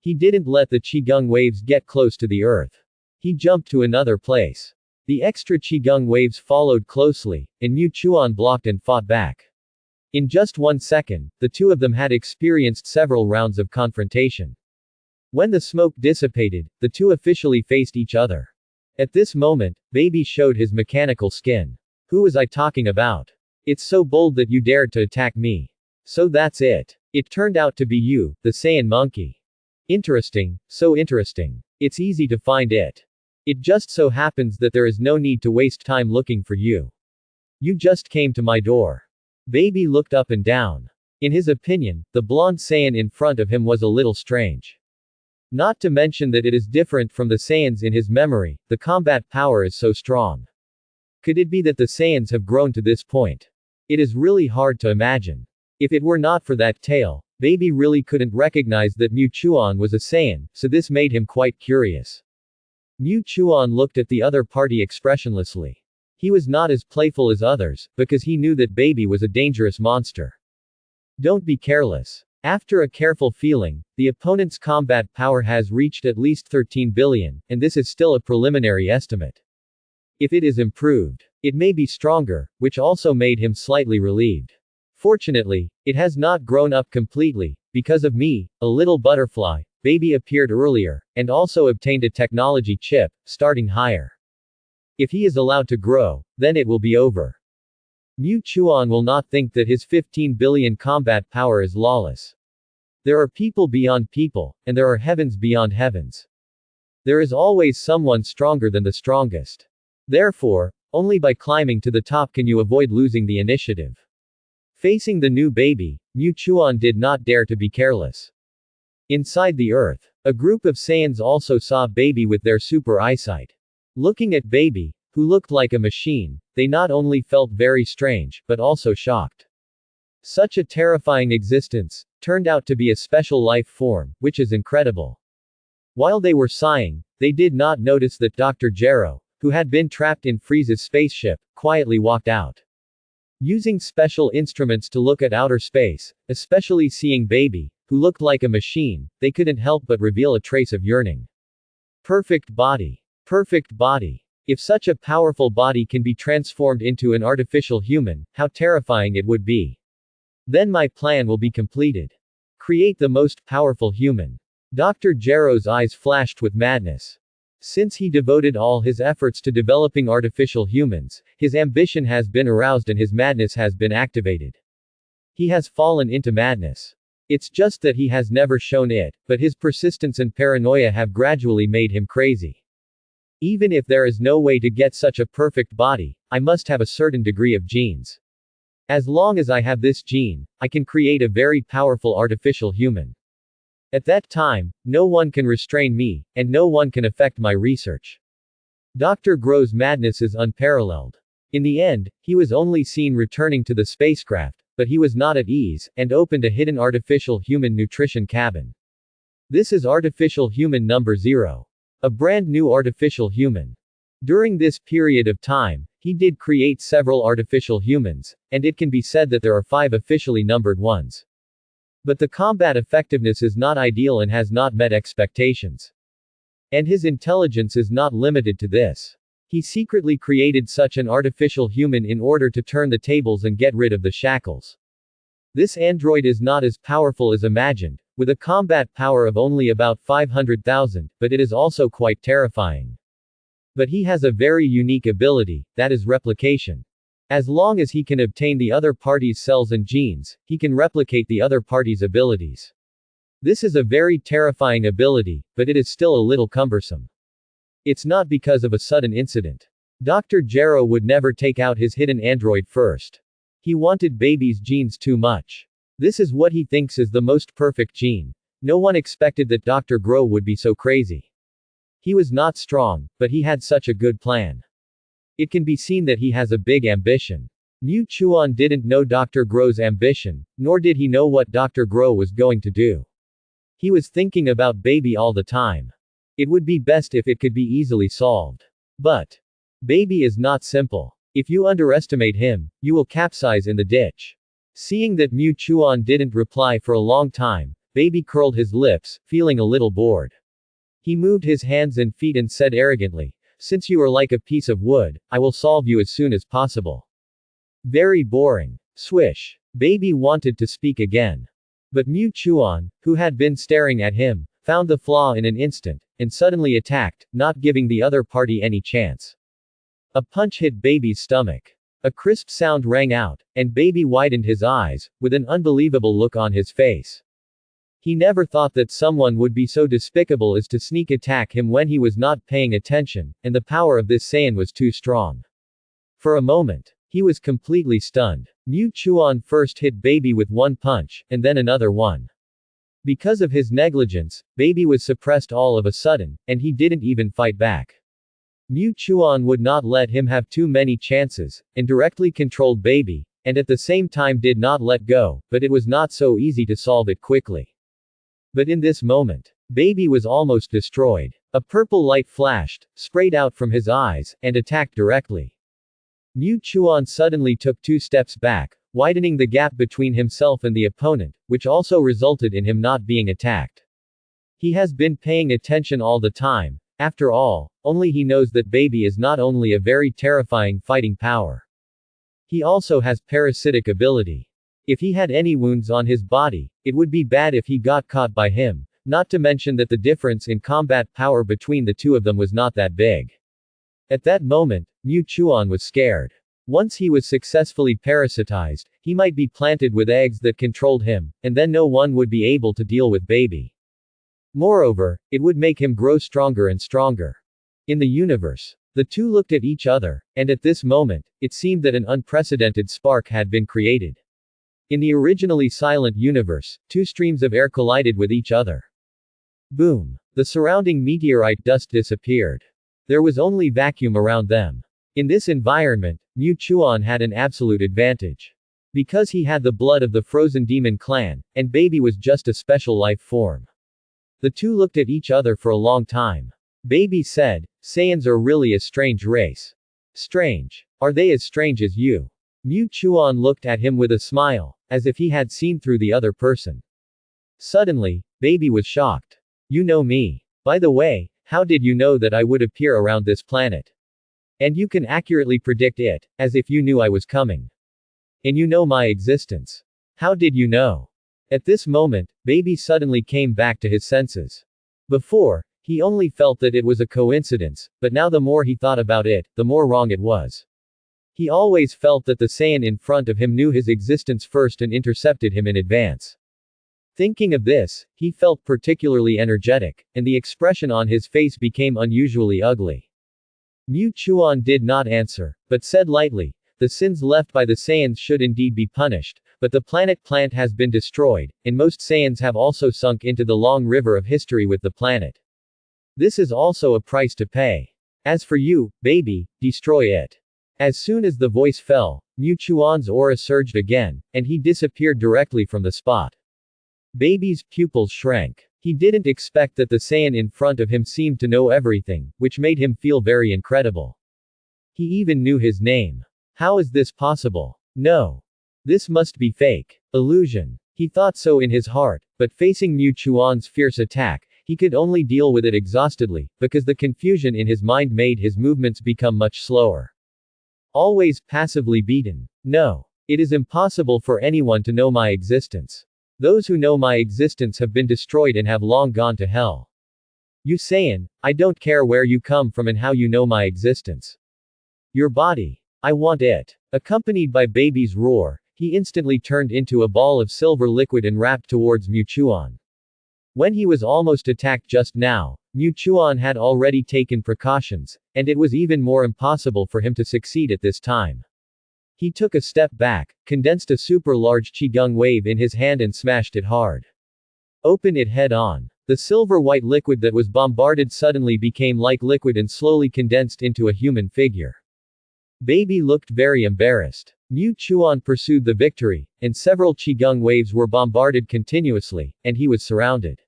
He didn't let the qigong waves get close to the earth. He jumped to another place. The extra qigong waves followed closely, and Mu Chuan blocked and fought back. In just 1 second, the two of them had experienced several rounds of confrontation. When the smoke dissipated, the two officially faced each other. At this moment, Baby showed his mechanical skin. Who was I talking about? It's so bold that you dared to attack me. So that's it. It turned out to be you, the Saiyan monkey. Interesting, so interesting. It's easy to find it. It just so happens that there is no need to waste time looking for you. You just came to my door. Baby looked up and down. In his opinion, the blonde Saiyan in front of him was a little strange. Not to mention that it is different from the Saiyans in his memory, the combat power is so strong. Could it be that the Saiyans have grown to this point? It is really hard to imagine. If it were not for that tail, Baby really couldn't recognize that Mu Chuan was a Saiyan, so this made him quite curious. Mu Chuan looked at the other party expressionlessly. He was not as playful as others, because he knew that Baby was a dangerous monster. Don't be careless. After a careful feeling, the opponent's combat power has reached at least 13 billion, and this is still a preliminary estimate. If it is improved, it may be stronger, which also made him slightly relieved. Fortunately, it has not grown up completely. Because of me, a little butterfly, Baby appeared earlier, and also obtained a technology chip, starting higher. If he is allowed to grow, then it will be over. Mu Chuan will not think that his 15 billion combat power is lawless. There are people beyond people, and there are heavens beyond heavens. There is always someone stronger than the strongest. Therefore, only by climbing to the top can you avoid losing the initiative. Facing the new Baby, Mu Chuan did not dare to be careless. Inside the earth, a group of Saiyans also saw Baby with their super eyesight. Looking at Baby, who looked like a machine, they not only felt very strange, but also shocked. Such a terrifying existence turned out to be a special life form, which is incredible. While they were sighing, they did not notice that Dr. Gero, who had been trapped in Frieza's spaceship, quietly walked out. Using special instruments to look at outer space, especially seeing Baby, who looked like a machine, they couldn't help but reveal a trace of yearning. Perfect body. Perfect body. If such a powerful body can be transformed into an artificial human, how terrifying it would be. Then my plan will be completed. Create the most powerful human. Dr. Gero's eyes flashed with madness. Since he devoted all his efforts to developing artificial humans, his ambition has been aroused and his madness has been activated. He has fallen into madness. It's just that he has never shown it, but his persistence and paranoia have gradually made him crazy. Even if there is no way to get such a perfect body, I must have a certain degree of genes. As long as I have this gene, I can create a very powerful artificial human. At that time, no one can restrain me, and no one can affect my research. Dr. Gro's madness is unparalleled. In the end, he was only seen returning to the spacecraft, but he was not at ease, and opened a hidden artificial human nutrition cabin. This is artificial human number 0. A brand new artificial human. During this period of time, he did create several artificial humans, and it can be said that there are 5 officially numbered ones. But the combat effectiveness is not ideal and has not met expectations. And his intelligence is not limited to this. He secretly created such an artificial human in order to turn the tables and get rid of the shackles. This android is not as powerful as imagined, with a combat power of only about 500,000, but it is also quite terrifying. But he has a very unique ability, that is replication. As long as he can obtain the other party's cells and genes, he can replicate the other party's abilities. This is a very terrifying ability, but it is still a little cumbersome. It's not because of a sudden incident. Dr. Gero would never take out his hidden android first. He wanted Baby's genes too much. This is what he thinks is the most perfect gene. No one expected that Dr. Gro would be so crazy. He was not strong, but he had such a good plan. It can be seen that he has a big ambition. Mu Chuan didn't know Dr. Gro's ambition, nor did he know what Dr. Gro was going to do. He was thinking about Baby all the time. It would be best if it could be easily solved. But Baby is not simple. If you underestimate him, you will capsize in the ditch. Seeing that Mu Chuan didn't reply for a long time, Baby curled his lips, feeling a little bored. He moved his hands and feet and said arrogantly, "Since you are like a piece of wood, I will solve you as soon as possible." Very boring. Swish. Baby wanted to speak again. But Mu Chuan, who had been staring at him, found the flaw in an instant, and suddenly attacked, not giving the other party any chance. A punch hit Baby's stomach. A crisp sound rang out, and Baby widened his eyes, with an unbelievable look on his face. He never thought that someone would be so despicable as to sneak attack him when he was not paying attention, and the power of this Saiyan was too strong. For a moment, he was completely stunned. Mu Chuan first hit Baby with one punch, and then another one. Because of his negligence, Baby was suppressed all of a sudden, and he didn't even fight back. Mu Chuan would not let him have too many chances, and directly controlled Baby, and at the same time did not let go, but it was not so easy to solve it quickly. But in this moment, Baby was almost destroyed. A purple light flashed, sprayed out from his eyes, and attacked directly. Mu Chuan suddenly took 2 steps back, widening the gap between himself and the opponent, which also resulted in him not being attacked. He has been paying attention all the time. After all, only he knows that Baby is not only a very terrifying fighting power. He also has parasitic ability. If he had any wounds on his body, it would be bad if he got caught by him, not to mention that the difference in combat power between the two of them was not that big. At that moment, Mu Chuan was scared. Once he was successfully parasitized, he might be planted with eggs that controlled him, and then no one would be able to deal with Baby. Moreover, it would make him grow stronger and stronger. In the universe, the two looked at each other, and at this moment, it seemed that an unprecedented spark had been created. In the originally silent universe, 2 streams of air collided with each other. Boom! The surrounding meteorite dust disappeared. There was only vacuum around them. In this environment, Mu Chuan had an absolute advantage. Because he had the blood of the frozen demon clan, and Baby was just a special life form. The two looked at each other for a long time. Baby said, "Saiyans are really a strange race." "Strange? Are they as strange as you?" Mu Chuan looked at him with a smile, as if he had seen through the other person. Suddenly, Baby was shocked. "You know me. By the way, how did you know that I would appear around this planet? And you can accurately predict it, as if you knew I was coming. And you know my existence. How did you know?" At this moment, Baby suddenly came back to his senses. Before, he only felt that it was a coincidence, but now the more he thought about it, the more wrong it was. He always felt that the Saiyan in front of him knew his existence first and intercepted him in advance. Thinking of this, he felt particularly energetic, and the expression on his face became unusually ugly. Mu Chuan did not answer, but said lightly, "The sins left by the Saiyans should indeed be punished, but the planet plant has been destroyed, and most Saiyans have also sunk into the long river of history with the planet. This is also a price to pay. As for you, Baby, destroy it." As soon as the voice fell, Mu Chuan's aura surged again, and he disappeared directly from the spot. Baby's pupils shrank. He didn't expect that the Saiyan in front of him seemed to know everything, which made him feel very incredible. He even knew his name. How is this possible? No. This must be fake. Illusion. He thought so in his heart, but facing Mu Chuan's fierce attack, he could only deal with it exhaustedly, because the confusion in his mind made his movements become much slower. Always passively beaten. No. It is impossible for anyone to know my existence. Those who know my existence have been destroyed and have long gone to hell. You Saiyan, I don't care where you come from and how you know my existence. Your body. I want it. Accompanied by Baby's roar, he instantly turned into a ball of silver liquid and rapped towards Mu Chuan. When he was almost attacked just now, Mu Chuan had already taken precautions, and it was even more impossible for him to succeed at this time. He took a step back, condensed a super large Qigong wave in his hand and smashed it hard. Open it head on. The silver-white liquid that was bombarded suddenly became like liquid and slowly condensed into a human figure. Baby looked very embarrassed. Mu Chuan pursued the victory, and several Qigong waves were bombarded continuously, and he was surrounded.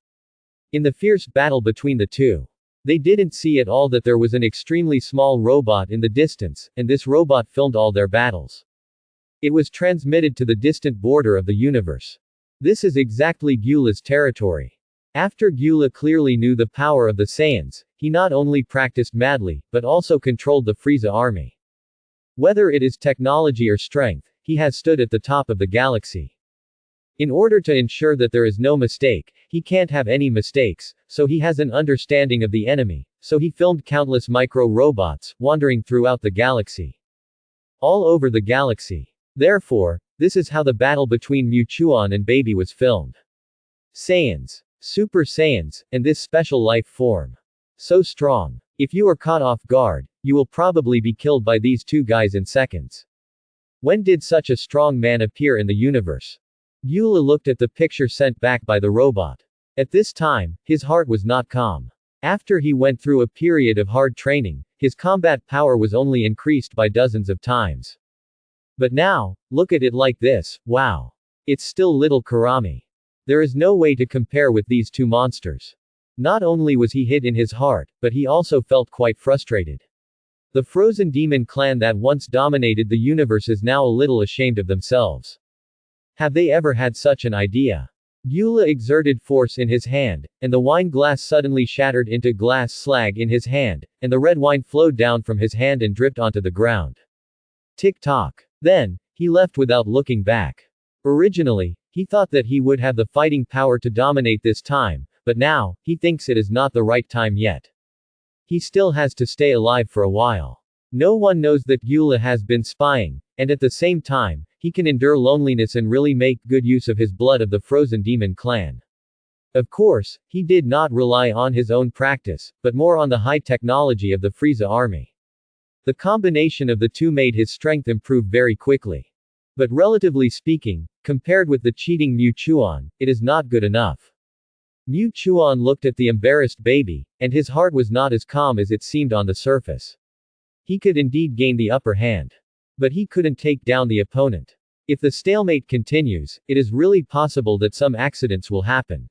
In the fierce battle between the two, They didn't see at all that there was an extremely small robot in the distance, and this robot filmed all their battles. It was transmitted to the distant border of the universe. This is exactly Gyula's territory. After Gyula clearly knew the power of the Saiyans, he not only practiced madly, but also controlled the Frieza army. Whether it is technology or strength, he has stood at the top of the galaxy. In order to ensure that there is no mistake, he can't have any mistakes, so he has an understanding of the enemy, so he filmed countless micro-robots, wandering throughout the galaxy. All over the galaxy. Therefore, this is how the battle between Chuan and Baby was filmed. Saiyans. Super Saiyans, and this special life form. So strong. If you are caught off guard, you will probably be killed by these two guys in seconds. When did such a strong man appear in the universe? Gyula looked at the picture sent back by the robot. At this time, his heart was not calm. After he went through a period of hard training, his combat power was only increased by dozens of times. But now, look at it like this, wow. It's still little Karami. There is no way to compare with these two monsters. Not only was he hit in his heart, but he also felt quite frustrated. The frozen demon clan that once dominated the universe is now a little ashamed of themselves. Have they ever had such an idea? Gyula exerted force in his hand, and the wine glass suddenly shattered into glass slag in his hand, and the red wine flowed down from his hand and dripped onto the ground. Tick-tock. Then, he left without looking back. Originally, he thought that he would have the fighting power to dominate this time, but now, he thinks it is not the right time yet. He still has to stay alive for a while. No one knows that Gyula has been spying, and at the same time, he can endure loneliness and really make good use of his blood of the frozen demon clan. Of course, he did not rely on his own practice, but more on the high technology of the Frieza army. The combination of the two made his strength improve very quickly. But relatively speaking, compared with the cheating Chuan, it is not good enough. Chuan looked at the embarrassed Baby, and his heart was not as calm as it seemed on the surface. He could indeed gain the upper hand. But he couldn't take down the opponent. If the stalemate continues, it is really possible that some accidents will happen.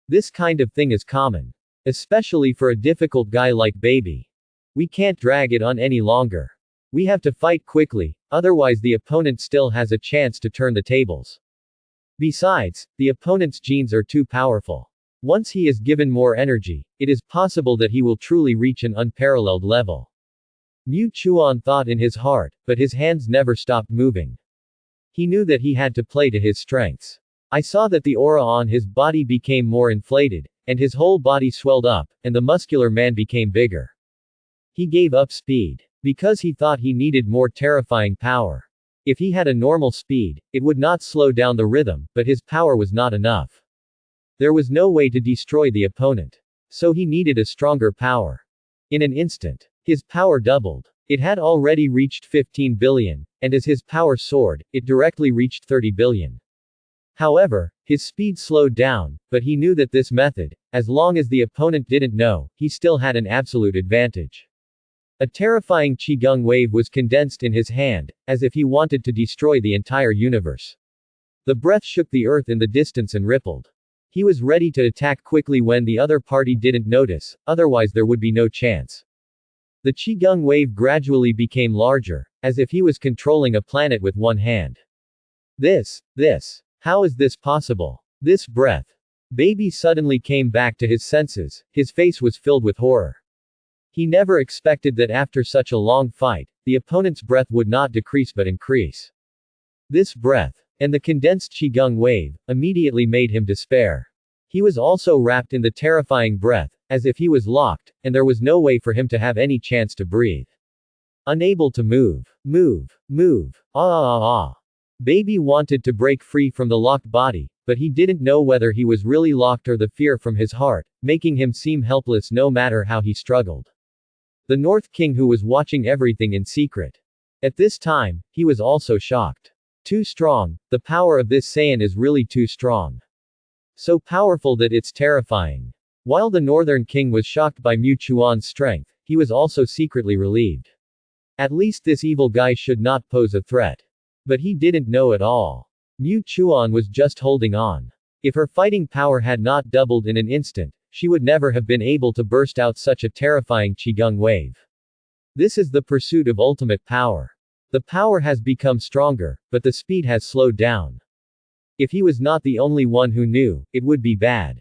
This kind of thing is common. Especially for a difficult guy like Baby. We can't drag it on any longer. We have to fight quickly, otherwise the opponent still has a chance to turn the tables. Besides, the opponent's genes are too powerful. Once he is given more energy, it is possible that he will truly reach an unparalleled level. Chuan thought in his heart, but his hands never stopped moving. He knew that he had to play to his strengths. I saw that the aura on his body became more inflated, and his whole body swelled up, and the muscular man became bigger. He gave up speed. Because he thought he needed more terrifying power. If he had a normal speed, it would not slow down the rhythm, but his power was not enough. There was no way to destroy the opponent. So he needed a stronger power. In an instant, his power doubled. It had already reached 15 billion, and as his power soared, it directly reached 30 billion. However, his speed slowed down, but he knew that this method, as long as the opponent didn't know, he still had an absolute advantage. A terrifying Qigong wave was condensed in his hand, as if he wanted to destroy the entire universe. The breath shook the earth in the distance and rippled. He was ready to attack quickly when the other party didn't notice, otherwise there would be no chance. The Qigong wave gradually became larger, as if he was controlling a planet with one hand. How is this possible? This breath. Baby suddenly came back to his senses, his face was filled with horror. He never expected that after such a long fight, the opponent's breath would not decrease but increase. This breath, and the condensed Qigong wave, immediately made him despair. He was also wrapped in the terrifying breath, as if he was locked, and there was no way for him to have any chance to breathe. Unable to move. Baby wanted to break free from the locked body, but he didn't know whether he was really locked or the fear from his heart, making him seem helpless no matter how he struggled. The North King who was watching everything in secret. At this time, he was also shocked. Too strong, the power of this Saiyan is really too strong. So powerful that it's terrifying. While the Northern King was shocked by Chuan's strength, he was also secretly relieved. At least this evil guy should not pose a threat. But he didn't know at all. Chuan was just holding on. If her fighting power had not doubled in an instant, she would never have been able to burst out such a terrifying Qigong wave. This is the pursuit of ultimate power. The power has become stronger, but the speed has slowed down. If he was not the only one who knew, it would be bad.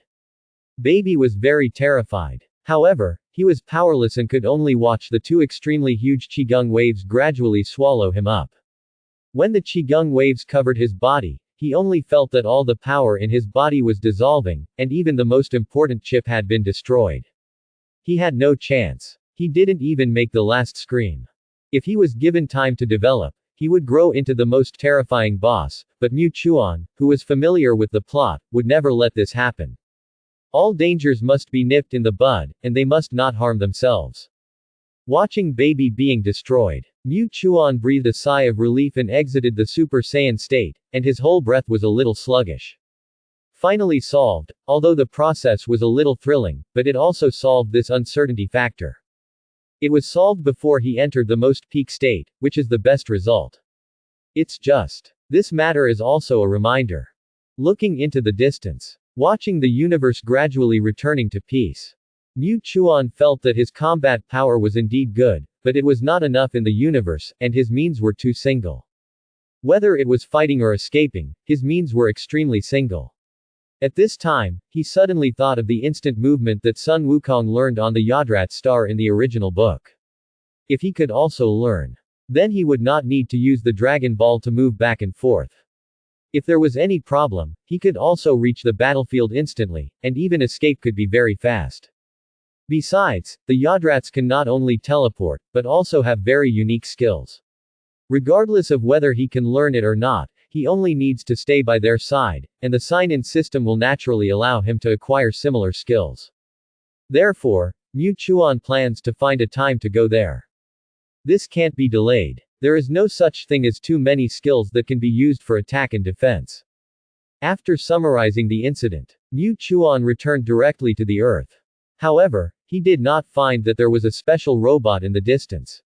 Baby was very terrified. However, he was powerless and could only watch the two extremely huge Qigong waves gradually swallow him up. When the Qigong waves covered his body, he only felt that all the power in his body was dissolving, and even the most important chip had been destroyed. He had no chance. He didn't even make the last scream. If he was given time to develop, he would grow into the most terrifying boss, but Mu Chuan, who was familiar with the plot, would never let this happen. All dangers must be nipped in the bud, and they must not harm themselves. Watching baby being destroyed, Mu Chuan breathed a sigh of relief and exited the Super Saiyan state, and his whole breath was a little sluggish. Finally solved, although the process was a little thrilling, but it also solved this uncertainty factor. It was solved before he entered the most peak state, which is the best result. It's just. This matter is also a reminder. Looking into the distance. Watching the universe gradually returning to peace. Mu Chuan felt that his combat power was indeed good, but it was not enough in the universe, and his means were too single. Whether it was fighting or escaping, his means were extremely single. At this time, he suddenly thought of the instant movement that Sun Wukong learned on the Yodrat star in the original book. If he could also learn, then he would not need to use the Dragon Ball to move back and forth. If there was any problem, he could also reach the battlefield instantly, and even escape could be very fast. Besides, the Yodrats can not only teleport, but also have very unique skills. Regardless of whether he can learn it or not, he only needs to stay by their side, and the sign-in system will naturally allow him to acquire similar skills. Therefore, Mu Chuan plans to find a time to go there. This can't be delayed. There is no such thing as too many skills that can be used for attack and defense. After summarizing the incident, Mu Chuan returned directly to the Earth. However, he did not find that there was a special robot in the distance.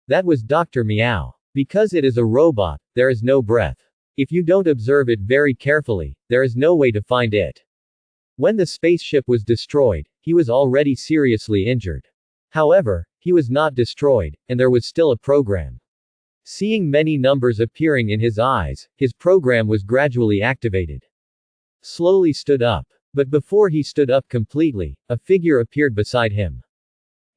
That was Dr. Meow. Because it is a robot, there is no breath. If you don't observe it very carefully, there is no way to find it. When the spaceship was destroyed, he was already seriously injured. However, he was not destroyed, and there was still a program. Seeing many numbers appearing in his eyes, his program was gradually activated. Slowly stood up. But before he stood up completely, a figure appeared beside him.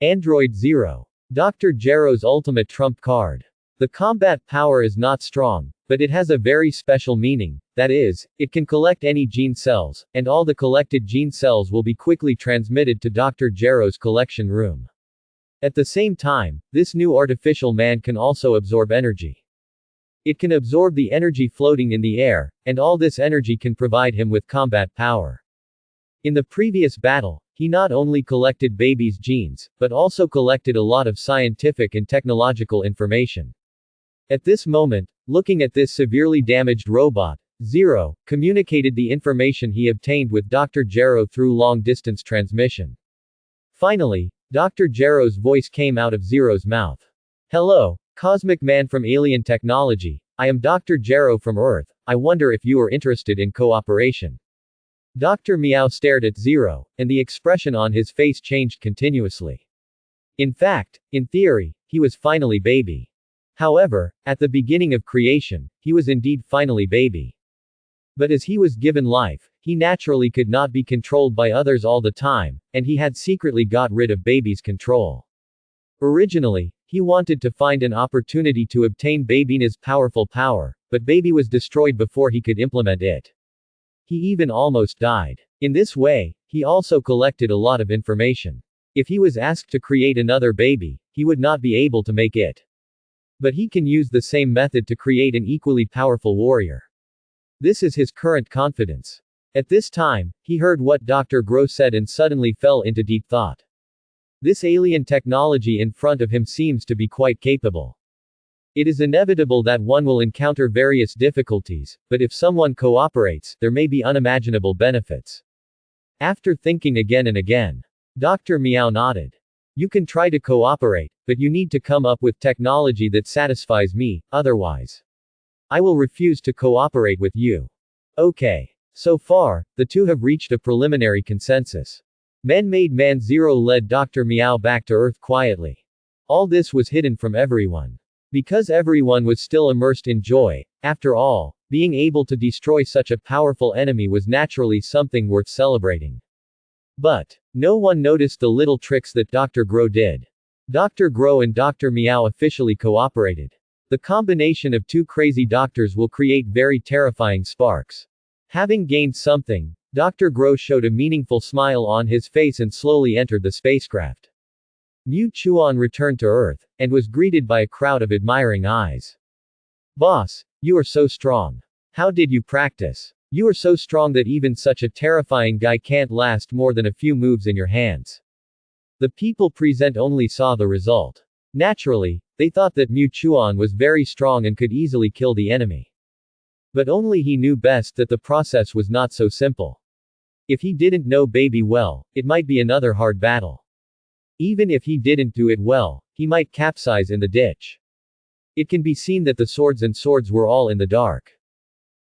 Android 0. Dr. Gero's ultimate trump card. The combat power is not strong, but it has a very special meaning, that is, it can collect any gene cells, and all the collected gene cells will be quickly transmitted to Dr. Gero's collection room. At the same time, this new artificial man can also absorb energy. It can absorb the energy floating in the air, and all this energy can provide him with combat power. In the previous battle, he not only collected baby's genes, but also collected a lot of scientific and technological information. At this moment, looking at this severely damaged robot, Zero communicated the information he obtained with Dr. Gero through long-distance transmission. Finally, Dr. Gero's voice came out of Zero's mouth. Hello, Cosmic Man from Alien Technology, I am Dr. Gero from Earth, I wonder if you are interested in cooperation. Dr. Meow stared at Zero, and the expression on his face changed continuously. In fact, in theory, he was finally baby. However, at the beginning of creation, he was indeed finally baby. But as he was given life, he naturally could not be controlled by others all the time, and he had secretly got rid of baby's control. Originally, he wanted to find an opportunity to obtain Baby's powerful power, but baby was destroyed before he could implement it. He even almost died. In this way, he also collected a lot of information. If he was asked to create another baby, he would not be able to make it. But he can use the same method to create an equally powerful warrior. This is his current confidence. At this time, he heard what Dr. Gro said and suddenly fell into deep thought. This alien technology in front of him seems to be quite capable. It is inevitable that one will encounter various difficulties, but if someone cooperates, there may be unimaginable benefits. After thinking again and again, Dr. Meow nodded. You can try to cooperate, but you need to come up with technology that satisfies me, otherwise I will refuse to cooperate with you. Okay. So far, the two have reached a preliminary consensus. Man-made Man Zero led Dr. Meow back to Earth quietly. All this was hidden from everyone. Because everyone was still immersed in joy, after all, being able to destroy such a powerful enemy was naturally something worth celebrating. But no one noticed the little tricks that Dr. Gro did. Dr. Gro and Dr. Meow officially cooperated. The combination of two crazy doctors will create very terrifying sparks. Having gained something, Dr. Gro showed a meaningful smile on his face and slowly entered the spacecraft. Mu Chuan returned to Earth, and was greeted by a crowd of admiring eyes. Boss, you are so strong. How did you practice? You are so strong that even such a terrifying guy can't last more than a few moves in your hands. The people present only saw the result. Naturally, they thought that Mu Chuan was very strong and could easily kill the enemy. But only he knew best that the process was not so simple. If he didn't know Baby well, it might be another hard battle. Even if he didn't do it well, he might capsize in the ditch. It can be seen that the swords were all in the dark.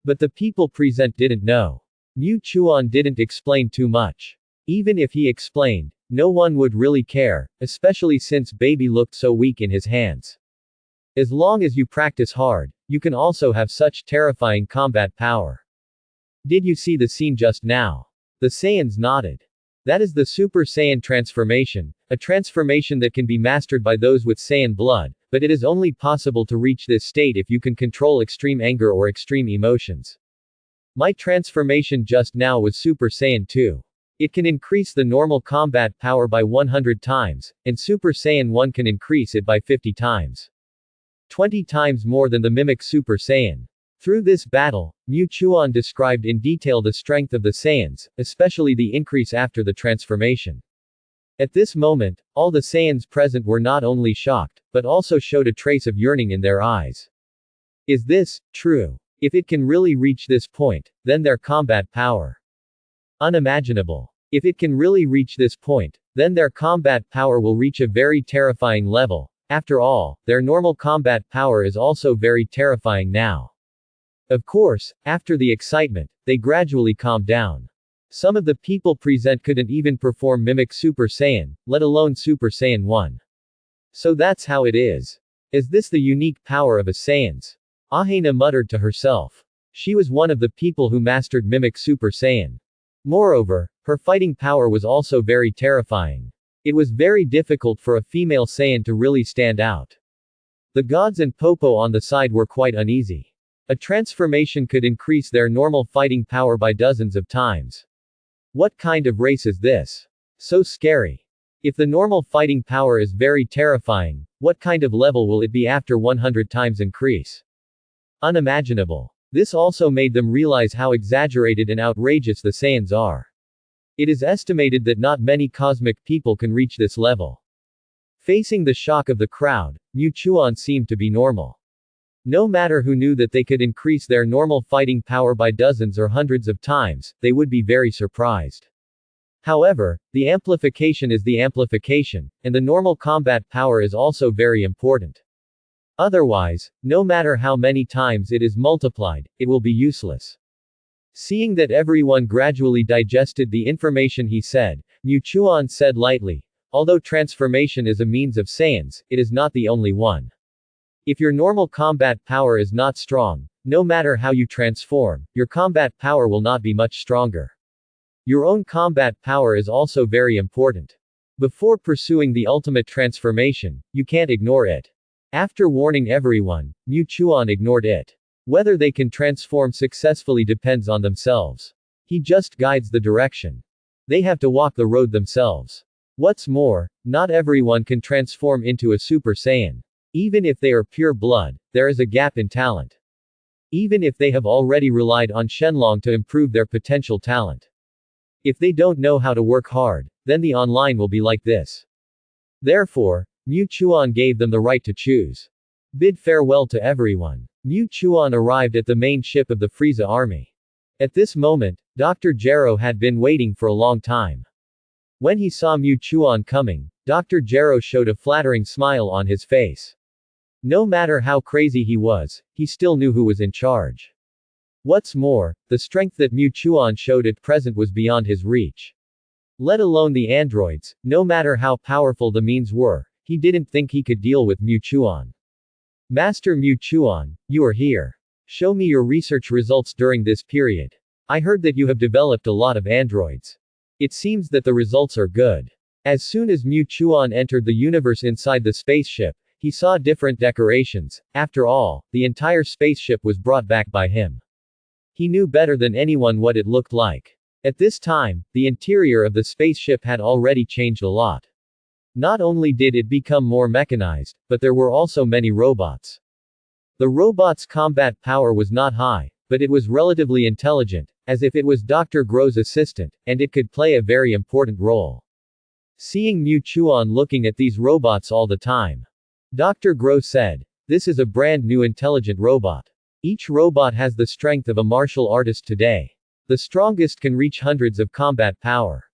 But the people present didn't know. Mu Chuan didn't explain too much. Even if he explained, no one would really care, especially since Baby looked so weak in his hands. As long as you practice hard, you can also have such terrifying combat power. Did you see the scene just now? The Saiyans nodded. That is the Super Saiyan transformation, a transformation that can be mastered by those with Saiyan blood, but it is only possible to reach this state if you can control extreme anger or extreme emotions. My transformation just now was Super Saiyan 2. It can increase the normal combat power by 100 times, and Super Saiyan 1 can increase it by 50 times. 20 times more than the mimic Super Saiyan. Through this battle, Mu Chuan described in detail the strength of the Saiyans, especially the increase after the transformation. At this moment, all the Saiyans present were not only shocked, but also showed a trace of yearning in their eyes. Is this true? If it can really reach this point, then their combat power. Unimaginable. If it can really reach this point, then their combat power will reach a very terrifying level. After all, their normal combat power is also very terrifying now. Of course, after the excitement, they gradually calmed down. Some of the people present couldn't even perform mimic Super Saiyan, let alone Super Saiyan 1. So that's how it is. Is this the unique power of a Saiyans? Ahena muttered to herself. She was one of the people who mastered mimic Super Saiyan. Moreover, her fighting power was also very terrifying. It was very difficult for a female Saiyan to really stand out. The gods and Popo on the side were quite uneasy. A transformation could increase their normal fighting power by dozens of times. What kind of race is this? So scary. If the normal fighting power is very terrifying, what kind of level will it be after 100 times increase? Unimaginable. This also made them realize how exaggerated and outrageous the Saiyans are. It is estimated that not many cosmic people can reach this level. Facing the shock of the crowd, Mu Chuan seemed to be normal. No matter who knew that they could increase their normal fighting power by dozens or hundreds of times, they would be very surprised. However, the amplification is the amplification, and the normal combat power is also very important. Otherwise, no matter how many times it is multiplied, it will be useless. Seeing that everyone gradually digested the information he said, Mu Chuan said lightly, although transformation is a means of Saiyans, it is not the only one. If your normal combat power is not strong, no matter how you transform, your combat power will not be much stronger. Your own combat power is also very important. Before pursuing the ultimate transformation, you can't ignore it. After warning everyone, Mu Chuan ignored it. Whether they can transform successfully depends on themselves. He just guides the direction. They have to walk the road themselves. What's more, not everyone can transform into a Super Saiyan. Even if they are pure blood, there is a gap in talent. Even if they have already relied on Shenlong to improve their potential talent. If they don't know how to work hard, then the online will be like this. Therefore, Mu Chuan gave them the right to choose. Bid farewell to everyone. Mu Chuan arrived at the main ship of the Frieza army. At this moment, Dr. Gero had been waiting for a long time. When he saw Mu Chuan coming, Dr. Gero showed a flattering smile on his face. No matter how crazy he was, he still knew who was in charge. What's more, the strength that Mu Chuan showed at present was beyond his reach. Let alone the androids, no matter how powerful the means were, he didn't think he could deal with Mu Chuan. Master Mu Chuan, you are here. Show me your research results during this period. I heard that you have developed a lot of androids. It seems that the results are good. As soon as Mu Chuan entered the universe inside the spaceship, he saw different decorations. After all, the entire spaceship was brought back by him. He knew better than anyone what it looked like. At this time, the interior of the spaceship had already changed a lot. Not only did it become more mechanized, but there were also many robots. The robot's combat power was not high, but it was relatively intelligent, as if it was Dr. Gro's assistant, and it could play a very important role. Seeing Mu Chuan looking at these robots all the time, Dr. Gro said, "This is a brand new intelligent robot. Each robot has the strength of a martial artist today. The strongest can reach hundreds of combat power.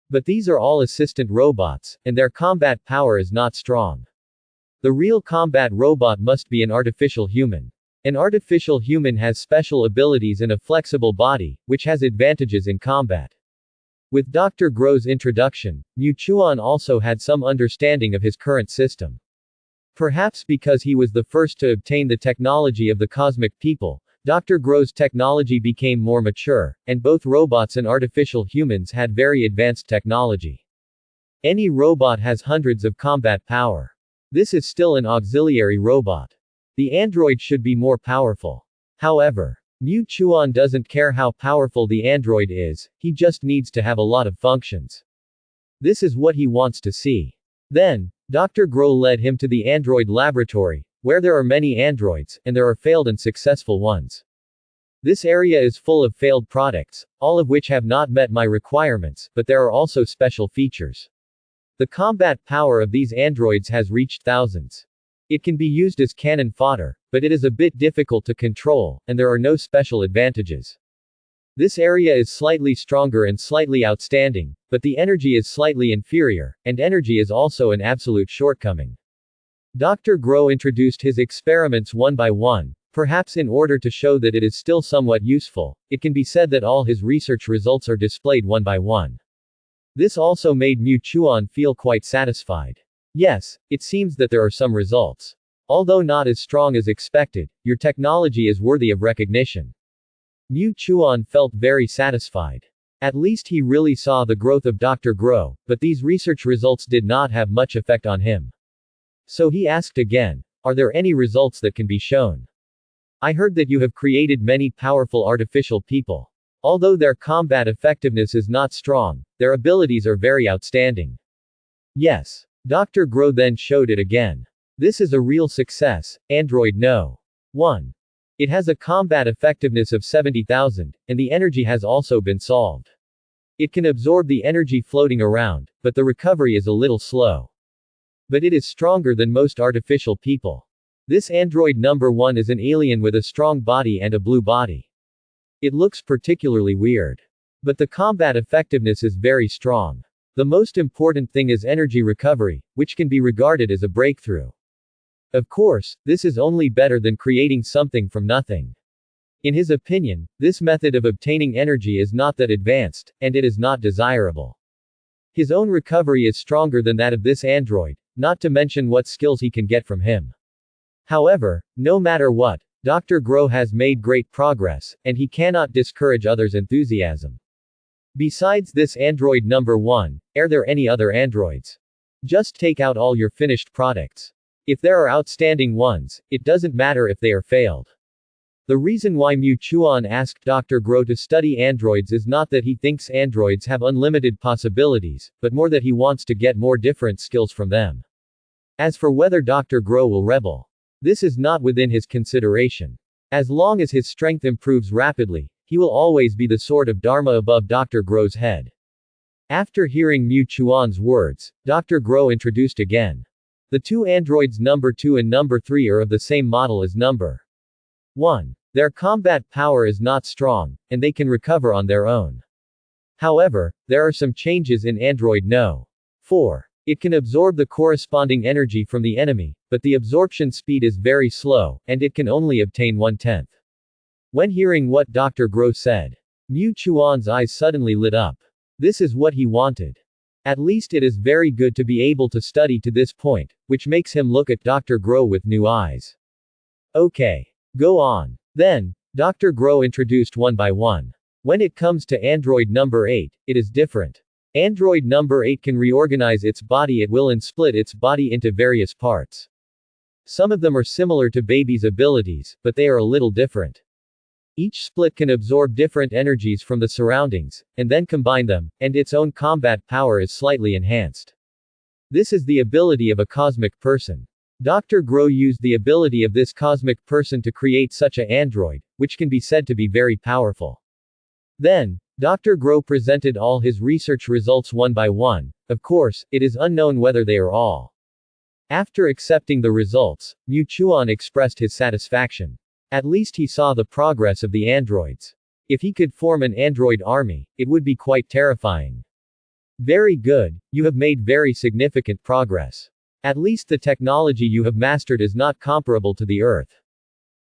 But these are all assistant robots, and their combat power is not strong. The real combat robot must be an artificial human. An artificial human has special abilities and a flexible body, which has advantages in combat." With Dr. Gro's introduction, Mu Chuan also had some understanding of his current system. Perhaps because he was the first to obtain the technology of the cosmic people, Dr. Gro's technology became more mature, and both robots and artificial humans had very advanced technology. Any robot has hundreds of combat power. This is still an auxiliary robot. The android should be more powerful. However, Mu Chuan doesn't care how powerful the android is, he just needs to have a lot of functions. This is what he wants to see. Then, Dr. Gro led him to the android laboratory, where there are many androids, and there are failed and successful ones. This area is full of failed products, all of which have not met my requirements, but there are also special features. The combat power of these androids has reached thousands. It can be used as cannon fodder, but it is a bit difficult to control, and there are no special advantages. This area is slightly stronger and slightly outstanding, but the energy is slightly inferior, and energy is also an absolute shortcoming. Dr. Gro introduced his experiments one by one, perhaps in order to show that it is still somewhat useful. It can be said that all his research results are displayed one by one. This also made Mu Chuan feel quite satisfied. Yes, it seems that there are some results. Although not as strong as expected, your technology is worthy of recognition. Mu Chuan felt very satisfied. At least he really saw the growth of Dr. Gro, but these research results did not have much effect on him. So he asked again, "Are there any results that can be shown? I heard that you have created many powerful artificial people. Although their combat effectiveness is not strong, their abilities are very outstanding." Yes. Dr. Gro then showed it again. This is a real success. Android No. 1. It has a combat effectiveness of 70,000, and the energy has also been solved. It can absorb the energy floating around, but the recovery is a little slow. But it is stronger than most artificial people. This android number 1 is an alien with a strong body and a blue body. It looks particularly weird. But the combat effectiveness is very strong. The most important thing is energy recovery, which can be regarded as a breakthrough. Of course, this is only better than creating something from nothing. In his opinion, this method of obtaining energy is not that advanced, and it is not desirable. His own recovery is stronger than that of this android, not to mention what skills he can get from him. However, no matter what, Dr. Gro has made great progress, and he cannot discourage others' enthusiasm. Besides this android number 1, are there any other androids? Just take out all your finished products. If there are outstanding ones, it doesn't matter if they are failed. The reason why Mu Chuan asked Dr. Gro to study androids is not that he thinks androids have unlimited possibilities, but more that he wants to get more different skills from them. As for whether Dr. Gro will rebel, this is not within his consideration. As long as his strength improves rapidly, he will always be the sword of Dharma above Dr. Gro's head. After hearing Mu Chuan's words, Dr. Gro introduced again. The two androids number 2 and number 3 are of the same model as number 1. Their combat power is not strong, and they can recover on their own. However, there are some changes in Android No. 4. It can absorb the corresponding energy from the enemy, but the absorption speed is very slow, and it can only obtain 1/10. When hearing what Dr. Gro said, Mu Chuan's eyes suddenly lit up. This is what he wanted. At least it is very good to be able to study to this point, which makes him look at Dr. Grow with new eyes. Okay. Go on. Then, Dr. Grow introduced one by one. When it comes to android number 8, it is different. Android number 8 can reorganize its body at will and split its body into various parts. Some of them are similar to baby's abilities, but they are a little different. Each split can absorb different energies from the surroundings, and then combine them, and its own combat power is slightly enhanced. This is the ability of a cosmic person. Dr. Grow used the ability of this cosmic person to create such an android, which can be said to be very powerful. Then, Dr. Grow presented all his research results one by one. Of course, it is unknown whether they are all. After accepting the results, Mu Chuan expressed his satisfaction. At least he saw the progress of the androids. If he could form an android army, it would be quite terrifying. Very good, you have made very significant progress. At least the technology you have mastered is not comparable to the Earth.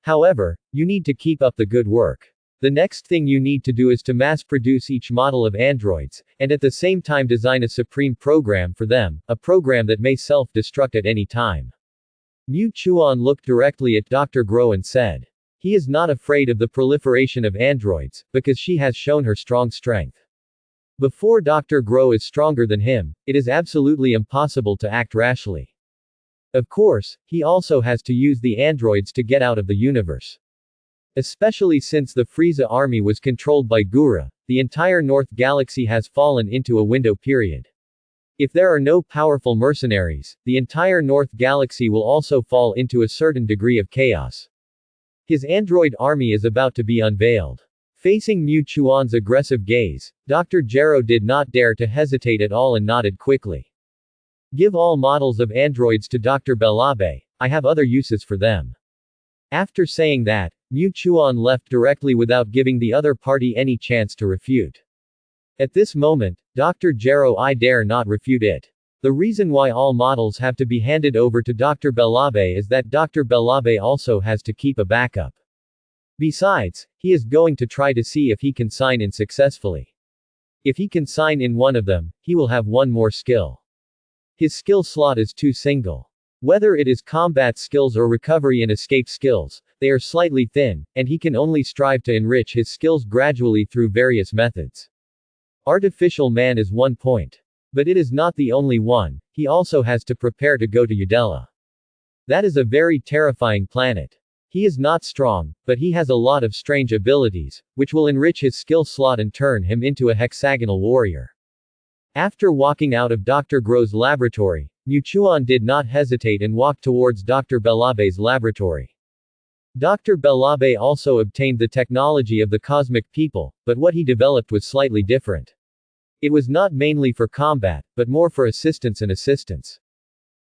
However, you need to keep up the good work. The next thing you need to do is to mass produce each model of androids, and at the same time design a supreme program for them, a program that may self-destruct at any time. Mu Chuan looked directly at Dr. Grow and said. He is not afraid of the proliferation of androids, because she has shown her strong strength. Before Dr. Grow is stronger than him, it is absolutely impossible to act rashly. Of course, he also has to use the androids to get out of the universe. Especially since the Frieza army was controlled by Gura, the entire North Galaxy has fallen into a window period. If there are no powerful mercenaries, the entire North Galaxy will also fall into a certain degree of chaos. His android army is about to be unveiled. Facing Mu Chuan's aggressive gaze, Dr. Gero did not dare to hesitate at all and nodded quickly. Give all models of androids to Dr. Belabe, I have other uses for them. After saying that, Mu Chuan left directly without giving the other party any chance to refute. At this moment, Dr. Gero I dare not refute it. The reason why all models have to be handed over to Dr. Belabe is that Dr. Belabe also has to keep a backup. Besides, he is going to try to see if he can sign in successfully. If he can sign in one of them, he will have one more skill. His skill slot is too single. Whether it is combat skills or recovery and escape skills, they are slightly thin, and he can only strive to enrich his skills gradually through various methods. Artificial man is one point. But it is not the only one, he also has to prepare to go to Udella. That is a very terrifying planet. He is not strong, but he has a lot of strange abilities, which will enrich his skill slot and turn him into a hexagonal warrior. After walking out of Dr. Grow's laboratory, Mu Chuan did not hesitate and walked towards Dr. Belabe's laboratory. Dr. Belabe also obtained the technology of the cosmic people, but what he developed was slightly different. It was not mainly for combat, but more for assistance.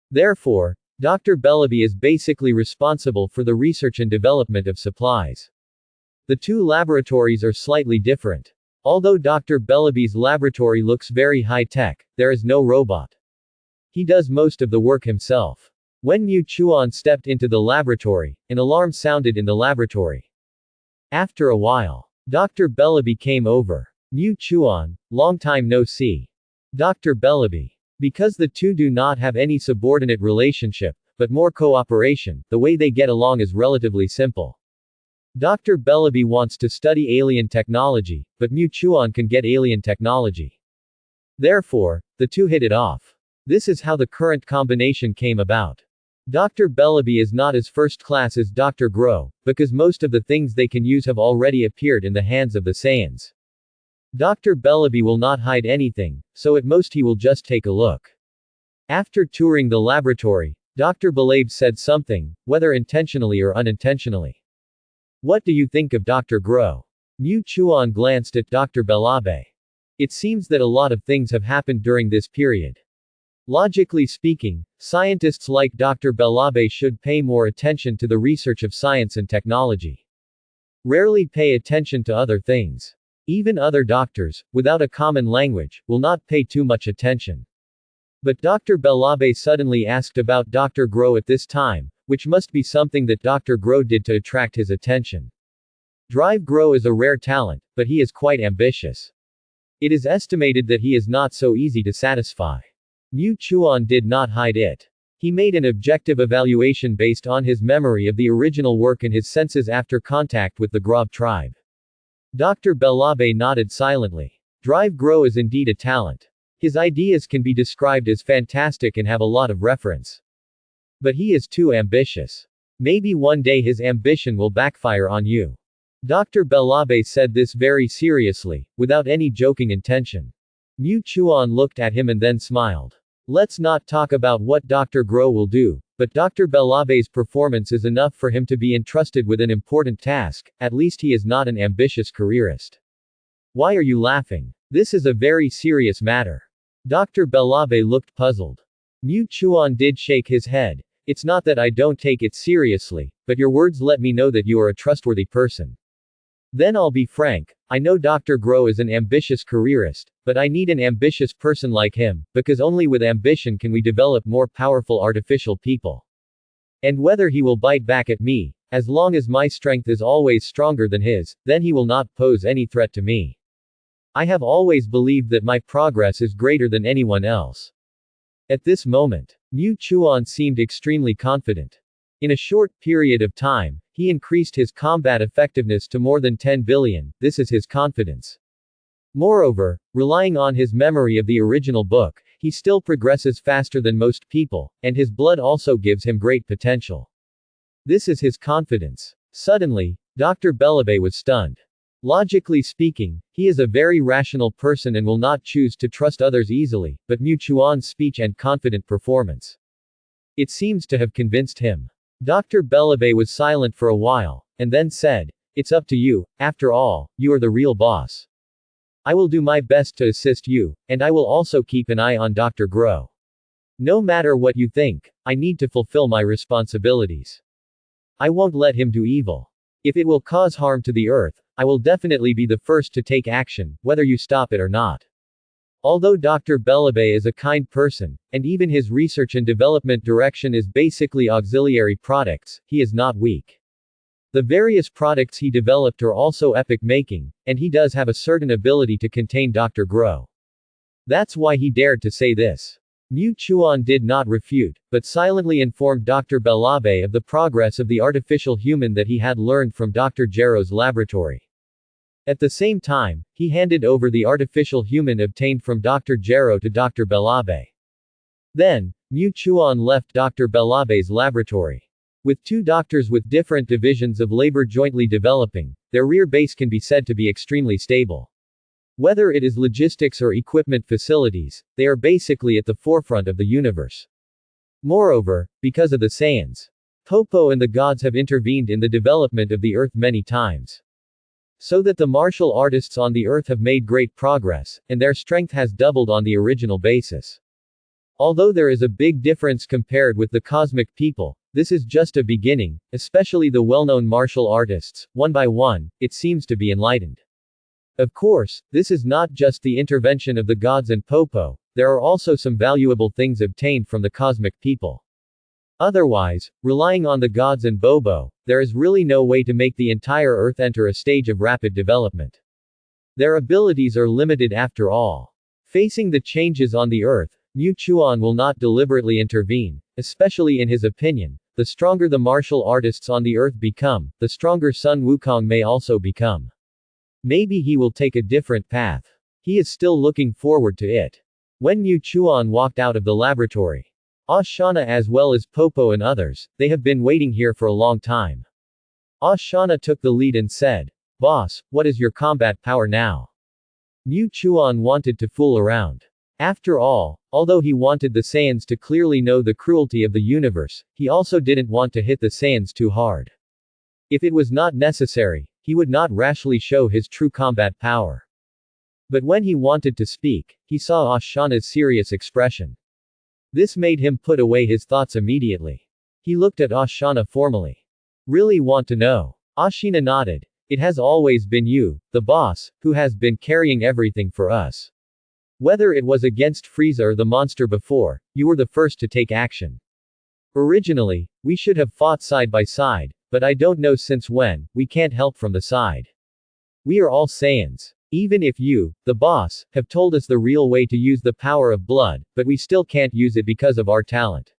Therefore, Dr. Belabe is basically responsible for the research and development of supplies. The two laboratories are slightly different. Although Dr. Belabe's laboratory looks very high-tech, there is no robot. He does most of the work himself. When Mu Chuan stepped into the laboratory, an alarm sounded in the laboratory. After a while, Dr. Belabe came over. Mu Chuan, long time no see. Dr. Belabe. Because the two do not have any subordinate relationship, but more cooperation, the way they get along is relatively simple. Dr. Belabe wants to study alien technology, but Mu Chuan can get alien technology. Therefore, the two hit it off. This is how the current combination came about. Dr. Belabe is not as first class as Dr. Grow, because most of the things they can use have already appeared in the hands of the Saiyans. Dr. Belabe will not hide anything, so at most he will just take a look. After touring the laboratory, Dr. Belabe said something, whether intentionally or unintentionally. What do you think of Dr. Grow? Mu Chuan glanced at Dr. Belabe. It seems that a lot of things have happened during this period. Logically speaking, scientists like Dr. Belabe should pay more attention to the research of science and technology. Rarely pay attention to other things. Even other doctors, without a common language, will not pay too much attention. But Dr. Belabe suddenly asked about Dr. Grow at this time, which must be something that Dr. Grow did to attract his attention. Drive Grow is a rare talent, but he is quite ambitious. It is estimated that he is not so easy to satisfy. Mu Chuan did not hide it. He made an objective evaluation based on his memory of the original work and his senses after contact with the Grob tribe. Dr. Belabe nodded silently. Drive Grow is indeed a talent. His ideas can be described as fantastic and have a lot of reference. But he is too ambitious. Maybe one day his ambition will backfire on you. Dr. Belabe said this very seriously, without any joking intention. Mu Chuan looked at him and then smiled. Let's not talk about what Dr. Grow will do, but Dr. Belabe's performance is enough for him to be entrusted with an important task, at least he is not an ambitious careerist. Why are you laughing? This is a very serious matter. Dr. Belabe looked puzzled. Mu Chuan did shake his head. It's not that I don't take it seriously, but your words let me know that you are a trustworthy person. Then I'll be frank, I know Dr. Grow is an ambitious careerist, but I need an ambitious person like him, because only with ambition can we develop more powerful artificial people. And whether he will bite back at me, as long as my strength is always stronger than his, then he will not pose any threat to me. I have always believed that my progress is greater than anyone else. At this moment, Mu Chuan seemed extremely confident. In a short period of time, he increased his combat effectiveness to more than 10 billion, this is his confidence. Moreover, relying on his memory of the original book, he still progresses faster than most people, and his blood also gives him great potential. This is his confidence. Suddenly, Dr. Belabe was stunned. Logically speaking, he is a very rational person and will not choose to trust others easily, but Mu Chuan's speech and confident performance. It seems to have convinced him. Dr. Belabe was silent for a while, and then said, "It's up to you, after all, you are the real boss. I will do my best to assist you, and I will also keep an eye on Dr. Grow. No matter what you think, I need to fulfill my responsibilities. I won't let him do evil. If it will cause harm to the earth, I will definitely be the first to take action, whether you stop it or not." Although Dr. Belabe is a kind person, and even his research and development direction is basically auxiliary products, he is not weak. The various products he developed are also epic-making, and he does have a certain ability to contain Dr. Grow. That's why he dared to say this. Mu Chuan did not refute, but silently informed Dr. Belabe of the progress of the artificial human that he had learned from Dr. Jero's laboratory. At the same time, he handed over the artificial human obtained from Dr. Jero to Dr. Belabe. Then, Mu Chuan left Dr. Belabe's laboratory. With two doctors with different divisions of labor jointly developing, their rear base can be said to be extremely stable. Whether it is logistics or equipment facilities, they are basically at the forefront of the universe. Moreover, because of the Saiyans, Popo and the gods have intervened in the development of the Earth many times. So that the martial artists on the Earth have made great progress, and their strength has doubled on the original basis. Although there is a big difference compared with the cosmic people, this is just a beginning, especially the well-known martial artists, one by one, it seems to be enlightened. Of course, this is not just the intervention of the gods and Popo, there are also some valuable things obtained from the cosmic people. Otherwise, relying on the gods and Bobo, there is really no way to make the entire Earth enter a stage of rapid development. Their abilities are limited after all. Facing the changes on the Earth, Mu Chuan will not deliberately intervene, especially in his opinion. The stronger the martial artists on the Earth become, the stronger Sun Wukong may also become. Maybe he will take a different path. He is still looking forward to it. When Mu Chuan walked out of the laboratory, Ashana as well as Popo and others, they have been waiting here for a long time. Ashana took the lead and said, "Boss, what is your combat power now?" Mu Chuan wanted to fool around. After all, although he wanted the Saiyans to clearly know the cruelty of the universe, he also didn't want to hit the Saiyans too hard. If it was not necessary, he would not rashly show his true combat power. But when he wanted to speak, he saw Ashana's serious expression. This made him put away his thoughts immediately. He looked at Ashana formally. "Really want to know?" Ashina nodded. "It has always been you, the boss, who has been carrying everything for us. Whether it was against Frieza or the monster before, you were the first to take action. Originally, we should have fought side by side, but I don't know since when, we can't help from the side. We are all Saiyans. Even if you, the boss, have told us the real way to use the power of blood, but we still can't use it because of our talent.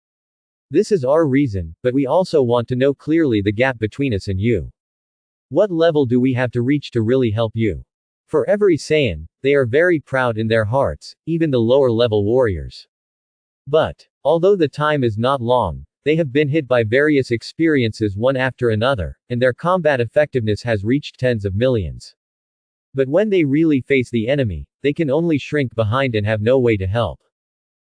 This is our reason, but we also want to know clearly the gap between us and you. What level do we have to reach to really help you? For every Saiyan, they are very proud in their hearts, even the lower level warriors. But, although the time is not long, they have been hit by various experiences one after another, and their combat effectiveness has reached tens of millions. But when they really face the enemy, they can only shrink behind and have no way to help.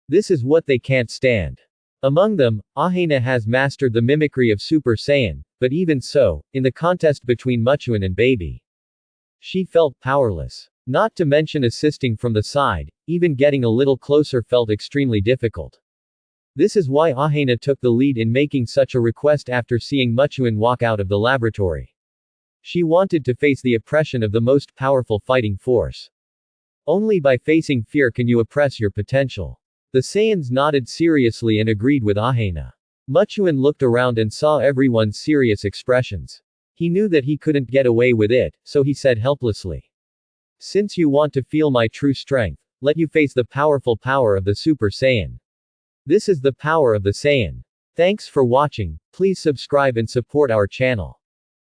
This is what they can't stand. Among them, Ahena has mastered the mimicry of Super Saiyan, but even so, in the contest between Muchuan and Baby, she felt powerless. Not to mention assisting from the side, even getting a little closer felt extremely difficult. This is why Ahena took the lead in making such a request after seeing Muchuan walk out of the laboratory. She wanted to face the oppression of the most powerful fighting force. Only by facing fear can you oppress your potential. The Saiyans nodded seriously and agreed with Ahena. Muchuan looked around and saw everyone's serious expressions. He knew that he couldn't get away with it, so he said helplessly. Since you want to feel my true strength, let you face the powerful power of the Super Saiyan. This is the power of the Saiyan. Thanks for watching, please subscribe and support our channel.